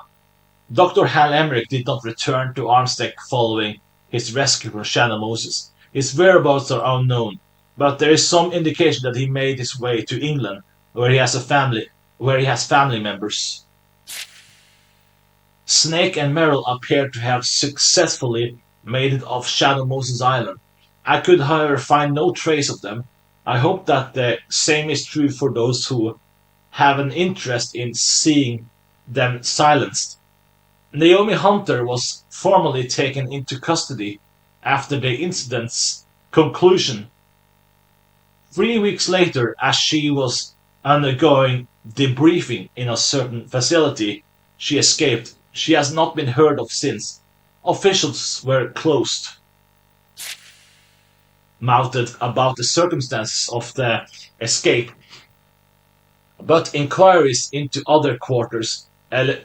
Dr. Hal Emmerich did not return to Armstead following his rescue from Shannon Moses. His whereabouts are unknown, but there is some indication that he made his way to England, where he has family members. Snake and Merrill appear to have successfully made it off Shadow Moses Island. I could, however, find no trace of them. I hope that the same is true for those who have an interest in seeing them silenced. Naomi Hunter was formally taken into custody after the incident's conclusion. 3 weeks later, as she was undergoing debriefing in a certain facility, she escaped. She has not been heard of since. Officials were closed mouthed about the circumstances of the escape, but inquiries into other quarters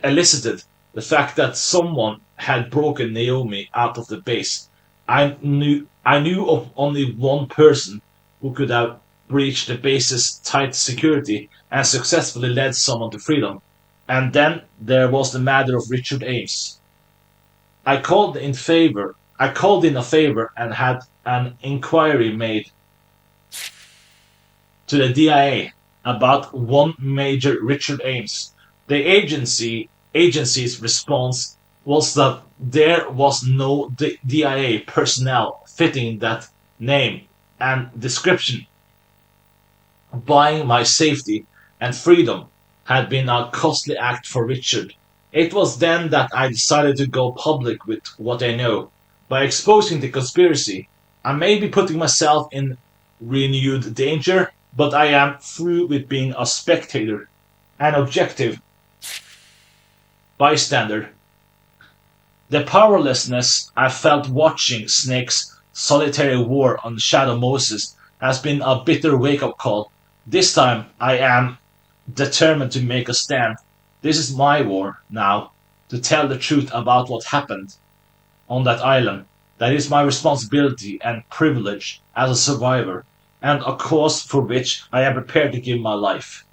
elicited the fact that someone had broken Naomi out of the base. I knew of only one person who could have breached the base's tight security and successfully led someone to freedom. And then there was the matter of Richard Ames. I called in a favor and had an inquiry made to the DIA about one Major Richard Ames. The agency's response was that there was no DIA personnel fitting that name and description. Buying my safety and freedom had been a costly act for Richard. It was then that I decided to go public with what I know. By exposing the conspiracy, I may be putting myself in renewed danger, but I am through with being a spectator, an objective bystander. The powerlessness I felt watching Snake's solitary war on Shadow Moses has been a bitter wake-up call. This time I am determined to make a stand. This is my war now, to tell the truth about what happened on that island. That is my responsibility and privilege as a survivor, and a cause for which I am prepared to give my life.